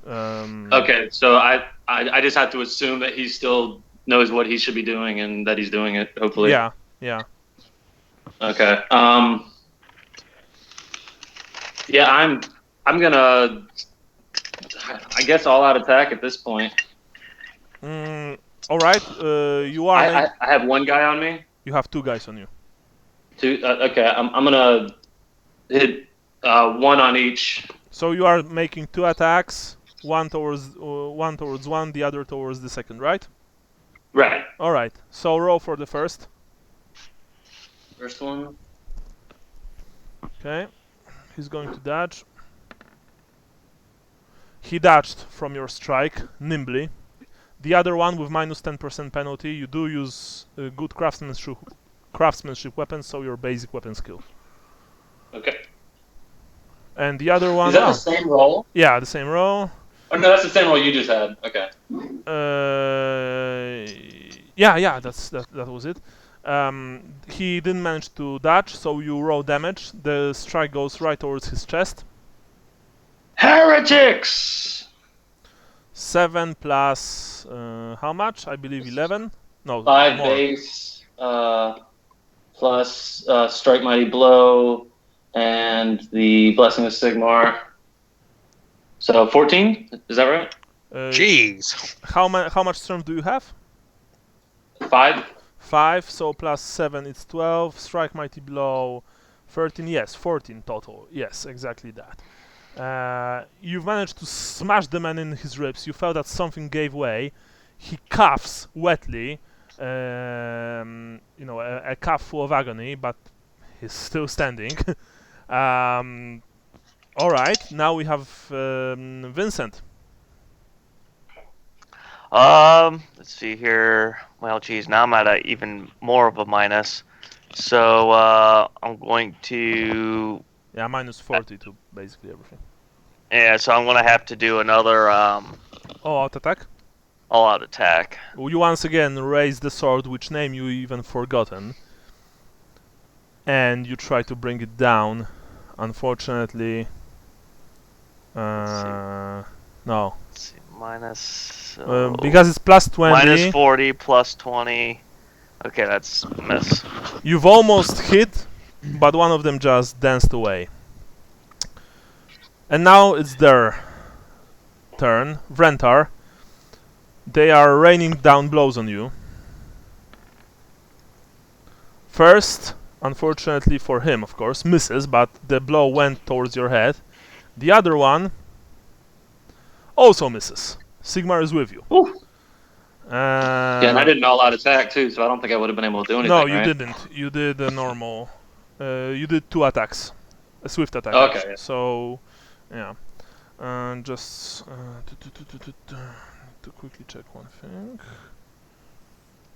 Okay, so I just have to assume that he still knows what he should be doing and that he's doing it. Hopefully. Yeah. Okay. Yeah, I'm gonna, I guess, all out attack at this point. All right. You are. I have 1 guy on me. You have 2 guys on you. 2. Okay, I'm gonna hit 1 on each. So you are making 2 attacks. One towards one, the other towards the second, right? Right. All right. So roll for the first. First one. Okay. He's going to dodge. He dodged from your strike nimbly. The other one with -10% penalty. You do use good craftsmanship weapons, so your basic weapon skill. Okay. And the other one. Is that the same roll? Yeah, the same roll. Oh no, that's the same roll you just had. Okay. Yeah, that was it. He didn't manage to dodge, so you roll damage. The strike goes right towards his chest. Heretics! 7 plus how much? I believe 11. No, 5 more. base, plus strike mighty blow, and the blessing of Sigmar. So 14. Is that right? Jeez. How much strength do you have? 5. 5. So plus 7, it's 12. Strike mighty blow. 13, yes, 14 total. Yes, exactly that. You've managed to smash the man in his ribs. You felt that something gave way. He coughs wetly, a cough full of agony, but he's still standing. All right, now we have Vincent. Let's see here. Well, geez, now I'm at even more of a minus. So I'm going to. Yeah, minus 40 to basically everything. Yeah, so I'm gonna have to do another Out attack. all-out attack. You once again raise the sword, which name you even forgotten, and you try to bring it down. Unfortunately, no. Let's see, minus. Because it's plus 20. Minus 40 plus 20. Okay, that's a miss. You've almost hit, but one of them just danced away. And now it's their turn. Vrentar. They are raining down blows on you. First, unfortunately for him, of course, misses, but the blow went towards your head. The other one also misses. Sigmar is with you. Yeah, and I did an all-out attack too, so I don't think I would have been able to do anything. No, you right? didn't. You did a normal. You did 2 attacks, a swift attack. Okay. Actually. So, yeah. Just to quickly check one thing.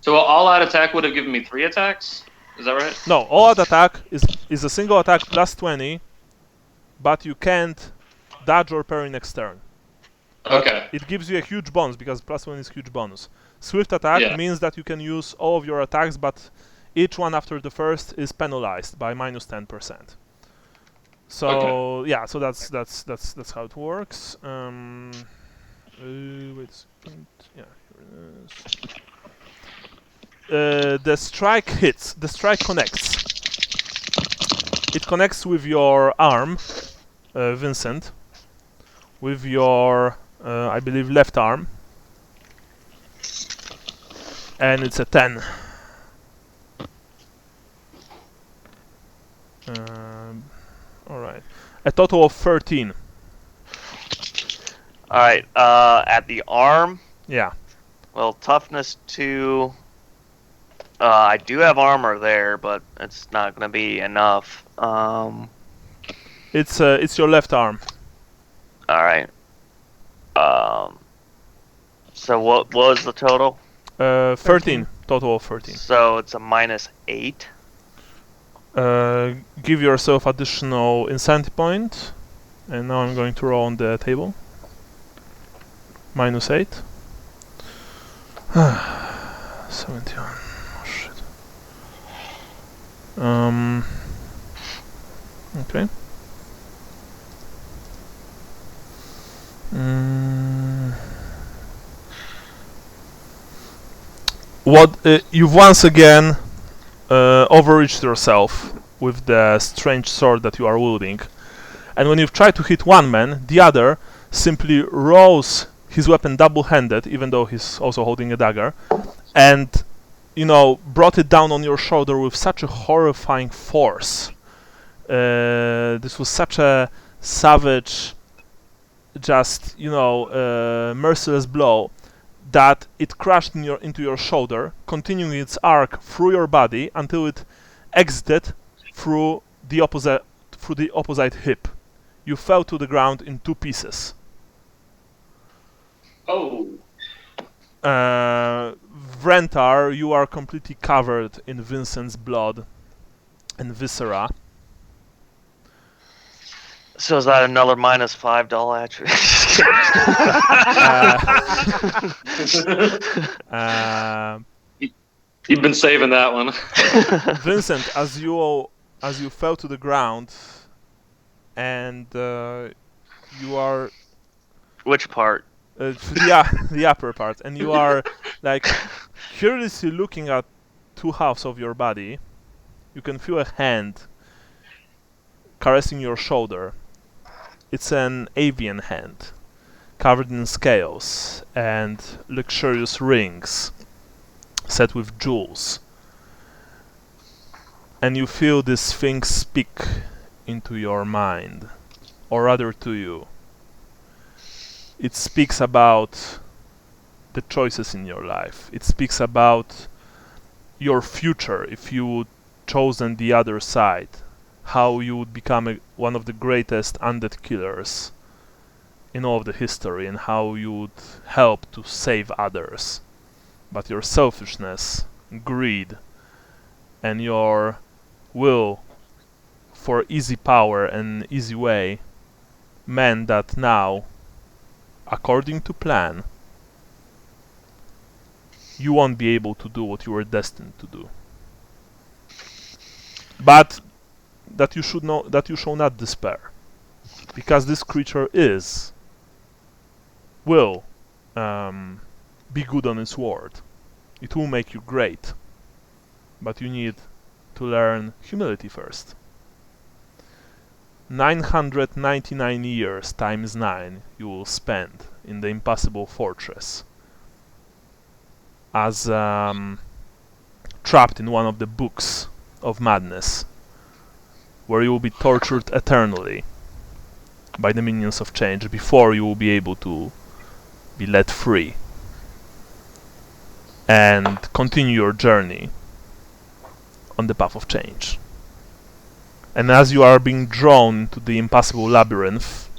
So an all-out attack would have given me 3 attacks. Is that right? No, all-out attack is a single attack plus 20, but you can't dodge or parry next turn. Okay. It gives you a huge bonus because plus 1 is huge bonus. Swift attack means that you can use all of your attacks, but each one after the first is penalized by minus 10%. So yeah, so that's how it works. Wait a second. Yeah, here it is. The strike hits. The strike connects. It connects with your arm, Vincent. With your, I believe, left arm. And it's a 10. Alright. A total of 13. Alright, at the arm. Yeah. Well, toughness 2. I do have armor there, but it's not gonna be enough. It's your left arm. Alright. So what was the total? 13. Total of 13. So it's a minus 8. Give yourself additional insanity point. And now I'm going to roll on the table. Minus 8. 71. Oh shit. Okay. You've once again overreached yourself with the strange sword that you are wielding, and when you've tried to hit one man, the other simply rolls his weapon double-handed, even though he's also holding a dagger, and brought it down on your shoulder with such a horrifying force. This was such a savage, just merciless blow that it crashed into your shoulder, continuing its arc through your body until it exited through the opposite hip. You fell to the ground in 2 pieces. Oh. Vrentar, you are completely covered in Vincent's blood and viscera. So is that another minus $5 attribute? You've been saving that one. Vincent, as you fell to the ground, and you are. Which part? The upper part, and you are like curiously looking at 2 halves of your body. You can feel a hand caressing your shoulder. It's an avian hand, covered in scales and luxurious rings set with jewels. and you feel this thing speak into your mind, or rather to you. It speaks about the choices in your life. It speaks about your future if you would chosen the other side, how you would become one of the greatest undead killers in all of the history, and how you would help to save others. But your selfishness, greed, and your will for easy power and easy way meant that now, according to plan, you won't be able to do what you were destined to do. But that you shall not despair, because this creature will be good on its word. It will make you great, but you need to learn humility first. 999 years times 9 you will spend in the impossible fortress as trapped in one of the books of madness, where you will be tortured eternally by the minions of change before you will be able to be let free and continue your journey on the path of change. And as you are being drawn into the impassable labyrinth,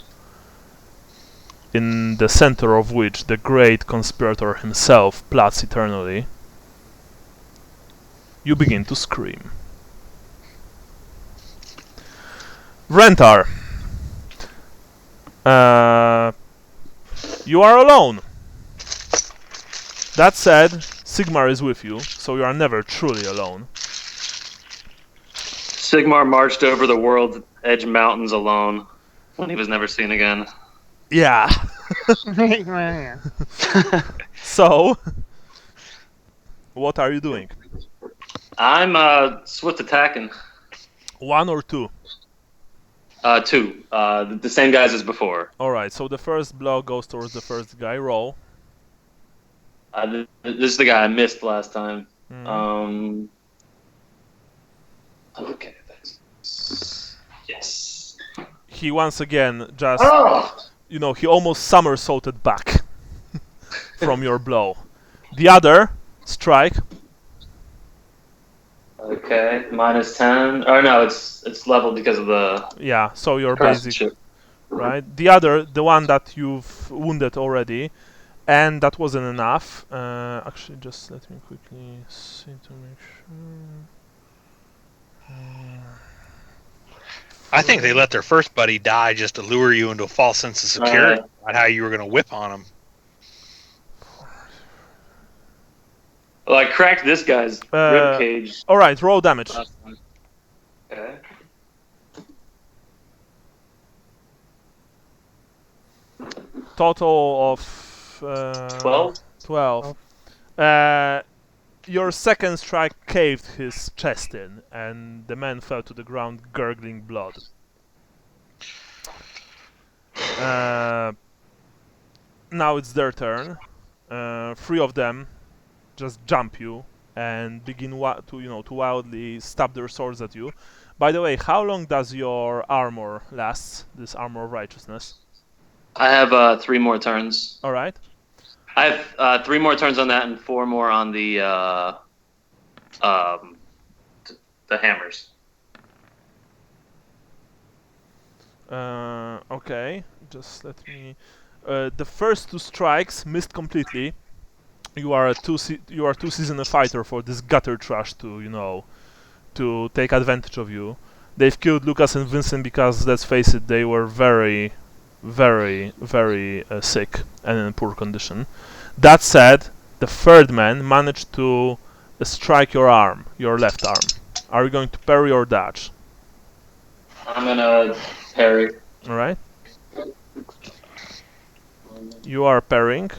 in the center of which the great conspirator himself plots eternally, you begin to scream. Rentar, you are alone. That said, Sigmar is with you, so you are never truly alone. Sigmar marched over the world's edge mountains alone when he was never seen again. Yeah. So, what are you doing? I'm swift attacking. 1 or 2? 2. The same guys as before. Alright, so the first blow goes towards the first guy. Roll. This is the guy I missed last time. Mm. Okay, thanks. Yes. He once again just, Oh! he almost somersaulted back from your blow. The other strike. Okay, -10. Oh no, it's leveled because of the Yeah, so you're basic. craftsmanship. Right? The other, the one that you've wounded already, and that wasn't enough. Actually, just let me quickly see to make sure. I think they let their first buddy die just to lure you into a false sense of security about how you were going to whip on him. Well, I cracked this guy's rib cage. Alright, roll damage. Okay. Total of 12? 12. Your second strike caved his chest in, and the man fell to the ground gurgling blood. Now it's their turn. 3 of them just jump you and begin to wildly stab their swords at you. By the way, how long does your armor last? This armor of righteousness? I have 3 more turns. All right. I have 3 more turns on that and 4 more on the hammers. Okay. Just let me. The first 2 strikes missed completely. You are too seasoned a fighter for this gutter trash to to take advantage of you. They've killed Lucas and Vincent because, let's face it, they were very, very, very sick and in poor condition. That said, the third man managed to strike your arm, your left arm. Are you going to parry or dodge? I'm gonna parry. Alright. You are parrying.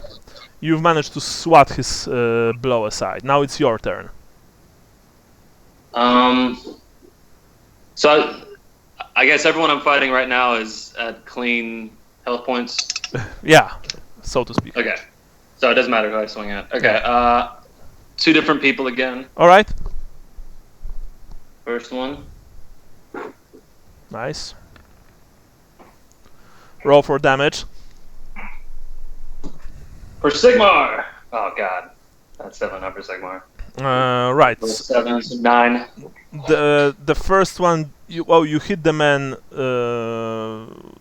You've managed to swat his blow aside. Now it's your turn. So I guess everyone I'm fighting right now is at clean health points. Yeah, so to speak. Okay. So it doesn't matter who I swing at. Okay. 2 different people again. Alright. First one. Nice. Roll for damage. For Sigmar! Oh, God. That's 7 up for Sigmar. Right. 7, so 9. The first one, you hit the man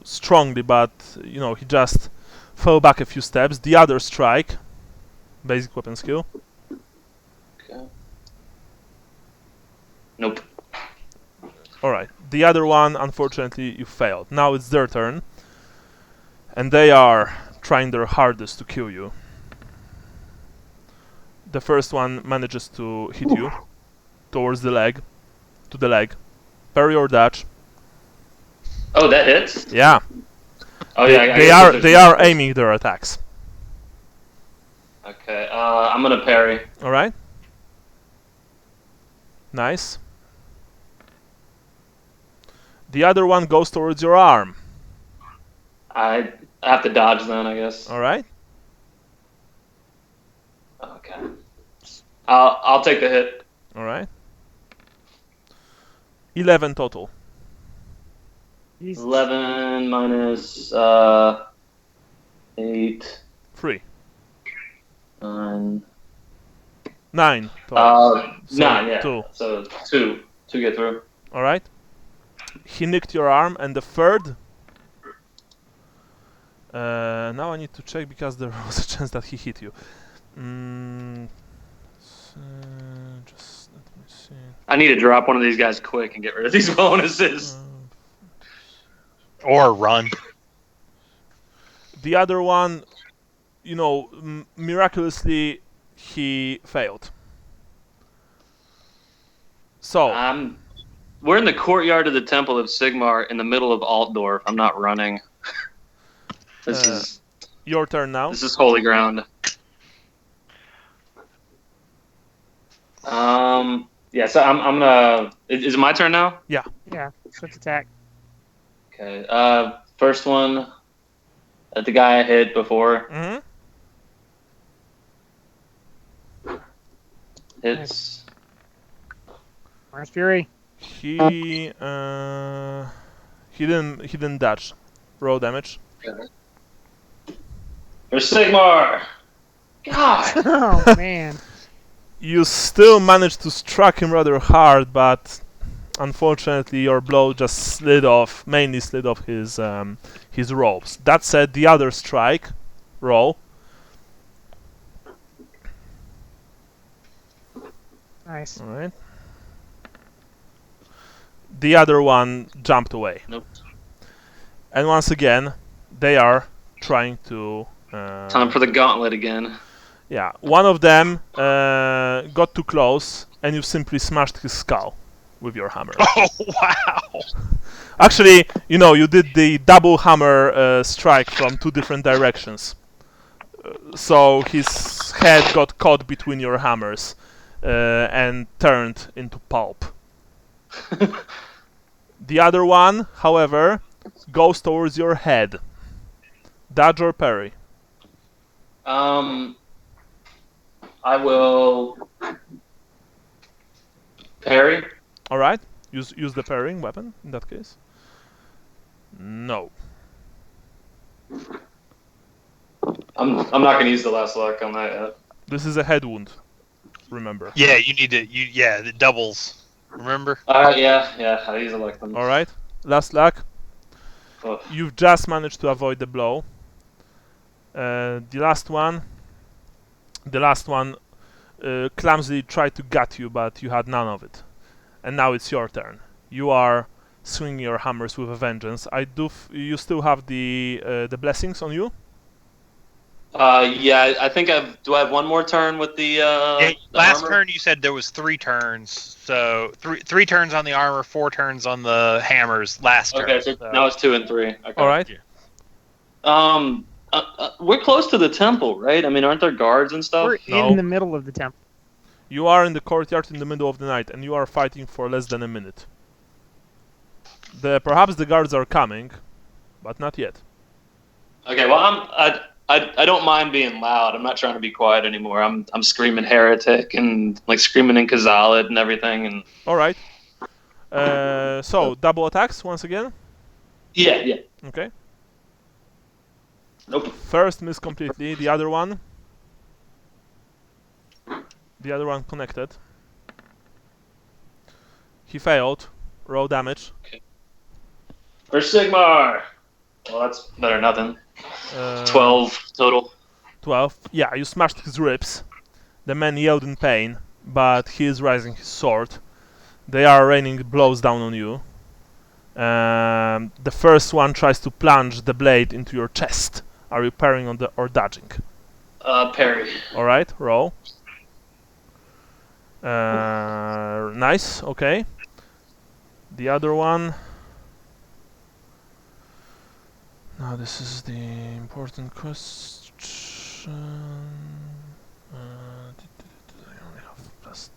strongly, but he just fell back a few steps. The other strike, basic weapon skill. Okay. Nope. All right. The other one, unfortunately, you failed. Now it's their turn, and they are trying their hardest to kill you. The first one manages to hit you towards the leg, to the leg. Parry or dodge. Oh, that hits? Yeah. Oh, They, yeah. they are they are aiming their attacks. Okay, I'm gonna parry. All right. Nice. The other one goes towards your arm. I have to dodge then, I guess. All right. Okay. I'll take the hit. All right. 11 total. 11 minus 8. 3. 9. 9 total. So 9, yeah. 2. So 2 to get through. All right. He nicked your arm, and the third. Now I need to check because there was a chance that he hit you. Just let me see. I need to drop one of these guys quick and get rid of these bonuses. Or run. The other one, miraculously, he failed. So, We're in the courtyard of the Temple of Sigmar in the middle of Altdorf. I'm not running. This is your turn now. This is holy ground. Yeah, so I'm gonna. Is it my turn now? Yeah. Yeah. Quick attack. Okay. First one at the guy I hit before. Mm-hmm. Hits. Nice. Mars Fury. He didn't dodge. Roll damage. There's Sigmar. God. Oh man. You still managed to strike him rather hard, but unfortunately your blow just mainly slid off his robes. That said, the other strike, roll. Nice. All right. The other one jumped away. Nope. And once again, they are trying to. Time for the gauntlet again. Yeah, one of them got too close, and you simply smashed his skull with your hammer. Oh, wow. Actually, you did the double hammer strike from 2 different directions. So his head got caught between your hammers and turned into pulp. The other one, however, goes towards your head. Dodge or parry? I will parry. All right. Use the parrying weapon in that case. No. I'm not gonna use the last luck on that yet. This is a head wound. Remember. Yeah, you need to. The doubles. Remember? Yeah. I use electrum. All right. Last luck. Ugh. You've just managed to avoid the blow. The last one clumsily tried to gut you, but you had none of it. And now it's your turn. You are swinging your hammers with a vengeance. You still have the blessings on you? Yeah, I think do I have one more turn with the Last armor? turn you said there was 3 turns, so three turns on the armor, 4 turns on the hammers. Last turn. Okay, so now it's 2 and 3. Okay. All right. We're close to the temple, right? I mean, aren't there guards and stuff? We're No. in the middle of the temple. You are in the courtyard in the middle of the night, and you are fighting for less than a minute. Perhaps the guards are coming, but not yet. Okay, well, I don't mind being loud. I'm not trying to be quiet anymore. I'm screaming heretic and like screaming in Kazalid and everything. And All right. So double attacks once again. Yeah. Okay. Nope. First miss completely. The other one. The other one connected. He failed. Roll damage. For Sigmar. Well, that's better than nothing. 12 total. 12. Yeah, you smashed his ribs. The man yelled in pain, but he is raising his sword. They are raining blows down on you. The first one tries to plunge the blade into your chest. Are you parrying on or dodging? Parry. Alright, roll. Nice, okay. The other one. Now this is the important question. I only have plus.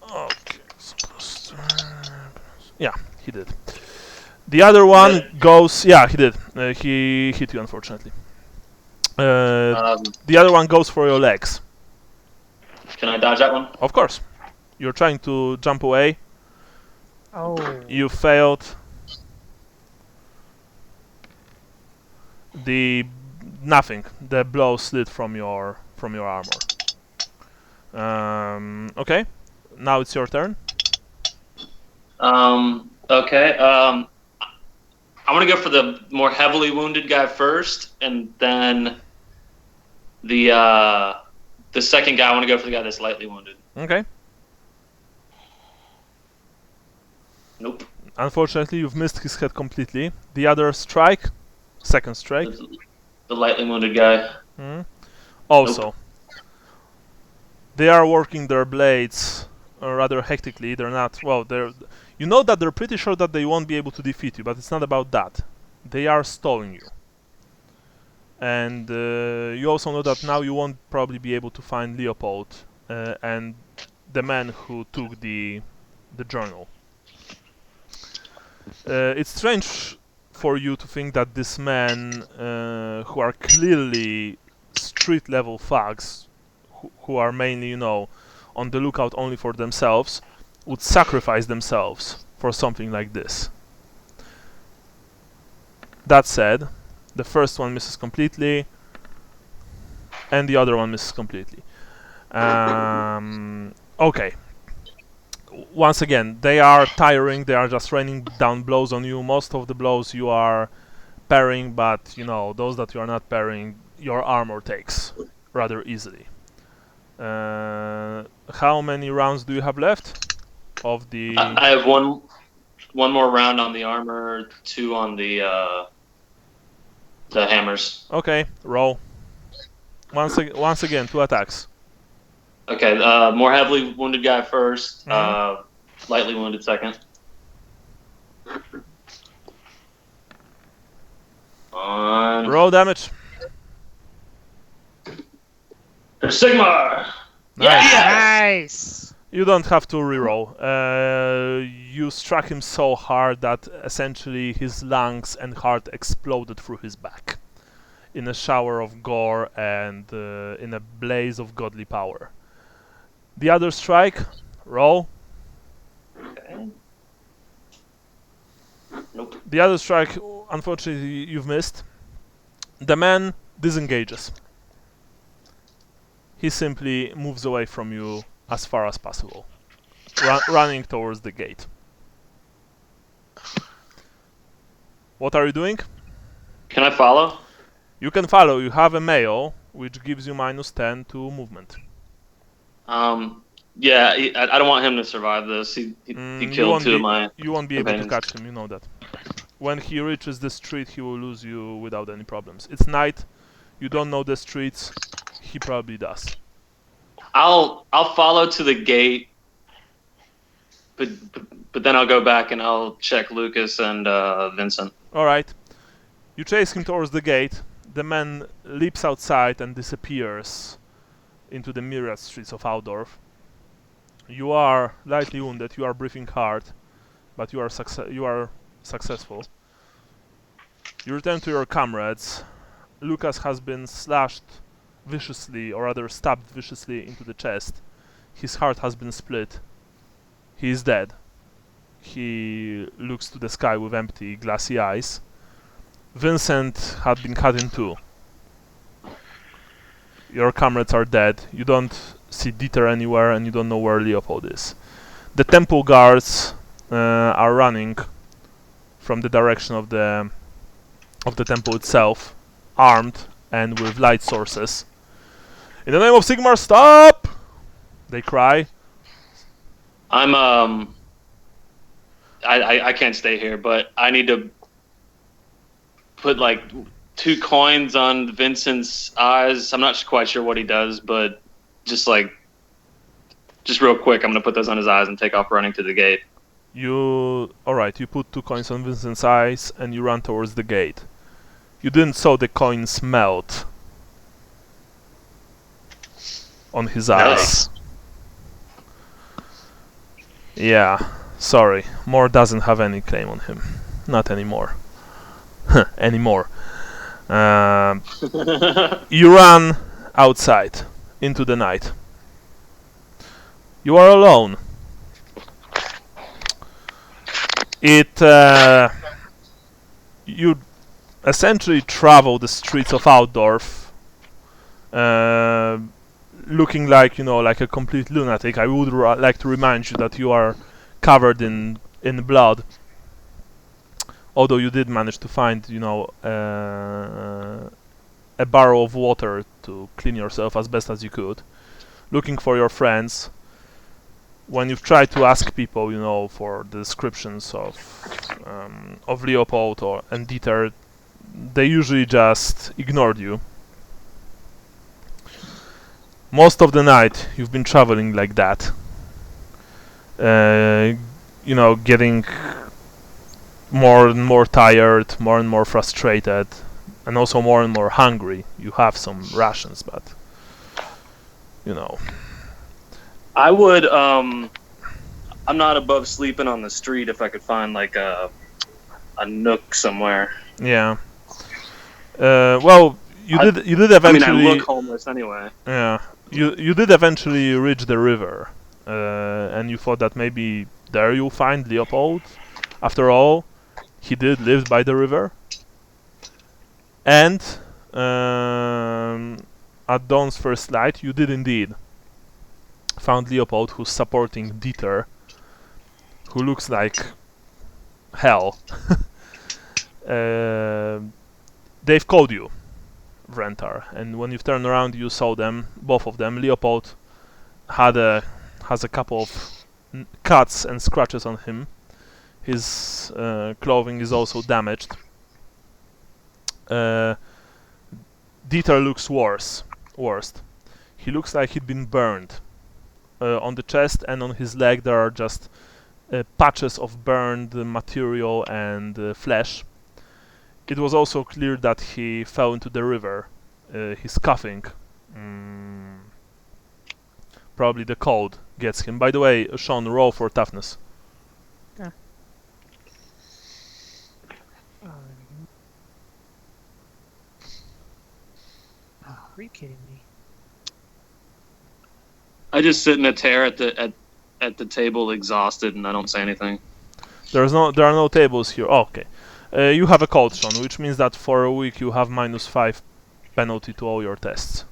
Okay, so plus. Yeah, he did. The other one goes. Yeah, he did. He hit you, unfortunately. The other one goes for your legs. Can I dodge that one? Of course. You're trying to jump away. Oh. You failed. Nothing. The blow slid from your armor. Okay. Now it's your turn. Okay. I want to go for the more heavily wounded guy first, and then the second guy. I want to go for the guy that's lightly wounded. Okay. Nope. Unfortunately, you've missed his head completely. The other strike, second strike. The lightly wounded guy. Also, Nope. They are working their blades rather hectically. They're not. Well, you know that they're pretty sure that they won't be able to defeat you, but it's not about that. They are stalling you. And you also know that now you won't probably be able to find Leopold and the man who took the journal. It's strange for you to think that this man, who are clearly street-level thugs, who are mainly, you know, on the lookout only for themselves, would sacrifice themselves for something like this. That said, the first one misses completely, and the other one misses completely. Okay. Once again, they are tiring, they are just raining down blows on you. Most of the blows you are parrying, but, you know, those that you are not parrying, your armor takes rather easily. How many rounds do you have left of the... I have one more round on the armor, 2 on the hammers. Okay, roll. Once again, 2 attacks. Okay, more heavily wounded guy first, lightly wounded second. Roll damage. For Sigmar! Nice. You don't have to reroll. You struck him so hard that essentially his lungs and heart exploded through his back in a shower of gore and in a blaze of godly power. The other strike, roll. Okay. Nope. The other strike, unfortunately, you've missed. The man disengages. He simply moves away from you as far as possible, running towards the gate. What are you doing? Can I follow? You can follow. You have a mail, which gives you -10 to movement. Yeah, I don't want him to survive this. He killed 2 of my You won't be able to companions. catch him, you know that. When he reaches the street, he will lose you without any problems. It's night. You don't know the streets. He probably does. I'll follow to the gate, but then I'll go back and I'll check Lucas and Vincent. Alright. You chase him towards the gate. The man leaps outside and disappears into the myriad streets of Aldorf. You are lightly wounded. You are breathing hard, but you are successful. You return to your comrades. Lucas has been slashed viciously, or rather stabbed viciously into the chest. His heart has been split. He is dead. He looks to the sky with empty, glassy eyes. Vincent had been cut in two. Your comrades are dead. You don't see Dieter anywhere, and you don't know where Leopold is. The temple guards are running from the direction of the temple itself, armed and with light sources. In the name of Sigmar, stop! They cry. I can't stay here, but I need to put like 2 coins on Vincent's eyes. I'm not quite sure what he does, but just real quick, I'm gonna put those on his eyes and take off running to the gate. Alright, you put 2 coins on Vincent's eyes and you run towards the gate. You didn't saw the coins melt on his eyes. Yeah, sorry. Moore doesn't have any claim on him. Not anymore. Anymore. You run outside into the night. You are alone. You essentially travel the streets of Altdorf, looking like like a complete lunatic. I would like to remind you that you are covered in blood. Although you did manage to find a barrel of water to clean yourself as best as you could, looking for your friends. When you've tried to ask people, for the descriptions of Leopold and Dieter, they usually just ignored you. Most of the night you've been traveling like that. Getting more and more tired, more and more frustrated, and also more and more hungry. You have some rations, but I would. I'm not above sleeping on the street if I could find like a nook somewhere. Yeah. Well, you did eventually. I mean, I look homeless anyway. Yeah. You did eventually reach the river, and you thought that maybe there you'll find Leopold. After all, he did live by the river. And at dawn's first light, you did indeed found Leopold, who's supporting Dieter, who looks like hell. They've called you, Vrentar, and when you've turned around, you saw them, both of them. Leopold has a couple of cuts and scratches on him. His clothing is also damaged. Dieter looks worst. He looks like he'd been burned. On the chest and on his leg there are just patches of burned material and flesh. It was also clear that he fell into the river. He's coughing. Probably the cold gets him. By the way, Sean, roll for toughness. Yeah. Are you kidding me? I just sit in a chair at the table, exhausted, and I don't say anything. There are no tables here. Oh, okay. You have a cold, Sean, which means that for a week you have -5 penalty to all your tests.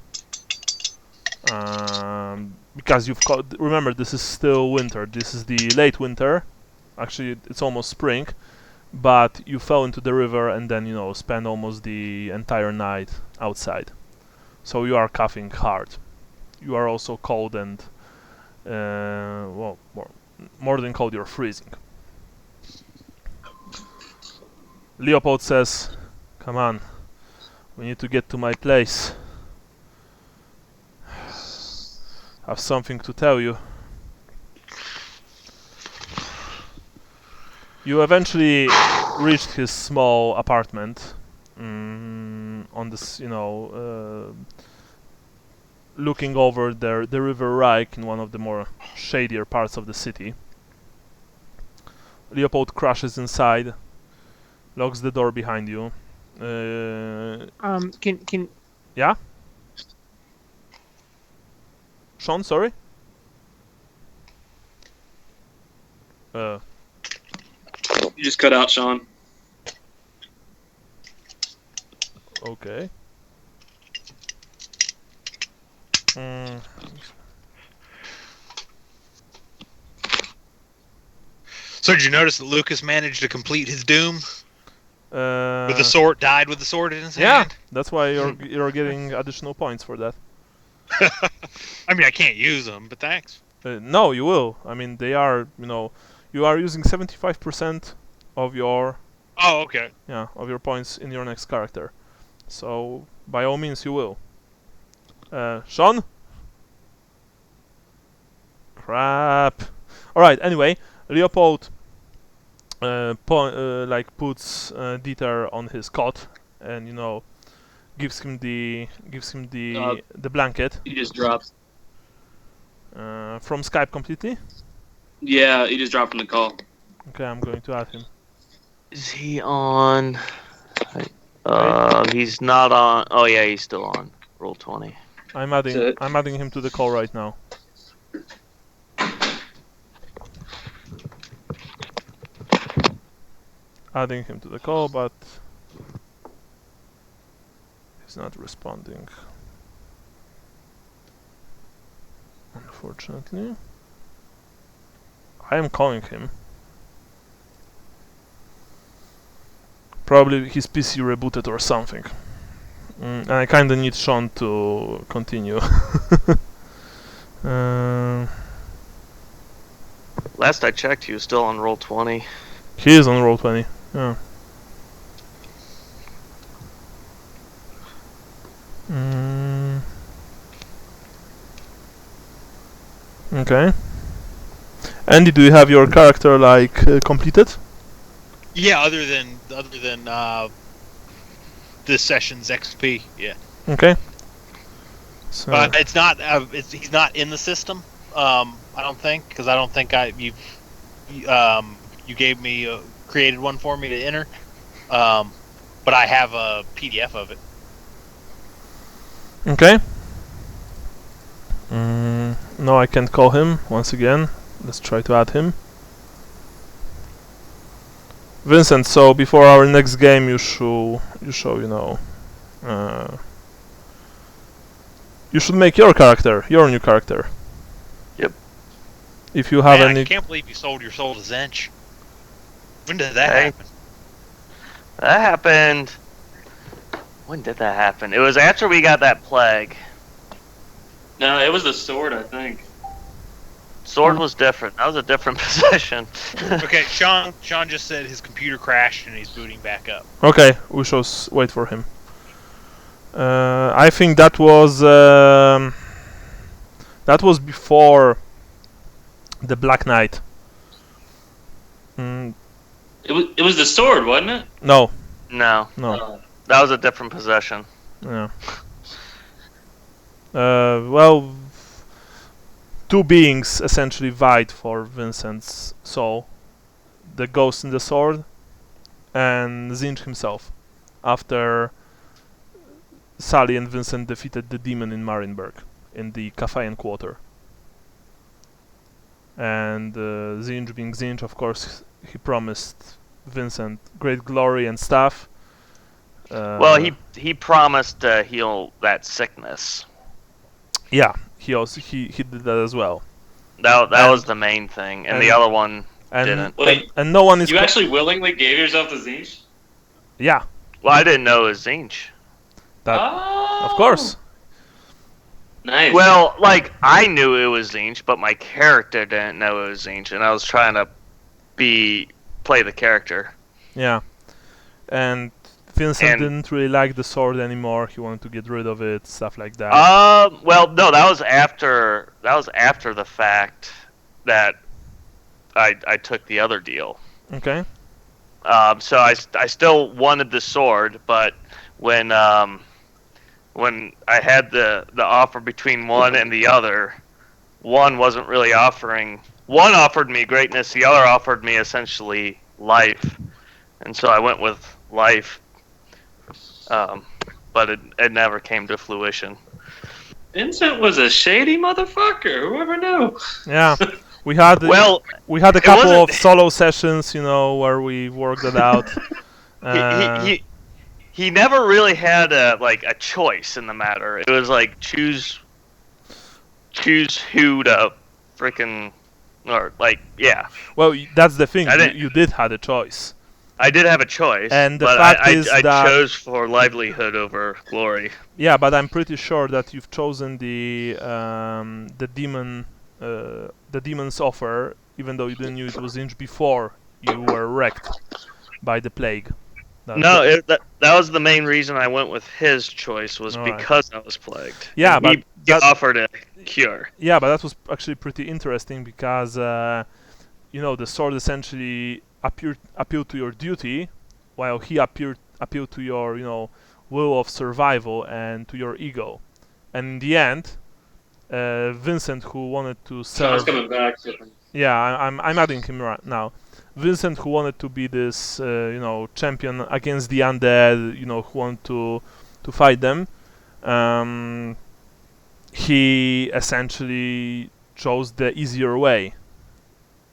Because remember, this is still winter. This is the late winter. Actually, it's almost spring. But you fell into the river and then spent almost the entire night outside. So you are coughing hard. You are also cold and well, more than cold, you're freezing. Leopold says, "Come on, we need to get to my place. I have something to tell you." You eventually reached his small apartment on this, looking over the River Reich in one of the more shadier parts of the city. Leopold crashes inside, locks the door behind you. Can Yeah? Sean, sorry. You just cut out, Sean. Okay. So did you notice that Lucas managed to complete his doom with the Uh, sword? Died with the sword in his yeah, hand. that's why you're getting additional points for that. I mean, I can't use them, but thanks. No, you will. I mean, they are, you are using 75% of your Oh, okay. points in your next character. So by all means, you will. Sean. Crap. All right. Anyway, Leopold puts Dieter on his cot, and gives him the the blanket He just dropped. from Skype completely. Yeah, he just dropped from the call. Okay, I'm going to add him. Is he on? He's not on. Oh yeah, he's still on. Roll 20. I'm adding him to the call right now. Adding him to the call, but he's not responding. Unfortunately. I am calling him. Probably his PC rebooted or something. And I kinda need Sean to continue. Last I checked, he was still on roll 20. He is on roll 20. Yeah. Okay. Andy, do you have your character completed? Yeah, other than this session's XP. Yeah. Okay. So It's not. He's not in the system. I don't think, because I don't think you gave me created one for me to enter. But I have a PDF of it. okay. No, I can't call him once again. Let's try to add him. Vincent, so before our next game, you should make your character, your new character. Yep. If you have Man, any. I can't believe you sold your soul to Zench. When did that Hey. happen? That happened. When did that happen? It was after we got that plague. No, it was the sword, I think. Sword was different. That was a different possession. Okay, Sean just said his computer crashed and he's booting back up. Okay, we shall wait for him. I think that was before the Black Knight. It was the sword, wasn't it? No. No, that was a different possession. Yeah. Well, two beings essentially vied for Vincent's soul: the ghost in the sword and Zinj himself, after Sally and Vincent defeated the demon in Marienburg in the Caffeine Quarter. And Zinj being Zinj, of course, he promised Vincent great glory and stuff. Well, he promised to heal that sickness. Yeah, he did that as well. That was the main thing, and the other one didn't. Wait, and no one is. you actually willingly gave yourself to Zinch? Yeah. Well, I didn't know it was Zinch. Of course. Nice. Well, I knew it was Zinch, but my character didn't know it was Zinch, and I was trying to play the character. Yeah. And Vincent didn't really like the sword anymore. He wanted to get rid of it, stuff like that. Well, no, that was after the fact that I took the other deal. Okay. So I still wanted the sword, but when I had the offer between one and the other, one wasn't really offering. One offered me greatness, the other offered me essentially life, and so I went with life. But it never came to fruition. Vincent was a shady motherfucker. Whoever knew? Yeah, we had Well, we had a it couple wasn't- of solo sessions, where we worked it out. he never really had a choice in the matter. It was like choose who to freaking or yeah. Well, that's the thing. I didn't- You did have a choice. I did have a choice, And the but fact I is I that- chose for livelihood over glory. Yeah, but I'm pretty sure that you've chosen the demon's offer, even though you didn't knew it was Inch before you were wrecked by the plague. No, that was the main reason I went with his choice was Alright. because I was plagued. Yeah, And but he that- offered a cure. Yeah, but that was actually pretty interesting because the sword essentially appealed to your duty, while he appealed to your will of survival and to your ego. And in the end, Vincent, who wanted to Sean's serve, coming back. yeah, I'm adding him right now. Vincent, who wanted to be this champion against the undead, who wanted to fight them. He essentially chose the easier way,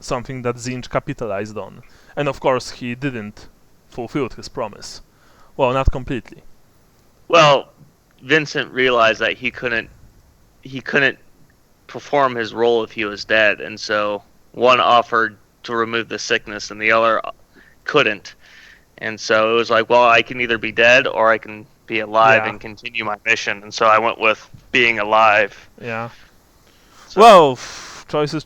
something that Zinch capitalized on, and of course he didn't fulfill his promise. Well, not completely. Well, Vincent realized that he couldn't perform his role if he was dead, and so one offered to remove the sickness and the other couldn't. And so it was like, well, I can either be dead or I can be alive Yeah. and continue my mission. And so I went with being alive. Yeah. So- Well, choices.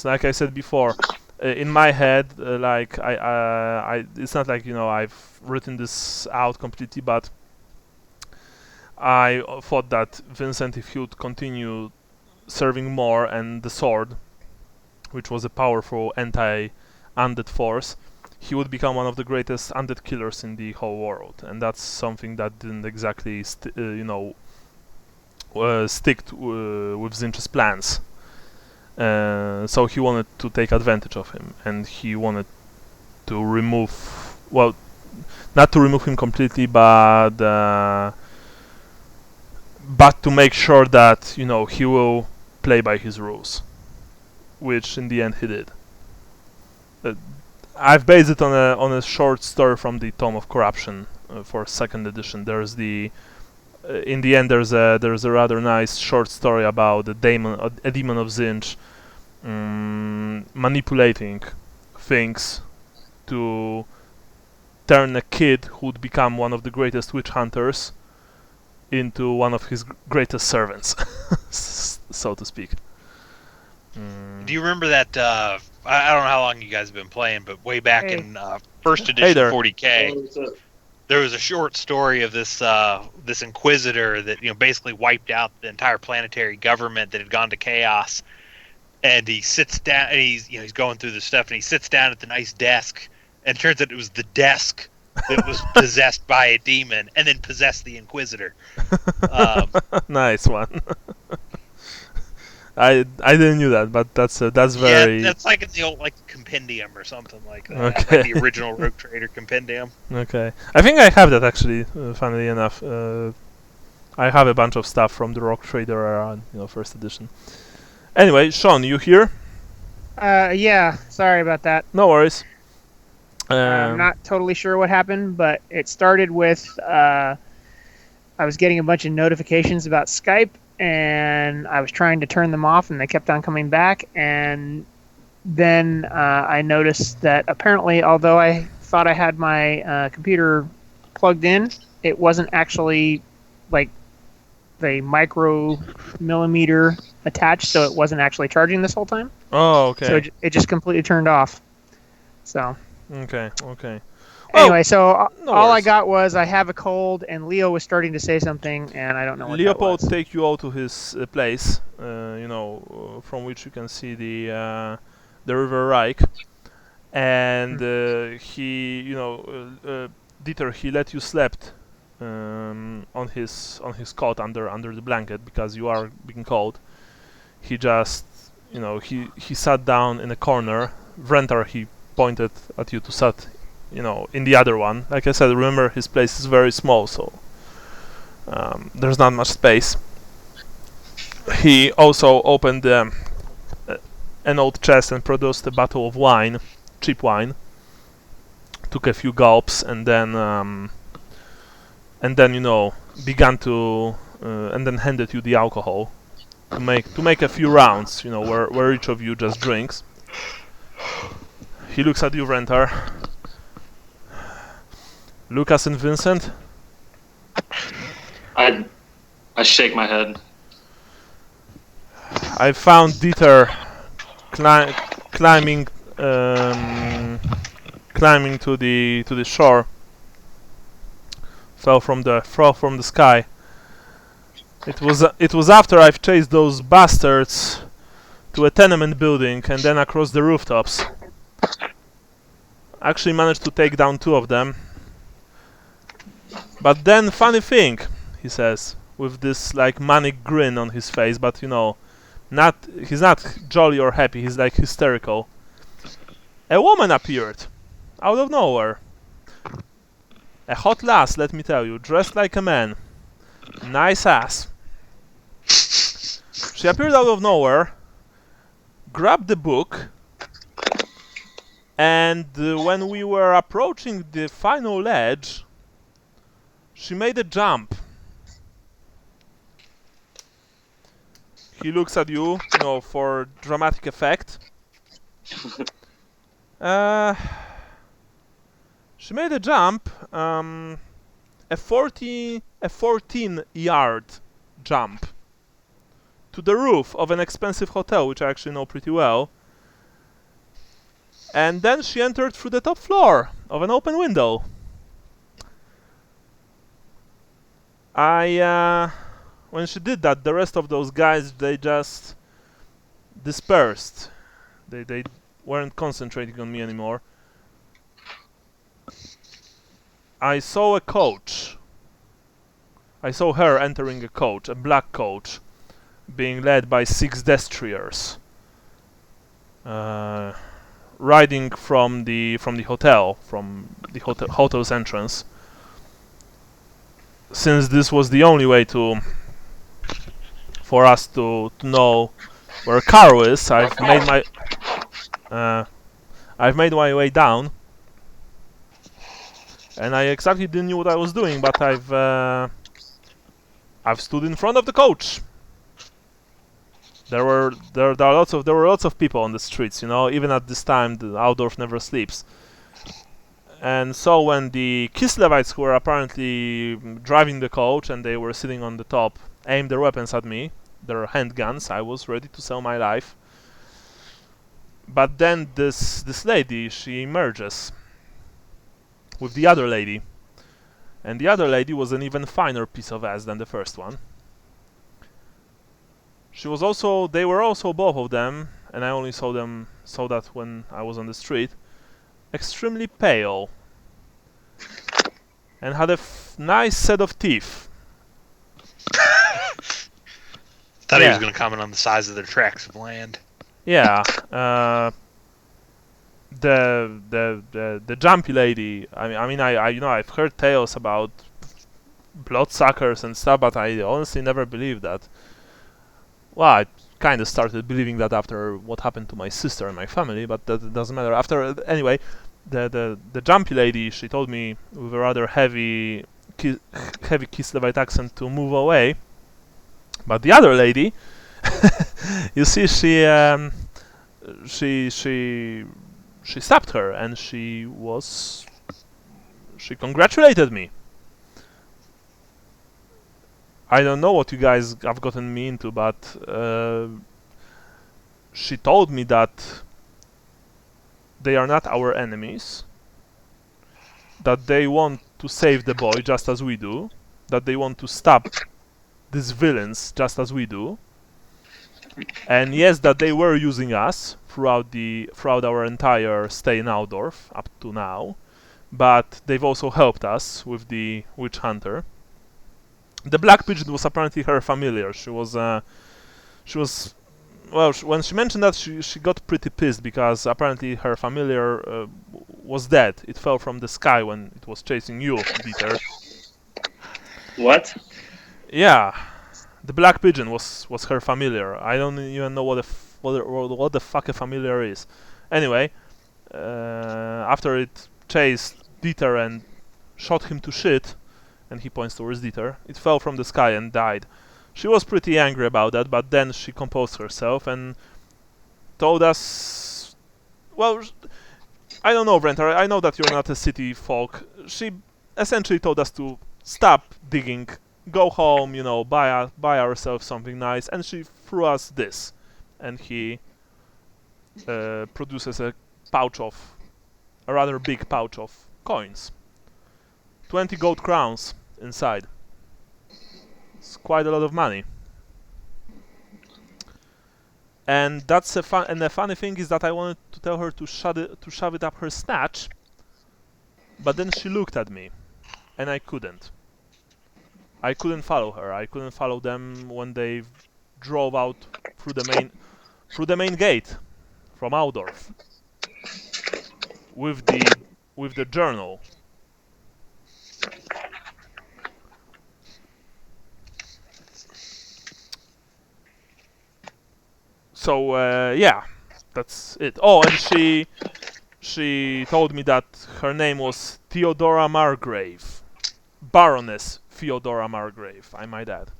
Like I said before, in my head, it's not like I've written this out completely, but I thought that Vincent, if he would continue serving more and the sword, which was a powerful anti-undead force, he would become one of the greatest undead killers in the whole world, and that's something that didn't exactly stick with Zinch's plans. So he wanted to take advantage of him, and he wanted to not to remove him completely, but to make sure that he will play by his rules, which in the end he did. I've based it on a short story from the Tome of Corruption for 2nd edition. There's in the end there's a rather nice short story about a demon of Zinch manipulating things to turn a kid who'd become one of the greatest witch hunters into one of his greatest servants, so to speak. Do you remember that? I don't know how long you guys have been playing, but way back Hey. in first Hey edition there. 40K, there was a short story of this this Inquisitor that basically wiped out the entire planetary government that had gone to chaos. And he sits down, and he's going through the stuff, and he sits down at the nice desk, and it turns out it was the desk that was possessed by a demon, and then possessed the Inquisitor. Nice one. I didn't knew that, but that's very Yeah, that's like in the old compendium or something like that. Okay. Like the original Rogue Trader compendium. okay. I think I have that actually. Funnily enough, I have a bunch of stuff from the Rock Trader era, 1st edition. Anyway, Sean, you here? Yeah, sorry about that. No worries. I'm not totally sure what happened, but it started with I was getting a bunch of notifications about Skype, and I was trying to turn them off, and they kept on coming back. And then I noticed that apparently, although I thought I had my computer plugged in, it wasn't actually like the micromillimeter attached, so it wasn't actually charging this whole time. Oh, okay. So it just completely turned off. So Okay. anyway, so no all I worries. got was I have a cold, and Leo was starting to say something, and I don't know what Leopold that was. take you all to his place, from which you can see the River Reich, and he, Dieter, he let you slept on his cot under the blanket because you are being cold. He just, he sat down in a corner. Vrentar, he pointed at you to sit, in the other one. Like I said, remember his place is very small, so there's not much space. he also opened an old chest and produced a bottle of wine, cheap wine. Took a few gulps and then began to and then handed you the alcohol to make a few rounds, where each of you just drinks. He looks at you, Rentar. Lucas and Vincent. I shake my head. I found Dieter climbing to the shore. Fell from the sky. It was after I've chased those bastards to a tenement building and then across the rooftops. Actually managed to take down 2 of them. But then, funny thing, he says, with this like manic grin on his face, but he's not jolly or happy, he's like hysterical. A woman appeared, out of nowhere. A hot lass, let me tell you, dressed like a man. Nice ass. She appeared out of nowhere, grabbed the book, and when we were approaching the final ledge, she made a jump. He looks at you, for dramatic effect. She made a jump, a 14-yard jump to the roof of an expensive hotel, which I actually know pretty well. And then she entered through the top floor of an open window. When she did that, the rest of those guys, they just dispersed. They weren't concentrating on me anymore. I saw a coach. I saw her entering a coach, a black coach, being led by 6 destriers, riding from the hotel's entrance. Since this was the only way for us to know where Karl is, I've made my way down, and I exactly didn't know what I was doing, but I've stood in front of the coach. There were lots of people on the streets, even at this time the Altdorf never sleeps. And so when the Kislevites, who were apparently driving the coach and they were sitting on the top, aimed their weapons at me, their handguns, I was ready to sell my life. But then this lady, she emerges with the other lady. And the other lady was an even finer piece of ass than the first one. They were also, both of them, and I only saw that when I was on the street, extremely pale, and had a nice set of teeth. Thought he was going to comment on the size of their tracts of land. Yeah, the jumpy lady. I've heard tales about bloodsuckers and stuff, but I honestly never believed that. Well, I kind of started believing that after what happened to my sister and my family, but that doesn't matter. Anyway, the jumpy lady, she told me with a rather heavy Kislevite accent to move away. But the other lady, you see, she stopped her and she congratulated me. I don't know what you guys have gotten me into, but she told me that they are not our enemies, that they want to save the boy just as we do, that they want to stop these villains just as we do, and yes, that they were using us throughout our entire stay in Altdorf up to now, but they've also helped us with the witch hunter. The black pigeon was apparently her familiar. When she mentioned that, she got pretty pissed because apparently her familiar was dead. It fell from the sky when it was chasing you, Dieter. What? Yeah, The black pigeon was her familiar. I don't even know what the fuck a familiar is. Anyway, after it chased Dieter and shot him to shit, and he points towards Dieter, it fell from the sky and died. She was pretty angry about that, but then she composed herself and told us, well, I don't know, Brent, I know that you're not a city folk. She essentially told us to stop digging, go home, you know, buy ourselves something nice, and she threw us this. And he produces a rather big pouch of coins. 20 gold crowns inside. It's quite a lot of money. And that's the funny thing is that I wanted to tell her to shove it up her snatch, but then she looked at me, and I couldn't. I couldn't follow her. I couldn't follow them when they drove out through the main gate from Aldorf with the journal. So yeah, that's it. Oh, and she told me that her name was Theodora Margrave, Baroness Theodora Margrave, I might add.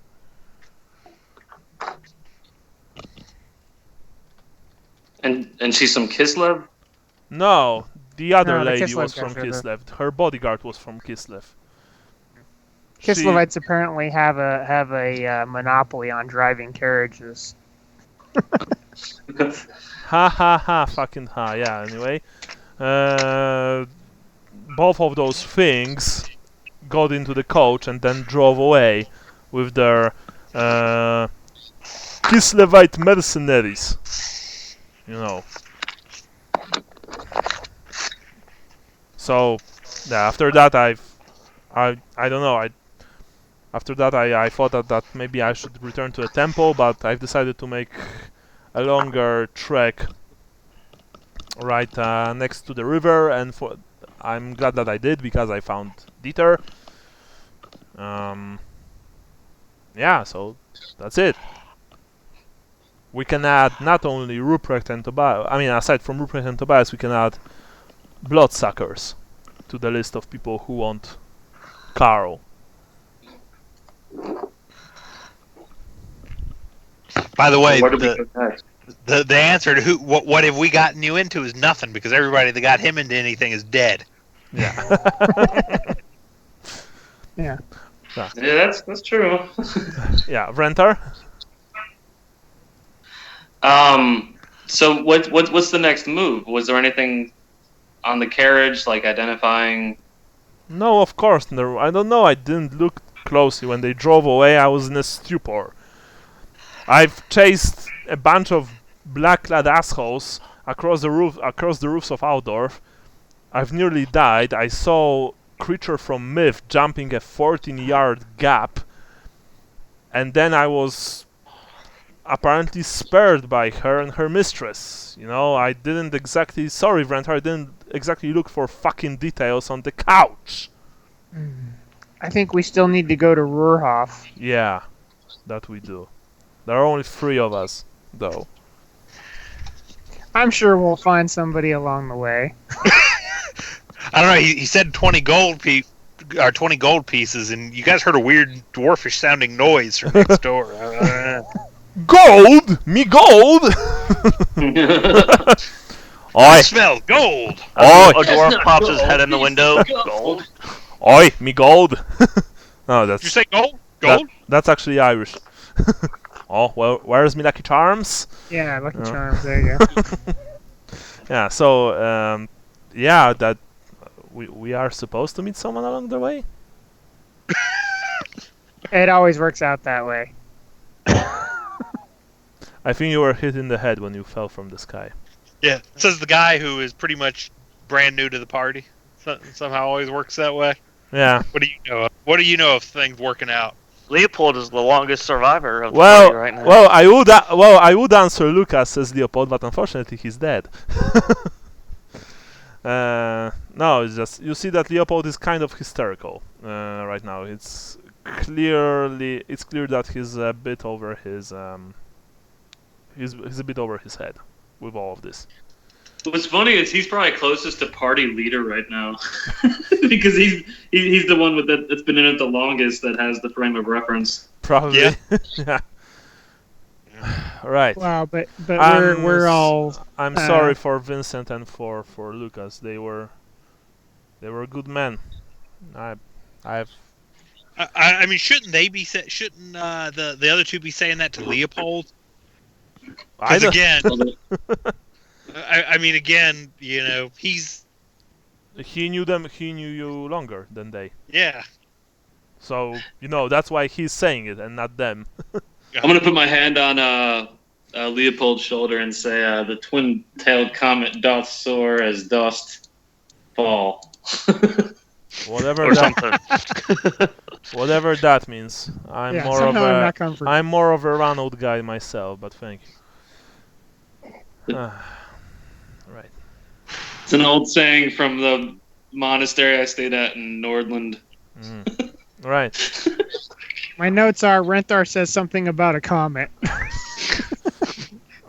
And she's from Kislev? No, the other No, the lady Kislev was from guys are the- Kislev. Her bodyguard was from Kislev. Kislevites apparently have a monopoly on driving carriages. Ha ha ha, fucking ha. Yeah. Anyway, both of those things got into the coach and then drove away with their Kislevite mercenaries. You know. So, yeah. After that, I don't know. After that, I thought that maybe I should return to the temple, but I've decided to make a longer trek right next to the river, and I'm glad that I did because I found Dieter. Yeah, so that's it. We can add not only Ruprecht and Tobias. I mean, aside from Ruprecht and Tobias, we can add bloodsuckers to the list of people who want Karl. By the way, Where do we go next? the answer to what have we gotten you into is nothing, because everybody that got him into anything is dead. Yeah. Yeah. Yeah, that's true. Yeah, Rentar. So what's the next move? Was there anything on the carriage, like identifying? No, of course. No, I don't know. I didn't look closely when they drove away. I was in a stupor. I've chased a bunch of black-clad assholes across the roofs of Aldorf. I've nearly died. I saw creature from myth jumping a 14-yard gap, and then I was apparently spared by her and her mistress. You know, I didn't exactly. Sorry, Vrantar, I didn't exactly look for fucking details on the couch. I think we still need to go to Ruhrhof. Yeah, that we do. There are only 3 of us, though. I'm sure we'll find somebody along the way. I don't know. He said 20 gold pieces, and you guys heard a weird dwarfish sounding noise from next door. Gold? Me gold? I Oi! smell gold. Oi! A dwarf pops his head in the window. Gold. Oi! Me gold? No, Did you say gold? Gold? That's actually Irish. Oh, well, where's me Lucky Charms? Yeah, Lucky Oh. Charms. There you go. Yeah, so, yeah, that we are supposed to meet someone along the way? It always works out that way. I think you were hit in the head when you fell from the sky. Yeah. Says the guy who is pretty much brand new to the party. Somehow always works that way. Yeah. What do you know of? What do you know of things working out? Leopold is the longest survivor of the party right now. Well, I would answer Lucas, says Leopold, but unfortunately he's dead. No, it's just you see that Leopold is kind of hysterical right now. It's it's clear that he's a bit over his he's a bit over his head with all of this. What's funny is he's probably closest to party leader right now, because he's the one that's been in it the longest, that has the frame of reference. Probably. Yeah. Yeah. Right. Wow, but I'm we're all. I'm sorry for Vincent and for Lucas. They were good men. I've I mean, shouldn't they be shouldn't the other two be saying that to Leopold? I Because don't- again, I mean, again, he's he knew them. He knew you longer than they. yeah. So that's why he's saying it and not them. I'm gonna put my hand on Leopold's shoulder and say, "The twin-tailed comet doth soar as dost fall." Whatever Or that something. whatever that means. I'm Yeah, more of somehow I'm a not comfortable. I'm more of a Ronald guy myself, but thank you. Right. It's an old saying from the monastery I stayed at in Nordland. Right. My notes are Renthar says something about a comet.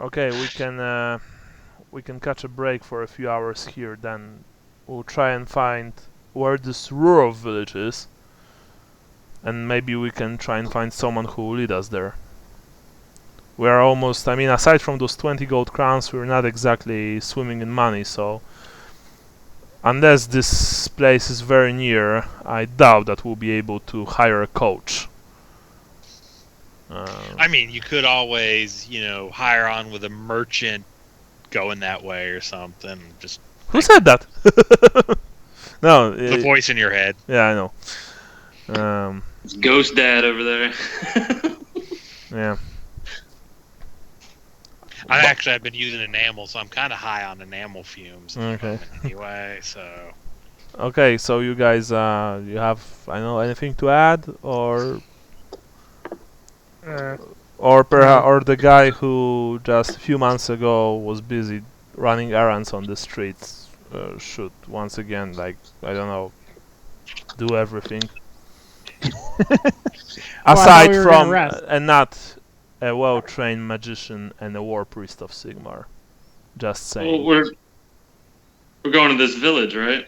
Okay, we can catch a break for a few hours here. Then we'll try and find where this rural village is, and maybe we can try and find someone who will lead us there. We are almost. I mean, aside from those 20 gold crowns, we're not exactly swimming in money. So unless this place is very near, I doubt that we'll be able to hire a coach. I mean, you could always, hire on with a merchant going that way or something. Just Who said that? No. the voice in your head. Yeah, I know. It's Ghost Dad over there. Yeah. I've been using enamel, so I'm kind of high on enamel fumes. At the Okay. moment anyway, so Okay, so you guys, you have, anything to add, or or the guy who just a few months ago was busy running errands on the streets should once again, I don't know, do everything. Aside we were from gonna rest. and not a well-trained magician and a war priest of Sigmar. Just saying. Well, we're going to this village, right?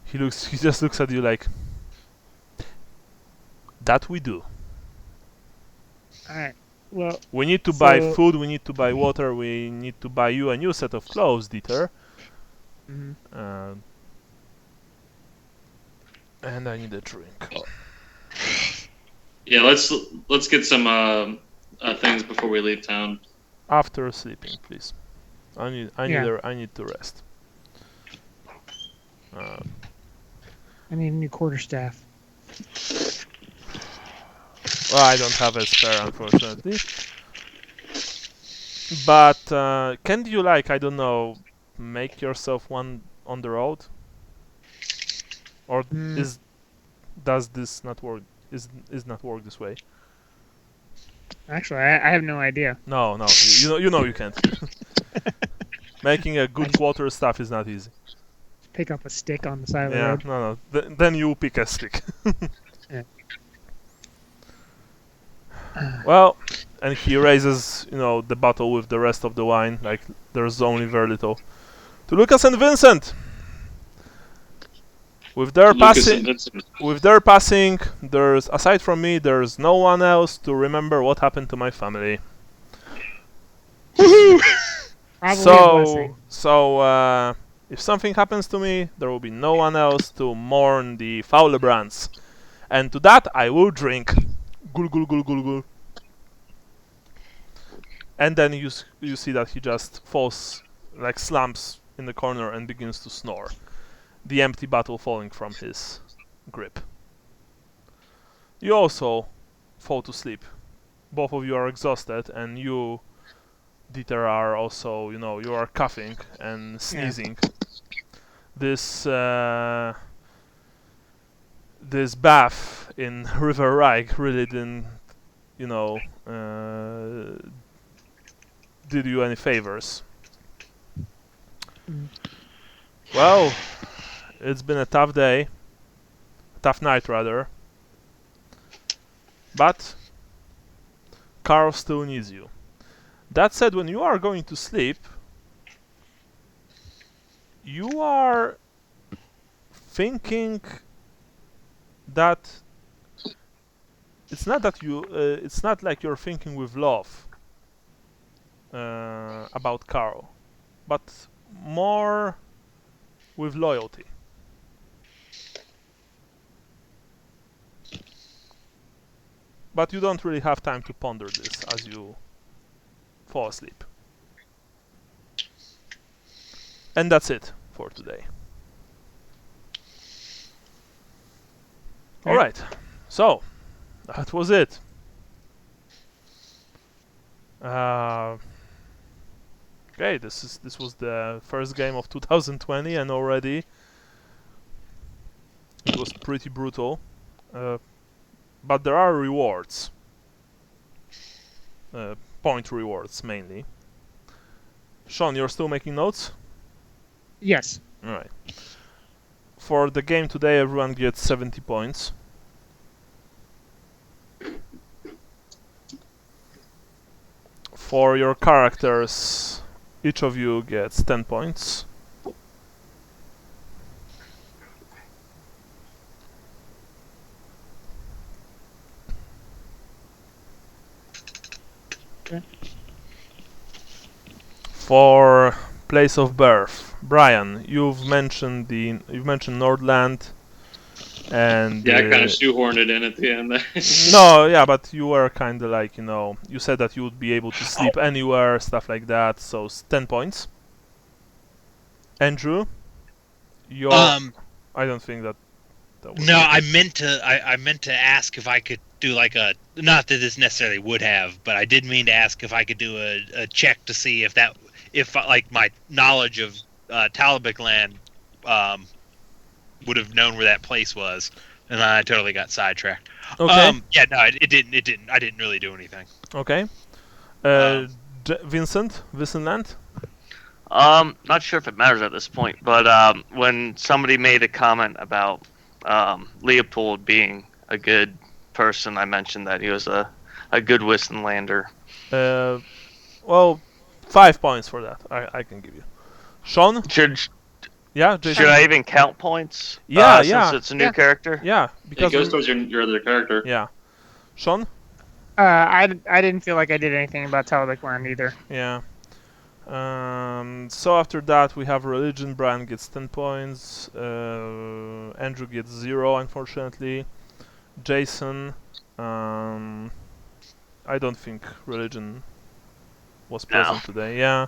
He just looks at you like, that we do. Alright. Well, We need to buy So- food, we need to buy water, we need to buy you a new set of clothes, Dieter. mhm. And I need a drink. Yeah, let's get some things before we leave town. After sleeping, please. I need to rest. I need a new quarterstaff. Well, I don't have a spare, unfortunately. But can't you, I don't know, make yourself one on the road? Or does this not work? Is not work this way? Actually, I have no idea. No, you know you can't. Making a good quarter staff is not easy. Pick up a stick on the side of the Yeah, road. no. Then you pick a stick. Yeah. Well, and he raises, the bottle with the rest of the wine. Like there's only very little. To Lucas and Vincent. With their Lucas and passing, there's aside from me, there's no one else to remember what happened to my family. Probably a blessing. So if something happens to me, there will be no one else to mourn the Faulebrands. And to that I will drink. Gul gul gul gul gul. And then you see that he just falls, slumps in the corner and begins to snore. The empty bottle falling from his grip. You also fall to sleep. Both of you are exhausted, and you, Dieter, are also, you are coughing and sneezing. This bath in River Reich really didn't, did you any favors. Well, it's been a tough day. Tough night, rather. But Karl still needs you. That said, when you are going to sleep, you are thinking that it's not that you it's not like you're thinking with love about Karl, but more with loyalty. But you don't really have time to ponder this as you fall asleep. And that's it for today. Alright, so that was it. Okay, this was the first game of 2020, and already it was pretty brutal. But there are rewards. Point rewards mainly. Sean, you're still making notes? Yes. Alright. For the game today, everyone gets 70 points. For your characters, each of you gets 10 points. Okay. For place of birth, Brian, you've mentioned Nordland, and Yeah, I kind of shoehorned it in at the end there. no, yeah, but you were kind of like, you said that you would be able to sleep anywhere, stuff like that. So 10 points. Andrew, I don't think that was No, I meant to ask if I could do like a, not that this necessarily would have, but I did mean to ask if I could do a check to see if like my knowledge of Talbot land would have known where that place was, and I totally got sidetracked. okay. Yeah, no, it didn't. I didn't really do anything. Okay. Vincent Land. Not sure if it matters at this point, but when somebody made a comment about Leopold being a good person, I mentioned that he was a good Wissenlander. Well, 5 points for that. I can give you. Sean? Yeah, Jason? Should I even count points? Yeah, Since it's a new character? Yeah, because it goes towards your other character. Yeah. Sean? I didn't feel like I did anything about Talbot land either. Yeah. So after that we have religion. Brian gets 10 points. Andrew gets 0, unfortunately. Jason, I don't think religion was present today. Yeah.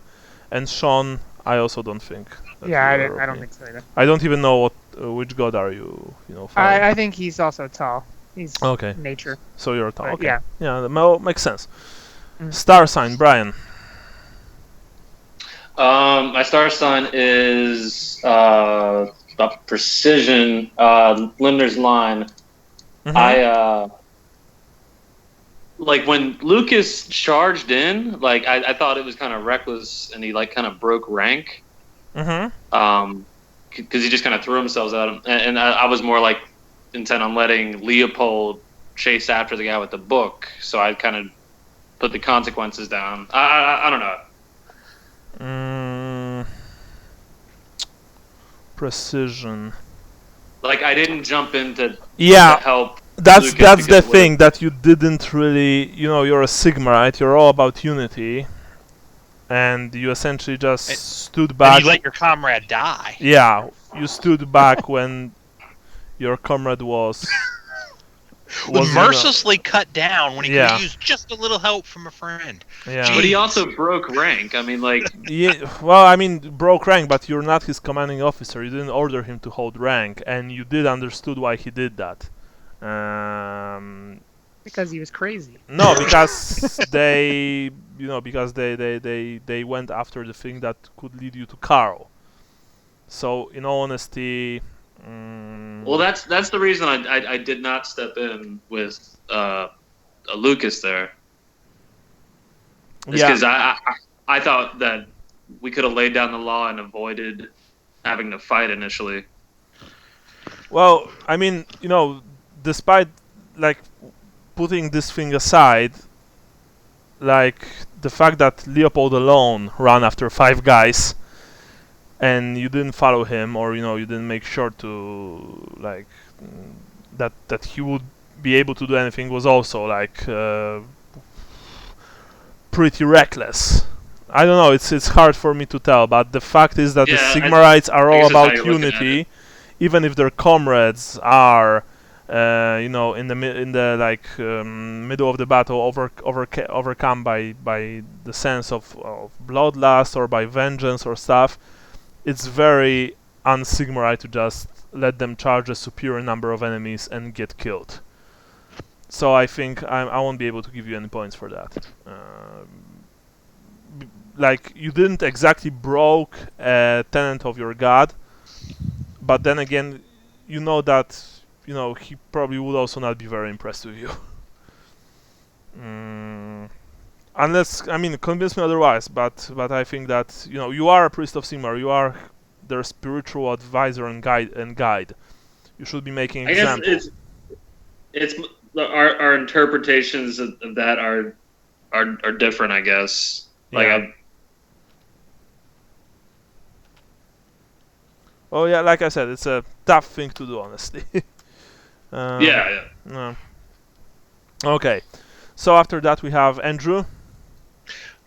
And Sean, I also don't think. Yeah, I don't think so either. I don't even know which god are you following. I think he's also tall. He's okay. nature. So you're tall. Okay. Yeah. Yeah, that makes sense. Star sign, Brian. My star sign is about precision. Limner's line. Mm-hmm. Like when Lucas charged in, like I thought it was kind of reckless, and he like kind of broke rank. Mm-hmm. Because he just kind of threw himself at him, and I was more like intent on letting Leopold chase after the guy with the book, so I kind of put the consequences down. I don't know. Precision. Like I didn't jump in to help. That's the thing that you didn't really, you're a Sigma, right? You're all about unity, and you essentially just stood back. And you let your comrade die. Yeah, you stood back when your comrade was mercilessly cut down when he could use just a little help from a friend. Yeah. But he also broke rank. I mean, like. Yeah. Well, I mean, broke rank, but you're not his commanding officer. You didn't order him to hold rank, and you did understood why he did that. Because he was crazy. No, because they went after the thing that could lead you to Karl. So, in all honesty. Well, that's the reason I did not step in with a Lucas there. It's because I thought that we could have laid down the law and avoided having to fight initially. Well, I mean, despite, like, putting this thing aside, like the fact that Leopold alone ran after 5 guys, and you didn't follow him, or you didn't make sure to like that he would be able to do anything, was also like pretty reckless. I don't know. It's hard for me to tell, but the fact is that the Sigmarites are all about unity, even if their comrades are, in the middle of the battle, overcome by the sense of bloodlust or by vengeance or stuff. It's very un-Sigmarite to just let them charge a superior number of enemies and get killed. So I think I won't be able to give you any points for that. Like, you didn't exactly broke a tenet of your god, but then again, you know that he probably would also not be very impressed with you. Unless, convince me otherwise. But I think that you are a priest of Sigmar. You are their spiritual advisor and guide. You should be making examples. I guess it's our interpretations of that are different. I guess. Yeah. Oh yeah, like I said, it's a tough thing to do, honestly. Yeah. Okay, so after that we have Andrew.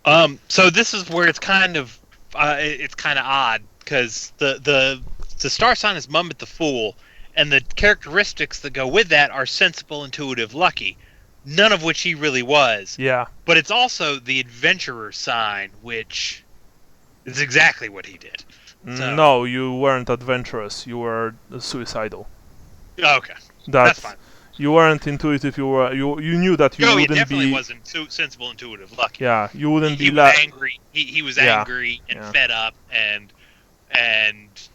So this is where it's kind of odd, because the star sign is Mummit the Fool, and the characteristics that go with that are sensible, intuitive, lucky, none of which he really was. Yeah. But it's also the adventurer sign, which is exactly what he did. So. No, you weren't adventurous. You were suicidal. Okay, that's fine. You weren't intuitive. You knew that you wouldn't be. He definitely wasn't sensible, intuitive, lucky. Yeah, you wouldn't be. He was angry. He was angry and fed up and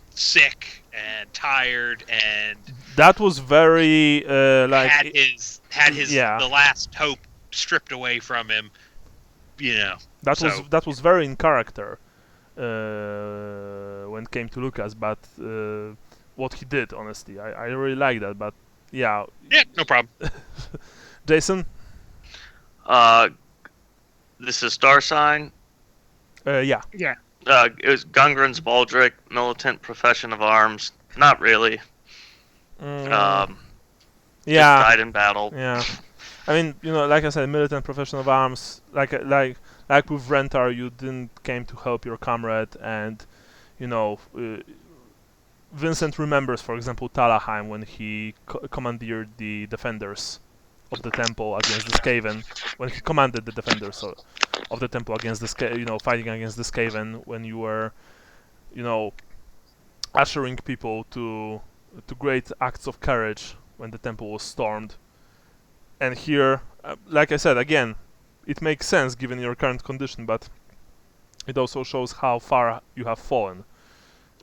sick and tired, and that was very had his the last hope stripped away from him. That was very in character. When it came to Lucas, but what he did, honestly, I really like that. But yeah, no problem. Jason, this is star sign. Yeah. It was Gungren's Baldric, militant profession of arms. Not really. Yeah. Just died in battle. Yeah. I mean, like I said, militant profession of arms. Like with Rentar, you didn't came to help your comrade, and Vincent remembers, for example, Talaheim when he commandeered the defenders of the temple against the Skaven. When he commanded the defenders of the temple against the fighting against the Skaven, when you were, ushering people to great acts of courage when the temple was stormed. And here, like I said, again, it makes sense given your current condition, but it also shows how far you have fallen.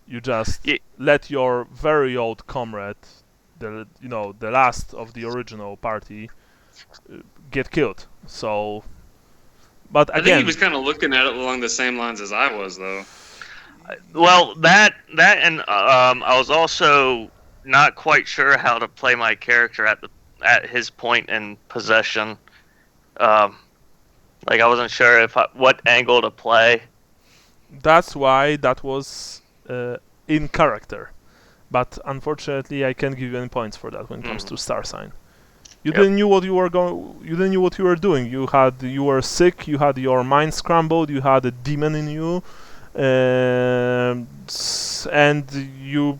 You just let your very old comrade, the last of the original party, get killed. So, but again, I think he was kind of looking at it along the same lines as I was, though. Well, that and I was also not quite sure how to play my character at his point in possession. I wasn't sure what angle to play. That's why that was in character, but unfortunately, I can't give you any points for that when it comes to star sign. You didn't knew what you were You didn't knew what you were doing. You were sick. You had your mind scrambled. You had a demon in you, and you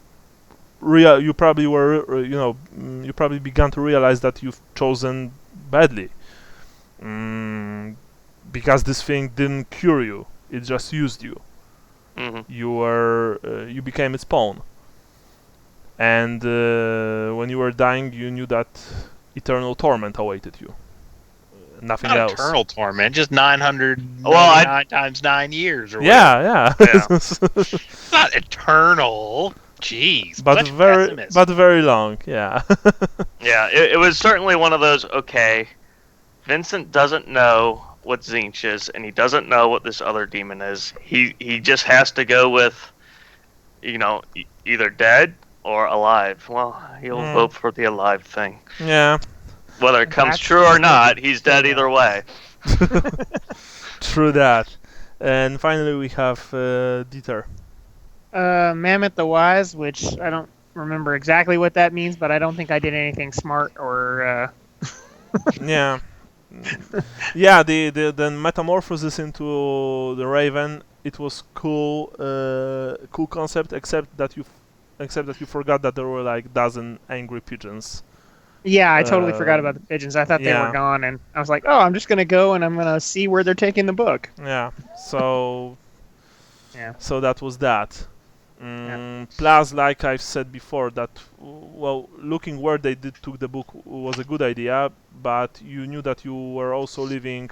probably were. You probably began to realize that you've chosen badly. Because this thing didn't cure you, it just used you. Mm-hmm. You became its pawn. And when you were dying, you knew that eternal torment awaited you. Nothing Not else. Eternal torment, just 900 times 9 years. Or yeah. It's not eternal. Jeez. But very long. Yeah. Yeah, it was certainly one of those. Okay, Vincent doesn't know what Tzeentch is, and he doesn't know what this other demon is. He just has to go with, either dead or alive. Well, he'll vote for the alive thing. Yeah. Whether it comes That's true or good. not, he's dead either way. True that. And finally, we have Dieter. Mammoth the Wise, which I don't remember exactly what that means, but I don't think I did anything smart or. Yeah. Yeah, the metamorphosis into the Raven, it was cool, cool concept, except that you forgot that there were like dozen angry pigeons. Yeah, I totally forgot about the pigeons. I thought they were yeah. gone, and I was like, "Oh, I'm just gonna go and I'm gonna see where they're taking the book." Yeah. So. Yeah. So that was that. Plus, like I've said before, that looking where they took the book was a good idea, but you knew that you were also leaving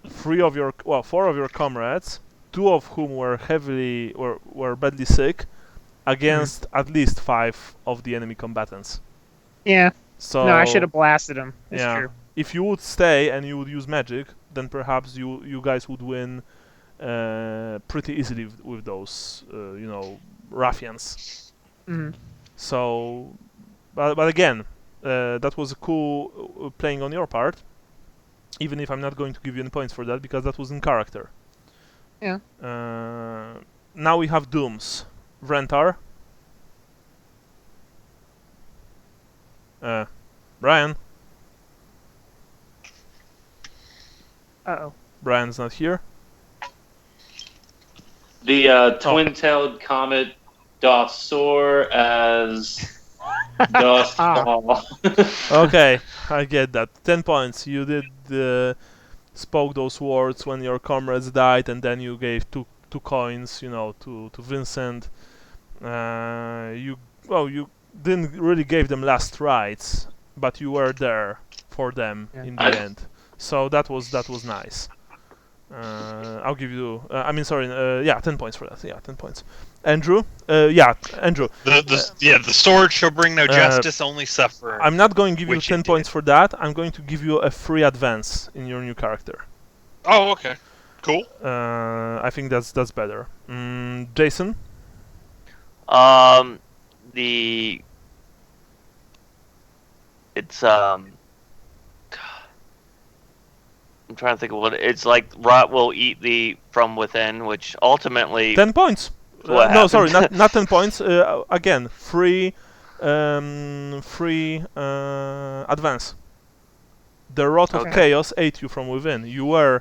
four of your comrades, two of whom were badly sick, against at least 5 of the enemy combatants. Yeah. So No, I should have blasted them. It's yeah, true. if you would stay and you would use magic, then perhaps you guys would win pretty easily with those, ruffians. Mhm. So, but again, that was a cool playing on your part. Even if I'm not going to give you any points for that, because that was in character. Yeah. Now we have Dooms. Vrentar. Brian. Uh-oh. Brian's not here. The twin-tailed comet doth soar as doth fall. Okay, I get that. 10 points. You did spoke those words when your comrades died, and then you gave two coins, to Vincent. You didn't really give them last rites, but you were there for them in the end. So that was nice. I'll give you. 10 points for that. Yeah, 10 points. Andrew. Andrew. The sword shall bring no justice, only suffering. I'm not going to give you 10 points for that. I'm going to give you a free advance in your new character. Oh, okay. Cool. I think that's better. Jason. It's I'm trying to think of what it's like. Rot will eat thee from within, which ultimately 10 points. No, sorry, not 10 points. Again, free advance. The rot of chaos ate you from within. You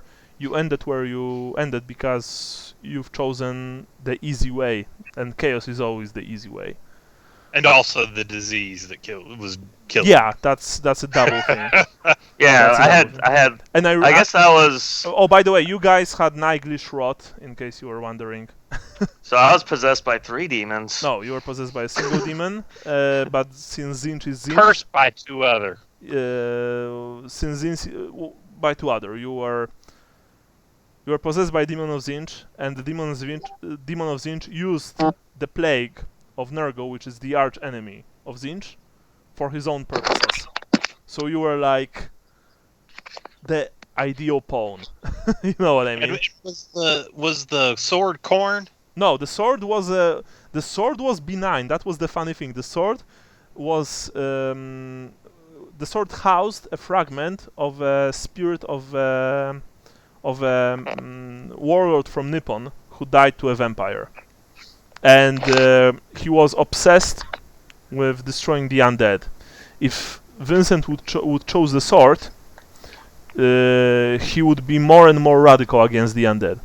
ended where you ended because you've chosen the easy way, and chaos is always the easy way. And also the disease that was killed. Yeah, that's a double thing. Yeah, I had. And I guess that was. Oh, by the way, you guys had Nightglish rot, in case you were wondering. So I was possessed by 3 demons. No, you were possessed by a single demon, but since Zinch is Zinch... Cursed by 2 other. Since Zinch... by 2 other. You were possessed by Demon of Zinch, and the Demon of Zinch used the Plague of Nergo, which is the arch enemy of Zinch, for his own purposes. So you were like the ideal pawn. You know what I mean? And was the sword corn? No, the sword was benign. That was the funny thing. The sword housed a fragment of a spirit of a warlord from Nippon who died to a vampire, and he was obsessed with destroying the undead. If Vincent would choose the sword, he would be more and more radical against the undead.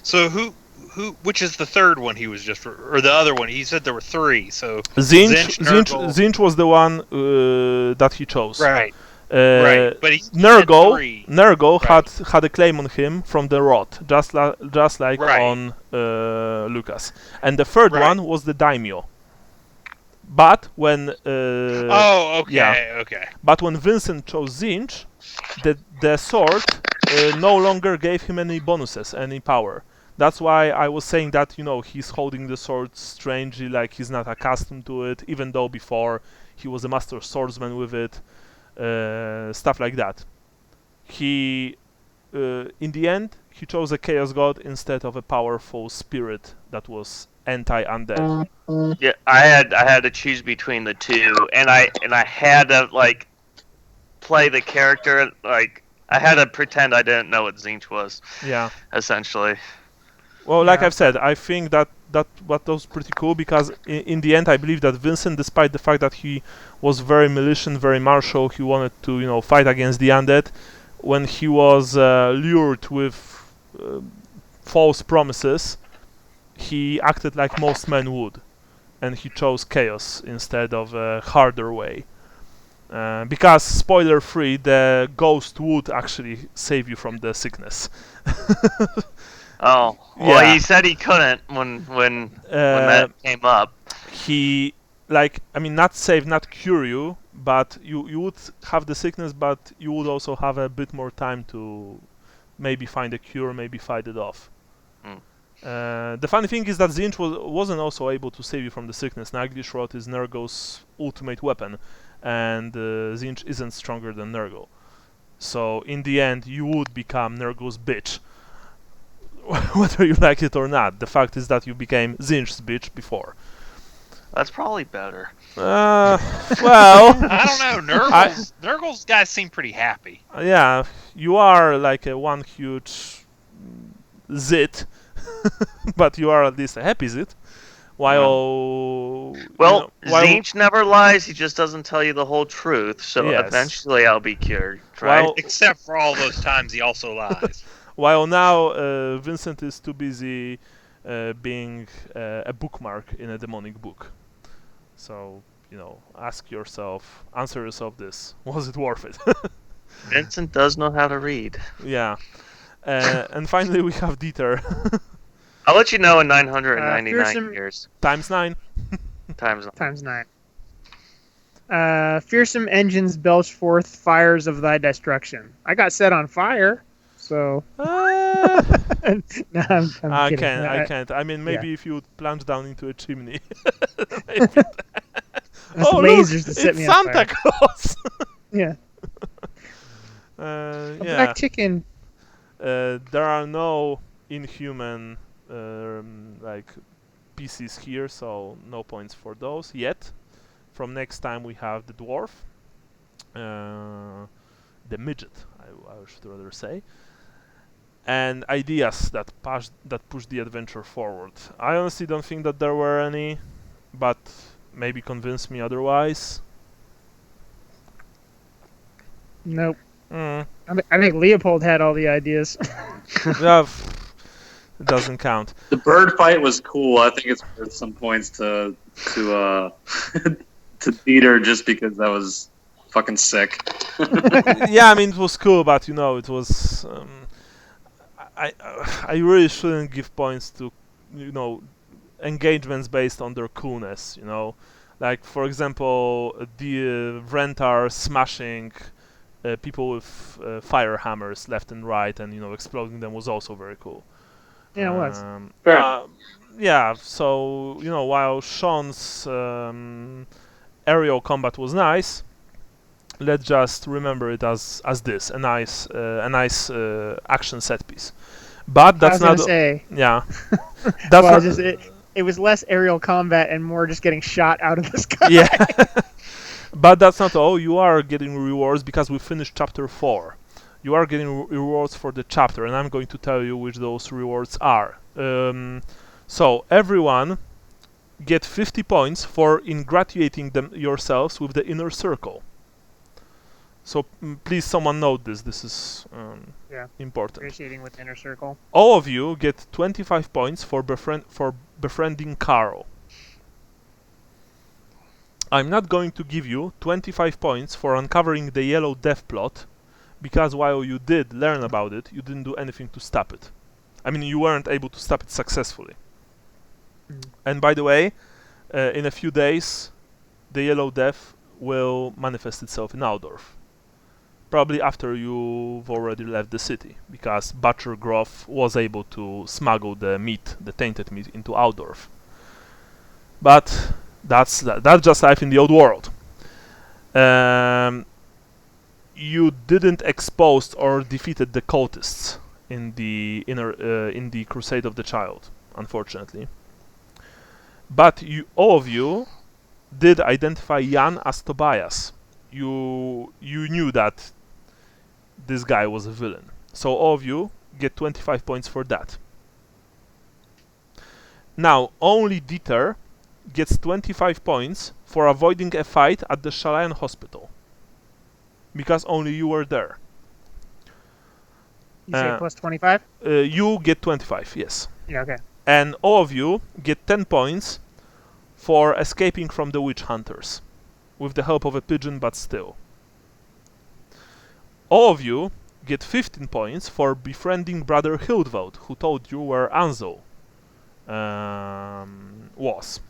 So which is the third one he was just, or the other one? He said there were 3. So Zinch was the one that he chose. Right. Right. But Nergo had a claim on him from the rot, just like on Lucas. And the third one was the daimyo. But when But when Vincent chose Zinch, the sword no longer gave him any bonuses, any power. That's why I was saying that, he's holding the sword strangely, like he's not accustomed to it, even though before he was a master swordsman with it, stuff like that. He, in the end, he chose a chaos god instead of a powerful spirit that was anti-undead. Yeah, I had to choose between the two, and I had to play the character. Like I had to pretend I didn't know what Zinch was. Yeah. Essentially. Well, like Yeah. I've said, I think that what was pretty cool because in the end, I believe that Vincent, despite the fact that he was very militant, very martial, he wanted to fight against the undead. When he was lured with false promises, he acted like most men would, and he chose chaos instead of a harder way. Because, spoiler free, the ghost would actually save you from the sickness. Oh, well, Yeah. he said he couldn't when that came up. He, not save, not cure you, but you would have the sickness, but you would also have a bit more time to maybe find a cure, maybe fight it off. The funny thing is that Zinch wasn't also able to save you from the sickness. Naglishroth is Nurgle's ultimate weapon, and Zinch isn't stronger than Nurgle. So in the end, you would become Nurgle's bitch, whether you like it or not. The fact is that you became Zinch's bitch before. That's probably better. Well, I don't know. Nurgle's guys seem pretty happy. Yeah, you are like a one huge zit, but you are at least a happy zit. While Well, Zinch never lies. He just doesn't tell you the whole truth. So Yes. eventually, I'll be cured. Right? Well, Except for all those times he also lies. while now Vincent is too busy being a bookmark in a demonic book. So answer yourself this: was it worth it? Vincent does know how to read. Yeah. And finally, we have Dieter. I'll let you know in 999 fearsome- years. Times 9. Times 9. Fearsome engines belch forth fires of thy destruction. I got set on fire, so. No, I'm I kidding. can't. I mean, maybe if you would plunge down into a chimney. There's Oh, lasers look, to set it's me on Santa fire. Claus. Yeah. Yeah. Black chicken. There are no inhuman PCs here, so no points for those yet. From next time we have the dwarf, the midget, I should rather say, and ideas that push the adventure forward. I honestly don't think that there were any, but maybe convince me otherwise. Nope. Mm. I think Leopold had all the ideas. Yeah, it doesn't count. The bird fight was cool. I think it's worth some points to to Dieter just because that was fucking sick. Yeah, I mean it was cool, but it was. I really shouldn't give points to engagements based on their coolness. Like for example, the Vrentar smashing people with fire hammers left and right, and exploding them was also very cool. Yeah, it was. Yeah, so while Sean's aerial combat was nice, let's just remember it as this, a nice action set piece. But that's I was not. gonna say. Yeah. That's Well, not. it was less aerial combat and more just getting shot out of the sky. Yeah. But that's not all. You are getting rewards because we finished chapter 4. You are getting rewards for the chapter, and I'm going to tell you which those rewards are. So everyone get 50 points for ingratiating yourselves with the inner circle. So please, someone note this. This is important. Appreciating with inner circle. All of you get 25 points for befriending Karl. I'm not going to give you 25 points for uncovering the Yellow Death plot, because while you did learn about it, you didn't do anything to stop it. I mean, you weren't able to stop it successfully. And by the way, in a few days, the Yellow Death will manifest itself in Aldorf. Probably after you've already left the city, because Butcher Groff was able to smuggle the tainted meat, into Aldorf. But that's just life in the old world. You didn't expose or defeated the cultists in the in the Crusade of the Child, unfortunately. But all of you did identify Jan as Tobias. you knew that this guy was a villain. So all of you get 25 points for that. Now, only Dieter gets 25 points for avoiding a fight at the Shalayan hospital. Because only you were there. You say plus 25? You get 25, yes. Yeah, okay. And all of you get 10 points for escaping from the witch hunters. With the help of a pigeon, but still. All of you get 15 points for befriending Brother Hildvold, who told you where Ansel was.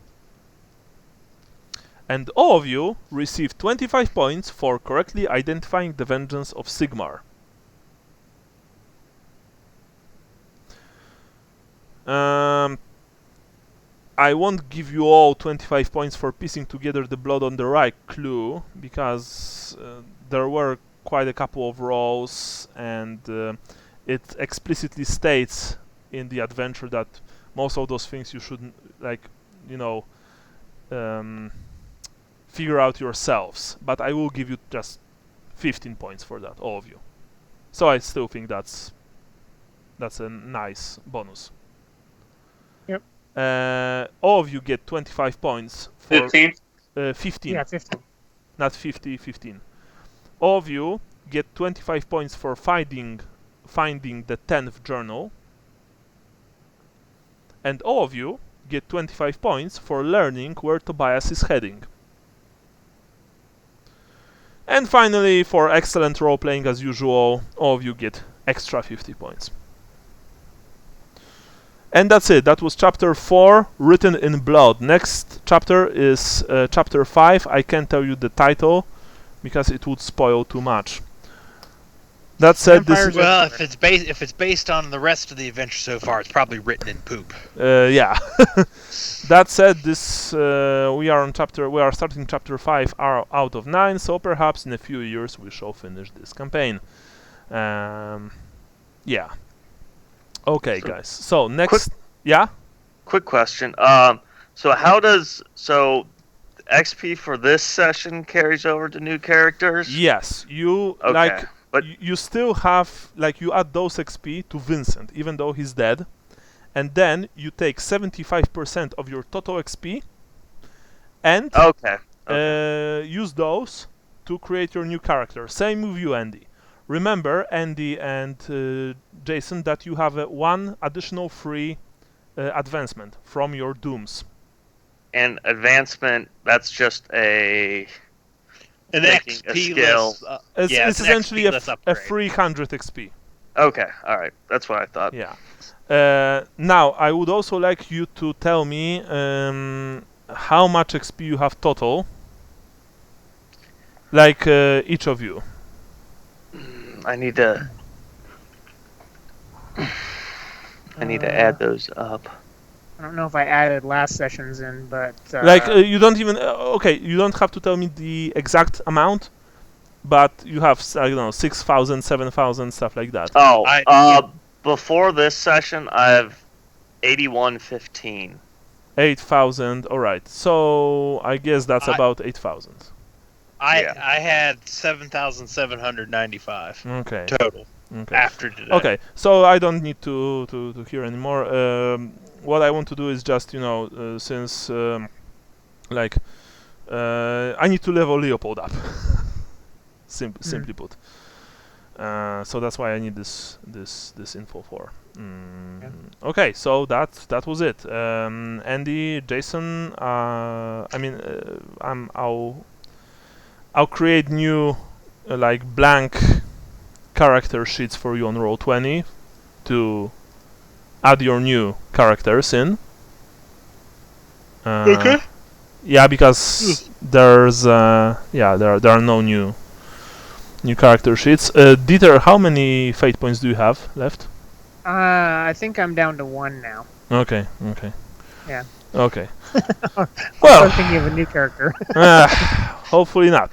And all of you receive 25 points for correctly identifying the vengeance of Sigmar. I won't give you all 25 points for piecing together the blood on the right clue, because there were quite a couple of rows, and it explicitly states in the adventure that most of those things you shouldn't, like, you know, figure out yourselves. But I will give you just 15 points for that, all of you. So I still think that's a nice bonus. Yep. All of you get 25 points for 15. 15. Yeah, 15. Not 50, 15. All of you get 25 points for finding the 10th journal. And all of you get 25 points for learning where Tobias is heading. And finally, for excellent role-playing as usual, all of you get extra 50 points. And that's it. That was chapter 4, Written in Blood. Next chapter is chapter 5. I can't tell you the title because it would spoil too much. That said, this well, if it's based on the rest of the adventure so far, it's probably written in poop. yeah. That said, this we are starting chapter 5 out of 9, so perhaps in a few years we shall finish this campaign. Yeah. Okay, guys. So next, Quick question. So XP for this session carries over to new characters? Yes, you Okay. But you still have, like, you add those XP to Vincent, even though he's dead, and then you take 75% of your total XP and use those to create your new character. Same with you, Andy. Remember, Andy and Jason, that you have one additional free advancement from your dooms. And advancement, that's just An taking XP a skill. less, It's essentially XP less a upgrade. free 100 XP. Okay, alright. That's what I thought. Yeah. Now, I would also like you to tell me how much XP you have total. Like, each of you. I need to add those up. I don't know if I added last session's in, but... you don't even... okay, you don't have to tell me the exact amount, but you have, I don't know, 6,000, 7,000, stuff like that. Before this session, I have 8115. 8,000, alright. So, I guess that's about 8,000. I had 7,795 Okay. total Okay. after today. Okay, so I don't need to hear anymore. What I want to do is just, since I need to level Leopold up. Simply put. So that's why I need this info for. Okay, so that was it. Andy, Jason, I'll create new blank character sheets for you on Roll20 to add your new characters in. Okay. Yeah, because there's there are no new character sheets. Dieter, how many fate points do you have left? I think I'm down to 1 now. Okay. Yeah. Okay. Well, I'm thinking of a new character. Hopefully not,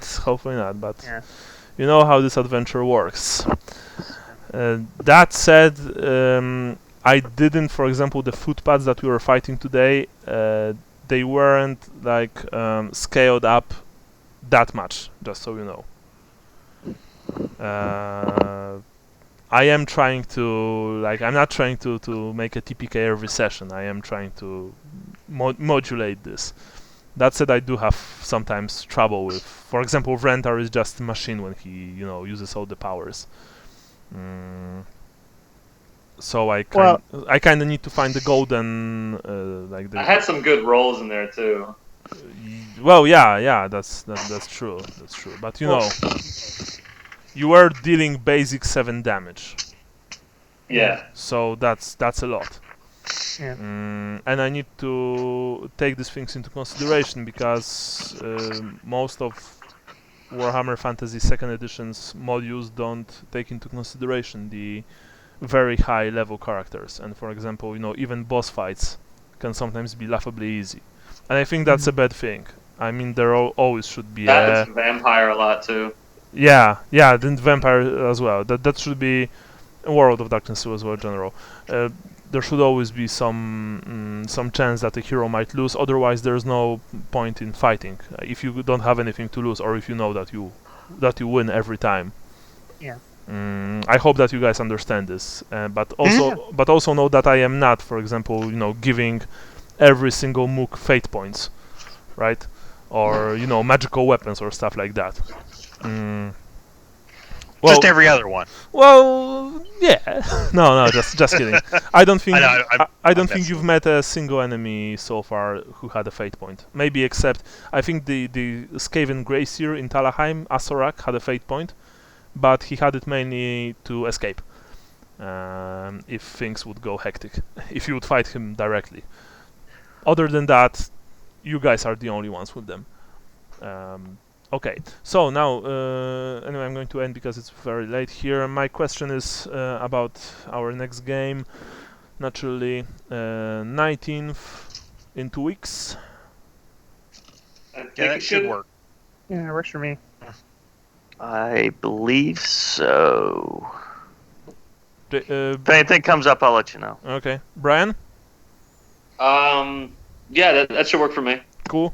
but Yeah. you know how this adventure works. That said, I didn't, for example, the footpads that we were fighting today, they weren't scaled up that much, just so you know. I am trying to, like, I'm not trying to make a TPK every session. I am trying to modulate this. That said, I do have sometimes trouble with, for example, Vrentar is just a machine when he, uses all the powers. So I kind of need to find the golden, like the. I had some good rolls in there too. Well, yeah, that's true. That's true. But you were dealing basic 7 damage. Yeah. So that's a lot. Yeah. And I need to take these things into consideration because most of Warhammer Fantasy 2nd Edition's modules don't take into consideration the very high level characters. And for example, even boss fights can sometimes be laughably easy. And I think that's a bad thing. I mean, there always should be That is vampire a lot too. Yeah, then vampire as well. That should be World of Darkness as well, general. There should always be some chance that a hero might lose. Otherwise, there's no point in fighting if you don't have anything to lose, or if you know that you win every time. Yeah. I hope that you guys understand this, but also know that I am not, for example, giving every single mook fate points, right? Or magical weapons or stuff like that. Well, just every other one. Well, yeah. No, just kidding. I don't think I don't think you've met a single enemy so far who had a fate point. Maybe except I think the Skaven Gracier in Talahheim, Asorak, had a fate point, but he had it mainly to escape. If things would go hectic, if you would fight him directly. Other than that, you guys are the only ones with them. Okay, so now, anyway, I'm going to end because it's very late here. My question is about our next game. Naturally, 19th in 2 weeks. Yeah, that should work. Yeah, it works for me. I believe so. If Uh, anything comes up, I'll let you know. okay, Brian? Yeah, that should work for me. Cool.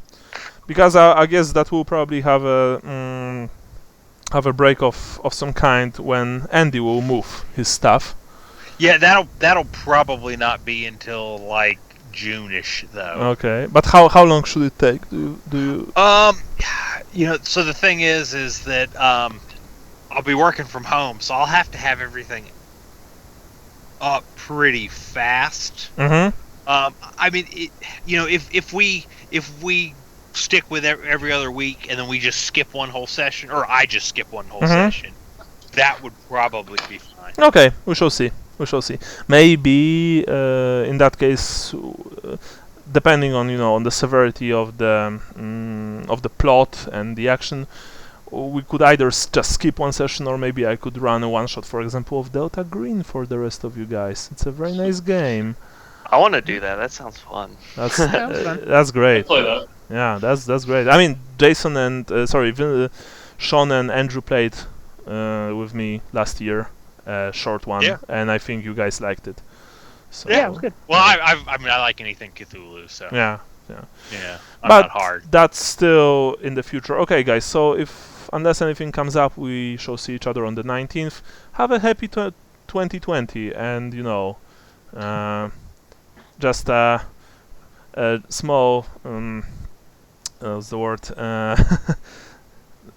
Because I guess that will probably have a break of some kind when Andy will move his stuff. Yeah, that'll probably not be until like June-ish though. Okay, but how long should it take? Do you? So the thing is that I'll be working from home, so I'll have to have everything up pretty fast. Mm-hmm. I mean, if we stick with every other week and then we just skip one whole session, or I just skip one whole session, that would probably be fine. Okay, we shall see. Maybe in that case, depending on the severity of the plot and the action, we could either just skip one session, or maybe I could run a one shot, for example, of Delta Green for the rest of you guys. It's a very nice game. I want to do that. That sounds fun. That's that's great. I'll play that. Yeah, that's great. I mean, Jason and Sean and Andrew played with me last year, short one, and I think you guys liked it. So, yeah, it was good. Well, I mean, I like anything Cthulhu, so yeah. I'm not hard. That's still in the future. Okay, guys. So unless anything comes up, we shall see each other on the 19th. Have a happy 2020, and just a small. What's the word?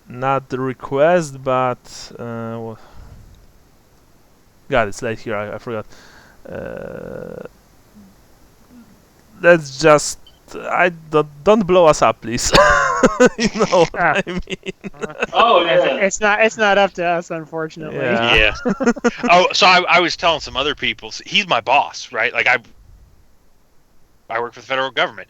Not the request, but God, it's late here. I forgot. Let's just. Don't blow us up, please. You know what I mean? Oh yeah. It's not up to us, unfortunately. Yeah. Oh, so I was telling some other people. He's my boss, right? Like I work for the federal government.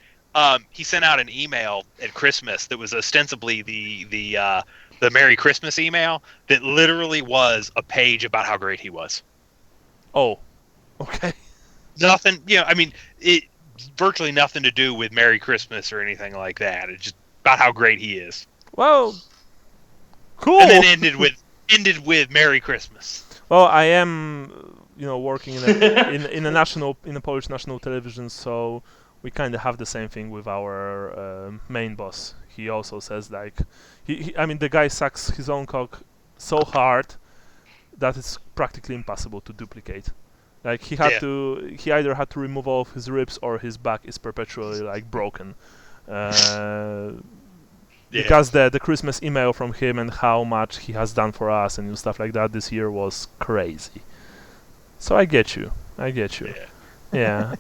He sent out an email at Christmas that was ostensibly the Merry Christmas email that literally was a page about how great he was. Oh, okay. Nothing, I mean, it virtually nothing to do with Merry Christmas or anything like that. It's just about how great he is. Well, cool. And then ended with Merry Christmas. Well, I am, working in a Polish national television, so we kind of have the same thing with our main boss. He also says like, I mean, the guy sucks his own cock so hard that it's practically impossible to duplicate. Like he either had to remove all of his ribs or his back is perpetually like broken. Because the Christmas email from him and how much he has done for us and stuff like that this year was crazy. So I get you. Yeah.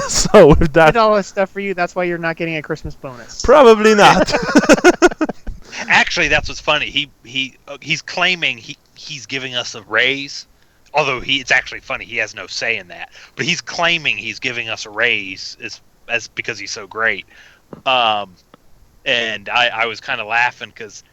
So with that, did all this stuff for you. That's why you're not getting a Christmas bonus. probably not. Actually, that's what's funny. He's claiming he's giving us a raise, although it's actually funny. He has no say in that, but he's claiming he's giving us a raise as because he's so great. And I was kind of laughing because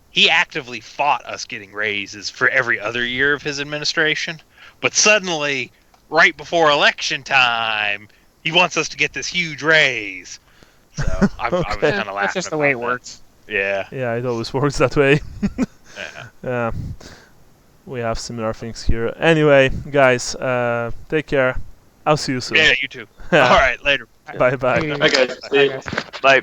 he actively fought us getting raises for every other year of his administration, but suddenly, right before election time, he wants us to get this huge raise. So I was kind of laughing. That's just the way it works. Yeah. Yeah, it always works that way. Yeah. We have similar things here. Anyway, guys, take care. I'll see you soon. Yeah, you too. All right, later. Bye bye. Okay. Bye, guys. Bye.